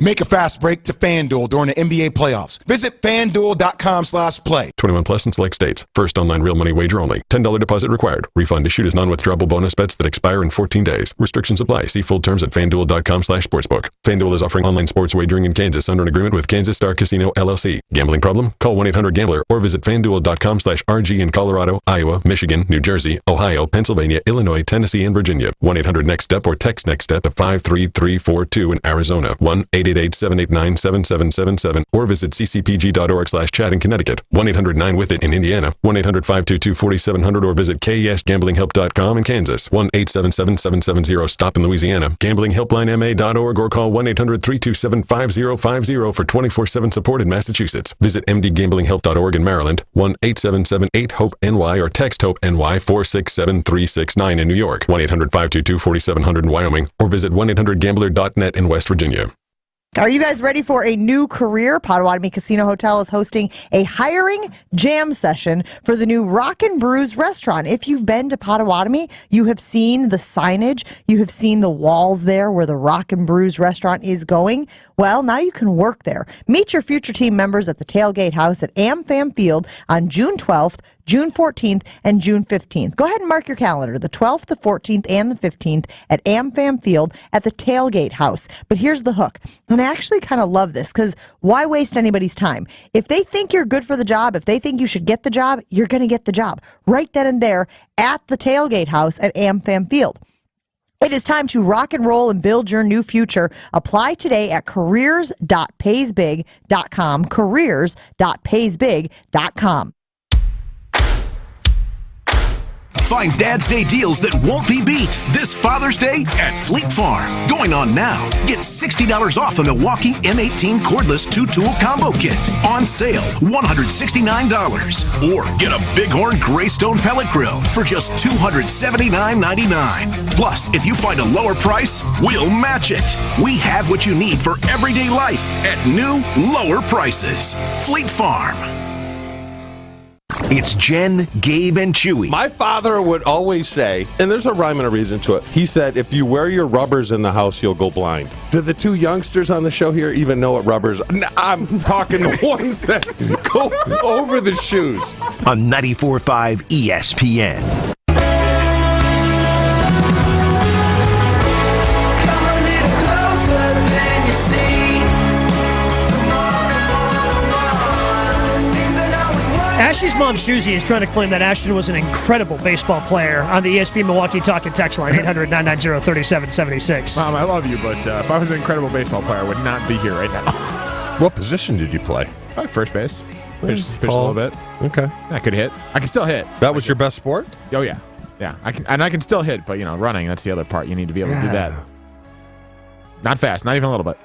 S7: Make a fast break to FanDuel during the NBA playoffs. Visit FanDuel.com/play.
S13: 21 plus in select states. First online real money wager only. $10 deposit required. Refund issued as non-withdrawable bonus bets that expire in 14 days. Restrictions apply. See full terms at FanDuel.com/sportsbook. FanDuel is offering online sports wagering in Kansas under an agreement with Kansas Star Casino, LLC. Gambling problem? Call 1-800-GAMBLER or visit FanDuel.com/RG in Colorado, Iowa, Michigan, New Jersey, Ohio, Pennsylvania, Illinois, Tennessee, and Virginia. 1-800-NEXT-STEP or text NEXT-STEP to 53342 in Arizona. 1-888-789-7777 or visit ccpg.org/chat in Connecticut. 1-800-9-WITH-IT in Indiana. 1-800-522-4700 or visit KESGamblingHelp.com in Kansas. 1-877-770-STOP in Louisiana. GamblingHelplineMA.org or call 1-800-327-5050 for 24/7 support in Massachusetts. Visit MDGamblingHelp.org in Maryland. 1-877-8-HOPE-NY or text HOPE-NY 467-369 in New York. 1-800-522-4700 in Wyoming or visit 1-800-GAMBLER.net in West Virginia.
S1: Are you guys ready for a new career? Potawatomi Casino Hotel is hosting a hiring jam session for the new Rock and Brews restaurant. If you've been to Potawatomi, you have seen the signage. You have seen the walls there where the Rock and Brews restaurant is going. Well, now you can work there. Meet your future team members at the Tailgate House at AmFam Field on June 12th, June 14th, and June 15th. Go ahead and mark your calendar, the 12th, the 14th, and the 15th at AmFam Field at the Tailgate House. But here's the hook. And I actually kind of love this because why waste anybody's time? If they think you're good for the job, if they think you should get the job, you're going to get the job right then and there at the Tailgate House at AmFam Field. It is time to rock and roll and build your new future. Apply today at careers.paysbig.com, careers.paysbig.com.
S5: Find Dad's Day deals that won't be beat this Father's Day at Fleet Farm. Going on now. Get $60 off a Milwaukee M18 cordless 2-tool combo kit. On sale, $169. Or get a Bighorn Greystone pellet grill for just $279.99. Plus, if you find a lower price, we'll match it. We have what you need for everyday life at new, lower prices. Fleet Farm.
S16: It's Jen, Gabe, and Chewy.
S18: My father would always say, and there's a rhyme and a reason to it. He said, if you wear your rubbers in the house, you'll go blind. Do the two youngsters on the show here even know what rubbers are? I'm talking the ones that go over the shoes.
S16: On 94.5 ESPN.
S2: Ashley's mom, Susie, is trying to claim that Ashton was an incredible baseball player on the ESPN Milwaukee Talk and Text line, 800-990-3776.
S10: Mom, I love you, but if I was an incredible baseball player, I would not be here right now.
S6: What position did you play?
S10: First base. Pitched a little bit.
S6: Okay.
S10: I could hit. I can still hit.
S6: That was your best sport?
S10: Oh, yeah. Yeah. I can still hit, but, running, that's the other part. You need to be able to do that. Not fast. Not even a little bit.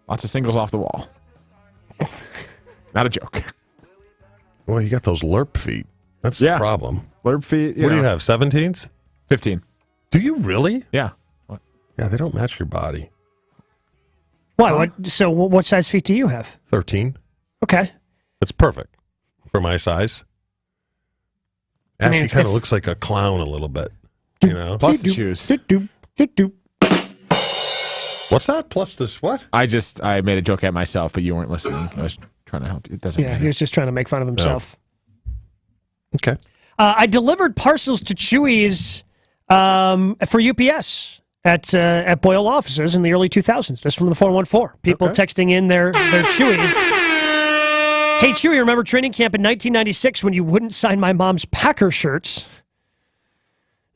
S10: Lots of singles off the wall. Not a joke.
S6: Well, you got those lerp feet. That's the problem.
S10: Lerp feet.
S6: What do you have, 17s?
S10: 15.
S6: Do you really?
S10: Yeah.
S6: What? Yeah, they don't match your body.
S2: Why? So what size feet do you have?
S6: 13.
S2: Okay.
S6: It's perfect for my size. Ashley kind of looks like a clown a little bit.
S10: Plus the shoes.
S6: What's that? Plus this what?
S10: I made a joke at myself, but you weren't listening. I was trying to help you. It doesn't matter.
S2: He was just trying to make fun of himself.
S6: Oh. Okay.
S2: I delivered parcels to Chewy's for UPS at Boyle offices in the early 2000s. This from the 414. People texting in their Chewy. Hey, Chewy, remember training camp in 1996 when you wouldn't sign my mom's Packer shirts?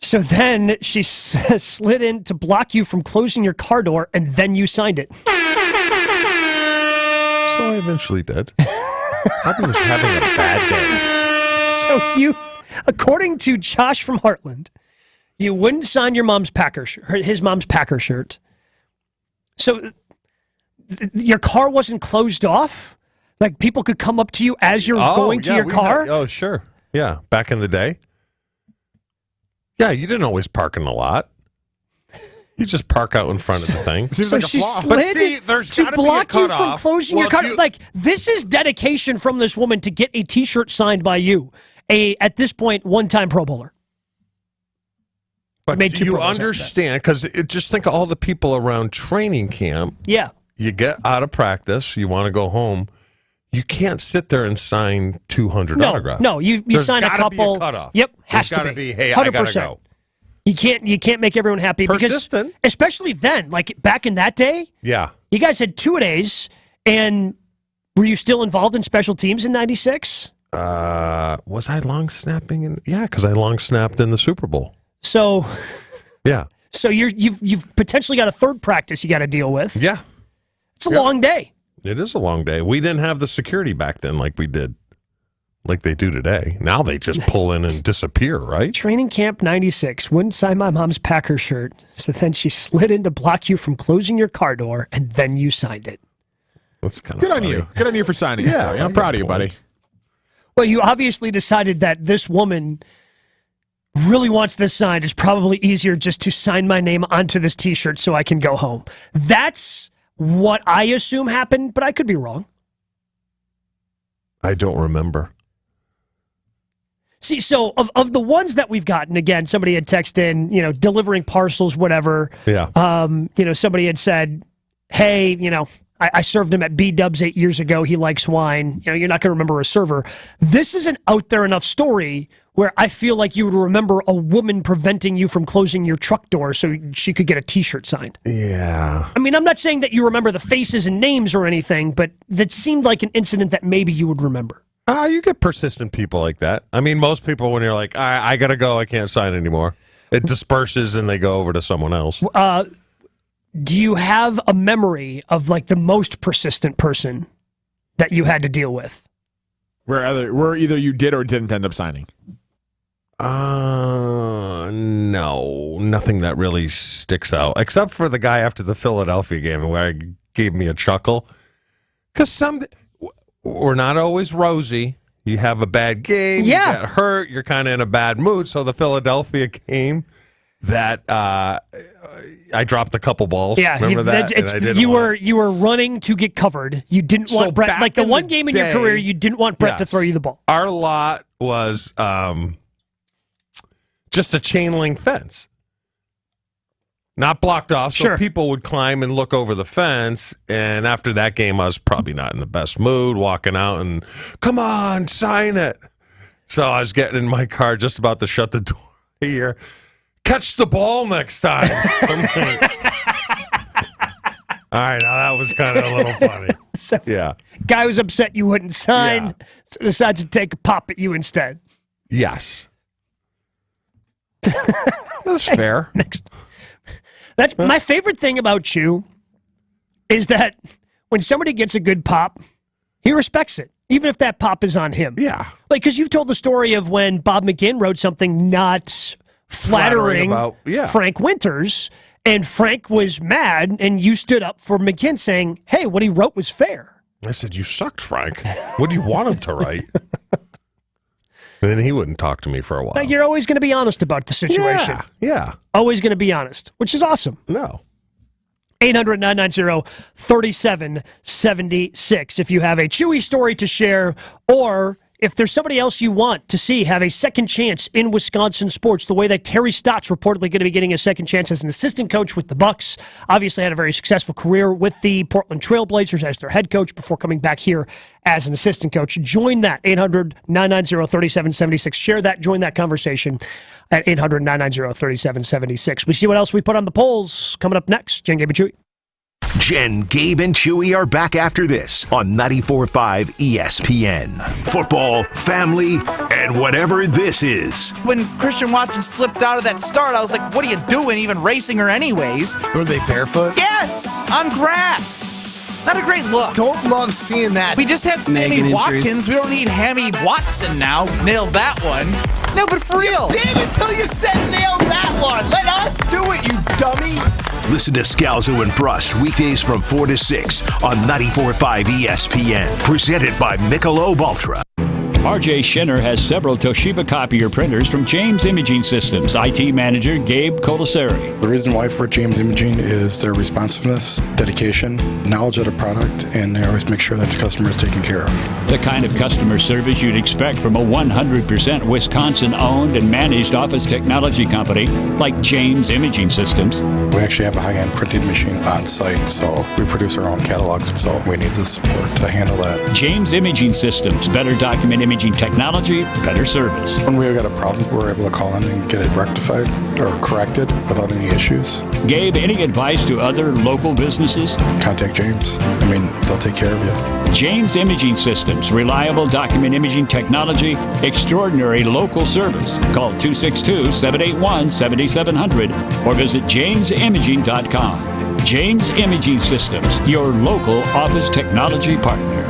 S2: So then she slid in to block you from closing your car door, and then you signed it.
S6: So I eventually did. I was having a bad day.
S2: So you, according to Josh from Heartland, you wouldn't sign your mom's his mom's Packer shirt. So your car wasn't closed off? Like people could come up to you as you're going to your car?
S6: Sure. Yeah, back in the day. Yeah, you didn't always park in the lot. You just park out in front of the thing.
S10: Seems like a flaw.
S2: Slid
S6: But see, there's
S2: to
S6: gotta be a
S2: block you from
S6: cutoff.
S2: closing your car. Like, this is dedication from this woman to get a T-shirt signed by you. At this point, one-time Pro Bowler.
S6: But
S2: Made
S6: do
S2: two
S6: you
S2: Pro Bowls after that.
S6: understand? Because just think of all the people around training camp.
S2: Yeah.
S6: You get out of practice. You want to go home. You can't sit there and sign 200 autographs.
S2: No, you
S6: There's
S2: sign a
S6: gotta
S2: couple.
S6: Be a cutoff.
S2: Yep,
S6: There's
S2: has to
S6: gotta
S2: be.
S6: Hey, I gotta go.
S2: You can't make everyone happy
S6: Persistent.
S2: because, especially then, like back in that day,
S6: Yeah.
S2: you guys had 2-a-days, and were you still involved in special teams in '96?
S6: Was I long snapping? Yeah, because I long snapped in the Super Bowl.
S2: So,
S6: yeah.
S2: So you've potentially got a third practice you got to deal with.
S6: Yeah.
S2: It's a long day.
S6: It is a long day. We didn't have the security back then like we did, like they do today. Now they just pull in and disappear, right?
S2: Training camp '96. Wouldn't sign my mom's Packer shirt, so then she slid in to block you from closing your car door, and then you signed it.
S6: That's kind of
S10: Good on you. Good on you for signing.
S6: Yeah,
S10: I'm proud of you, buddy.
S2: Well, you obviously decided that this woman really wants this signed. It's probably easier just to sign my name onto this T-shirt so I can go home. That's what I assume happened, but I could be wrong.
S6: I don't remember.
S2: See, so of the ones that we've gotten, again, somebody had texted in, delivering parcels, whatever.
S6: Yeah.
S2: Somebody had said, hey, I served him at B-Dubs 8 years ago. He likes wine. You're not going to remember a server. This is an out there enough story where I feel like you would remember a woman preventing you from closing your truck door so she could get a T-shirt signed.
S6: Yeah.
S2: I mean, I'm not saying that you remember the faces and names or anything, but that seemed like an incident that maybe you would remember.
S6: You get persistent people like that. I mean, most people, when you're like, I got to go, I can't sign anymore, it disperses and they go over to someone else.
S2: Do you have a memory of like the most persistent person that you had to deal with?
S10: Where either you did or didn't end up signing?
S6: No, nothing that really sticks out, except for the guy after the Philadelphia game where he gave me a chuckle. Because we're not always rosy. You have a bad game, you get hurt, you're kind of in a bad mood. So the Philadelphia game, that I dropped a couple balls.
S2: Yeah,
S6: remember that?
S2: You were running to get covered. You didn't want Brett, like the one game in your career, you didn't want Brett to throw you the ball.
S6: Our lot was just a chain link fence, not blocked off, so people would climb and look over the fence. And after that game, I was probably not in the best mood, walking out and, come on, sign it. So I was getting in my car, just about to shut the door here. Catch the ball next time. All right, now that was kind of a little funny.
S2: So,
S6: yeah.
S2: Guy was upset you wouldn't sign, so decided to take a pop at you instead.
S6: Yes.
S10: That's fair.
S2: Next. That's my favorite thing about you is that when somebody gets a good pop, he respects it, even if that pop is on him.
S6: Yeah.
S2: Like, because you've told the story of when Bob McGinn wrote something not flattering
S6: about
S2: Frank Winters, and Frank was mad, and you stood up for McGinn saying, hey, what he wrote was fair.
S6: I said, you sucked, Frank. What do you want him to write? And then he wouldn't talk to me for a while.
S2: Now, you're always going to be honest about the situation.
S6: Yeah.
S2: Always going to be honest, which is awesome.
S6: No.
S2: 800-990-3776 if you have a Chewy story to share, or if there's somebody else you want to see have a second chance in Wisconsin sports, the way that Terry Stott's reportedly going to be getting a second chance as an assistant coach with the Bucks. Obviously had a very successful career with the Portland Trailblazers as their head coach before coming back here as an assistant coach. Join that, 800-990-3776. Share that, join that conversation at 800-990-3776. We see what else we put on the polls coming up next. Jen, Gabe, and Chewy.
S16: Jen, Gabe, and Chewy are back after this on 94.5 ESPN. Football, family, and whatever this is.
S19: When Christian Watson slipped out of that start, I was like, what are you doing even racing her anyways?
S21: Were they barefoot?
S19: Yes, on grass. Not a great look.
S21: Don't love seeing that.
S19: We just had Sammy Watkins. We don't need Hammy Watson now. Nailed that one. No, but for real.
S21: You did until you said nailed that one. Let us do it, you dummy.
S16: Listen to Scalzo and Brust weekdays from 4 to 6 on 94.5 ESPN. Presented by Michelob Ultra.
S3: RJ Schinner has several Toshiba copier printers from James Imaging Systems. IT Manager Gabe Colasari.
S22: The reason why for James Imaging is their responsiveness, dedication, knowledge of the product, and they always make sure that the customer is taken care of.
S3: The kind of customer service you'd expect from a 100% Wisconsin-owned and managed office technology company like James Imaging Systems.
S22: We actually have a high-end printing machine on site, so we produce our own catalogs, so we need the support to handle that.
S3: James Imaging Systems. Better document imaging technology, better service.
S22: When we've got a problem, we're able to call in and get it rectified or corrected without any issues.
S3: Gabe, any advice to other local businesses?
S22: Contact James. They'll take care of you.
S3: James Imaging Systems. Reliable document imaging technology, extraordinary local service. Call 262-781-7700 or visit jamesimaging.com. James Imaging Systems, your local office technology partner.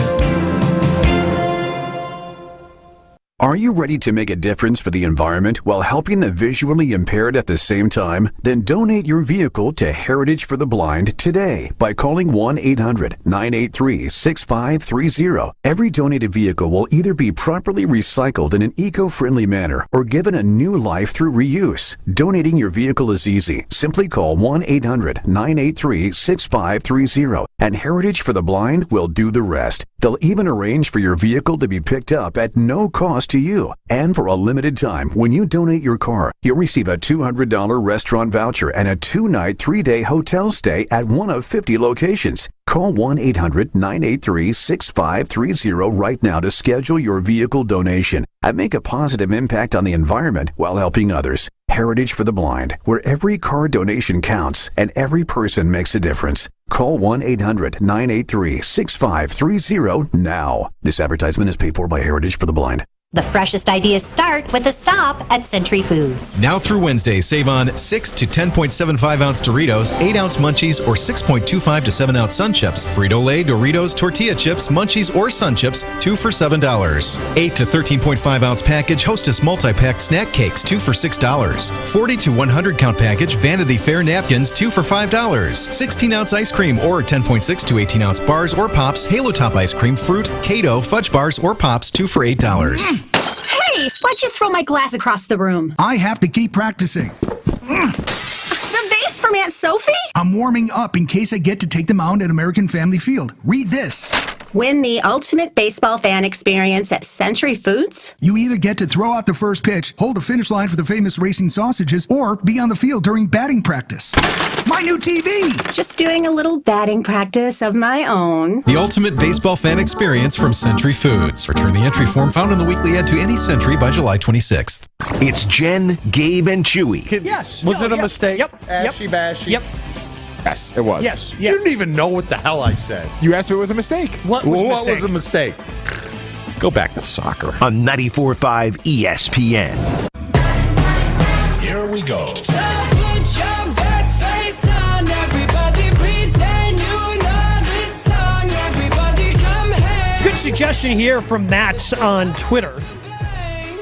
S23: Are you ready to make a difference for the environment while helping the visually impaired at the same time? Then donate your vehicle to Heritage for the Blind today by calling 1-800-983-6530. Every donated vehicle will either be properly recycled in an eco-friendly manner or given a new life through reuse. Donating your vehicle is easy. Simply call 1-800-983-6530 and Heritage for the Blind will do the rest. They'll even arrange for your vehicle to be picked up at no cost to you. And for a limited time, when you donate your car, you'll receive a $200 restaurant voucher and a 2-night, 3-day hotel stay at one of 50 locations. Call 1-800-983-6530 right now to schedule your vehicle donation and make a positive impact on the environment while helping others. Heritage for the Blind, where every car donation counts and every person makes a difference. Call 1-800-983-6530 now. This advertisement is paid for by Heritage for the Blind.
S24: The freshest ideas start with a stop at Century Foods.
S25: Now through Wednesday, save on 6 to 10.75 ounce Doritos, 8 ounce Munchies, or 6.25 to 7 ounce Sun Chips. Frito-Lay, Doritos, Tortilla Chips, Munchies, or Sun Chips, 2 for $7. 8 to 13.5 ounce package Hostess multi-pack snack cakes, 2 for $6. 40 to 100 count package Vanity Fair napkins, 2 for $5. 16 ounce ice cream or 10.6 to 18 ounce bars or pops, Halo Top ice cream, fruit, Kato, fudge bars, or pops, 2 for $8.
S26: Hey, why'd you throw my glass across the room?
S27: I have to keep practicing.
S26: The vase from Aunt Sophie?
S27: I'm warming up in case I get to take the mound at American Family Field. Read this.
S26: Win the ultimate baseball fan experience at Century Foods?
S27: You either get to throw out the first pitch, hold the finish line for the famous racing sausages, or be on the field during batting practice. My new TV!
S26: Just doing a little batting practice of my own.
S25: The ultimate baseball fan experience from Century Foods. Return the entry form found in the weekly ad to any Century by July 26th.
S16: It's Jen, Gabe, and Chewy.
S2: Yes.
S18: Was it a mistake?
S2: Yep.
S18: Ashy-bashy?
S2: Yep.
S10: Yes, it was.
S2: Yes.
S18: You didn't even know what the hell I said.
S10: You asked if it was a mistake.
S2: What was
S18: a mistake?
S6: Go back to soccer.
S16: On 94.5 ESPN.
S17: Here we go.
S28: So put your best face on, everybody pretend you know this song, everybody come here.
S2: Good suggestion here from Matt on Twitter.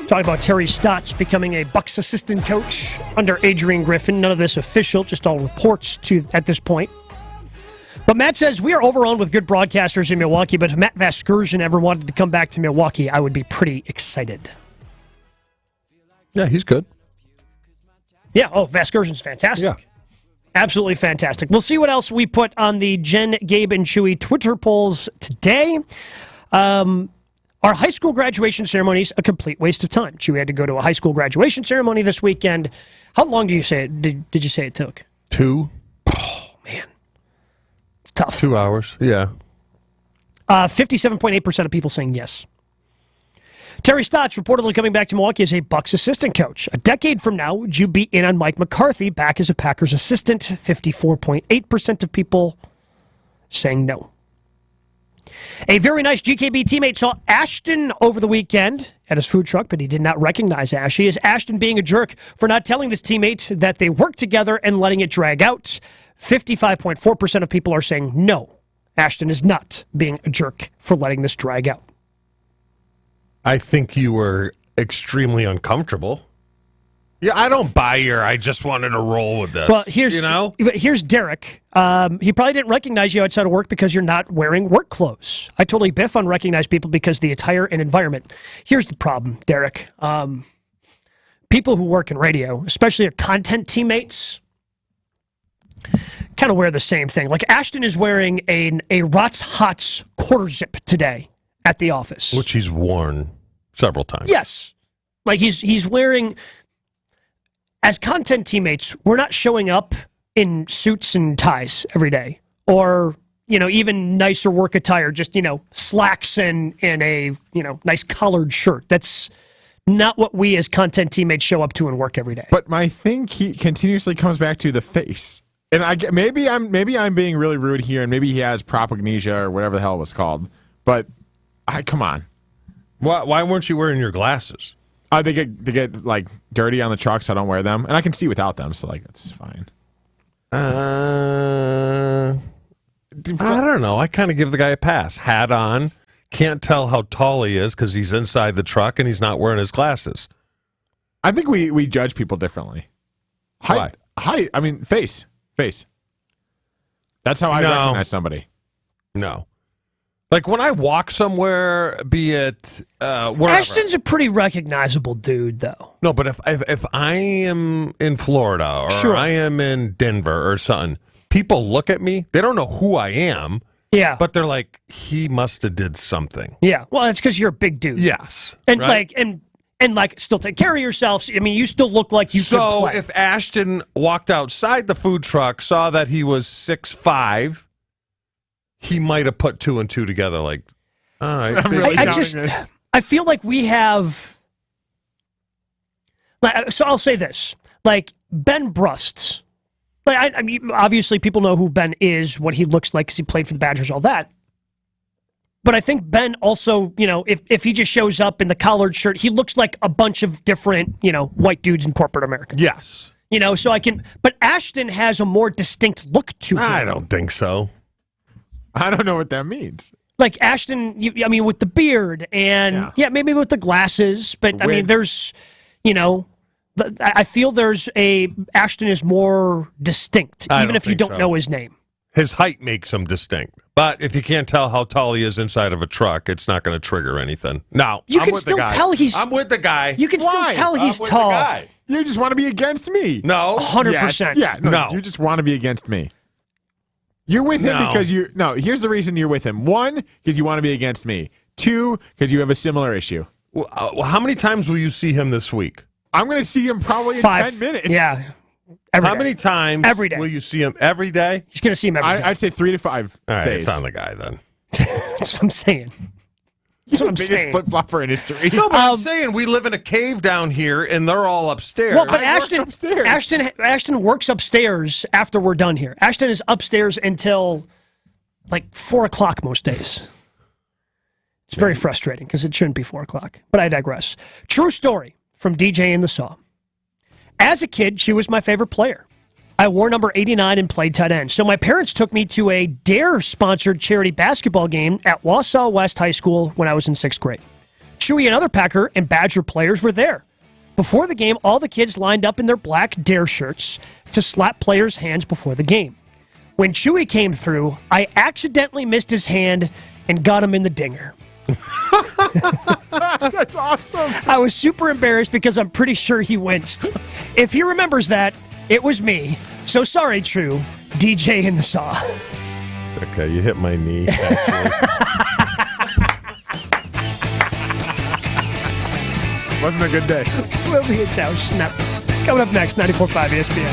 S2: Talking about Terry Stotts becoming a Bucs assistant coach under Adrian Griffin. None of this official, just all reports at this point. But Matt says, we are overrun with good broadcasters in Milwaukee, but if Matt Vasgersian ever wanted to come back to Milwaukee, I would be pretty excited.
S6: Yeah, he's good.
S2: Yeah, Vasgersian's fantastic. Yeah. Absolutely fantastic. We'll see what else we put on the Jen, Gabe, and Chewy Twitter polls today. Are high school graduation ceremonies a complete waste of time? Chewy had to go to a high school graduation ceremony this weekend. How long do you say it? Did you say it took?
S6: 2.
S2: Oh, man. It's tough.
S6: 2 hours, yeah.
S2: 57.8% of people saying yes. Terry Stotts reportedly coming back to Milwaukee as a Bucs assistant coach. A decade from now, would you be in on Mike McCarthy back as a Packers assistant? 54.8% of people saying no. A very nice GKB teammate saw Ashton over the weekend at his food truck, but he did not recognize Ashley. Is Ashton being a jerk for not telling this teammate that they work together and letting it drag out? 55.4% of people are saying no. Ashton is not being a jerk for letting this drag out.
S6: I think you were extremely uncomfortable. Yeah, I don't buy your. I just wanted to roll with this.
S2: Well, here's Derek. He probably didn't recognize you outside of work because you're not wearing work clothes. I totally biff unrecognized people because the attire and environment. Here's the problem, Derek. People who work in radio, especially our content teammates, kind of wear the same thing. Like Ashton is wearing a Rots Hots quarter zip today at the office,
S6: which he's worn several times.
S2: Yes, like he's wearing. As content teammates, we're not showing up in suits and ties every day, or even nicer work attire, just slacks and a nice collared shirt. That's not what we as content teammates show up to and work every day.
S10: But my thing continuously comes back to the face, and maybe I'm being really rude here, and maybe he has propagnesia or whatever the hell it was called. But come on,
S6: why weren't you wearing your glasses?
S10: They get like dirty on the truck, so I don't wear them, and I can see without them, so like that's fine.
S6: I don't know. I kind of give the guy a pass. Hat on, can't tell how tall he is because he's inside the truck and he's not wearing his glasses.
S10: I think we judge people differently. Height. I mean, face. That's how I recognize somebody.
S6: No. Like when I walk somewhere, be it wherever.
S2: Ashton's a pretty recognizable dude, though.
S6: No, but if I am in Florida or I am in Denver or something, people look at me. They don't know who I am.
S2: Yeah,
S6: but they're like, he must have did something.
S2: Yeah, well, it's because you're a big dude.
S6: Yes,
S2: and
S6: right?
S2: like still take care of yourself. I mean, you still look like you could play.
S6: So if Ashton walked outside the food truck, saw that he was 6'5", he might have put 2 and 2 together. Like, all right.
S2: I feel like we have. So I'll say this: like Ben Brust. Like I mean, obviously people know who Ben is, what he looks like because he played for the Badgers, all that. But I think Ben also, if he just shows up in the collared shirt, he looks like a bunch of different, white dudes in corporate America.
S6: Yes.
S2: So I can. But Ashton has a more distinct look to him.
S6: I don't think so.
S10: I don't know what that means.
S2: Like Ashton, with the beard and maybe with the glasses, but I mean, there's, I feel there's Ashton is more distinct, even if you don't know his name.
S6: His height makes him distinct, but if you can't tell how tall he is inside of a truck, it's not going to trigger anything. No,
S2: you can still tell
S6: I'm with the guy.
S2: You can still tell he's tall.
S10: You just want to be against me.
S6: No,
S2: 100%.
S10: Yeah, no, you just want to be against me. You're with him because here's the reason you're with him. 1, because you want to be against me. 2, because you have a similar issue.
S6: Well, how many times will you see him this week?
S10: I'm going to see him probably
S2: 5.
S10: in 10 minutes.
S2: Yeah.
S6: How many times
S2: every day
S6: will you see him every day?
S2: He's going to see him every day.
S10: I'd say 3 to 5
S6: All right,
S10: days.
S6: it's on the guy then.
S2: That's what I'm saying. That's what I'm
S10: biggest
S2: saying.
S10: flip-flopper in history.
S6: No, but I'm saying we live in a cave down here, and they're all upstairs.
S2: Well, but Ashton works upstairs after we're done here. Ashton is upstairs until like 4 o'clock most days. It's very frustrating because it shouldn't be 4 o'clock. But I digress. True story from DJ in the Saw. As a kid, she was my favorite player. I wore number 89 and played tight end. So my parents took me to a DARE-sponsored charity basketball game at Wausau West High School when I was in 6th grade. Chewy and other Packer and Badger players were there. Before the game, all the kids lined up in their black DARE shirts to slap players' hands before the game. When Chewy came through, I accidentally missed his hand and got him in the dinger.
S10: That's awesome.
S2: I was super embarrassed because I'm pretty sure he winced. If he remembers that, it was me. So sorry, True. DJ in the Saw.
S6: Okay, you hit my knee.
S10: Wasn't a good day.
S2: We'll be at Tausch Snap. Coming up next, 94.5 ESPN.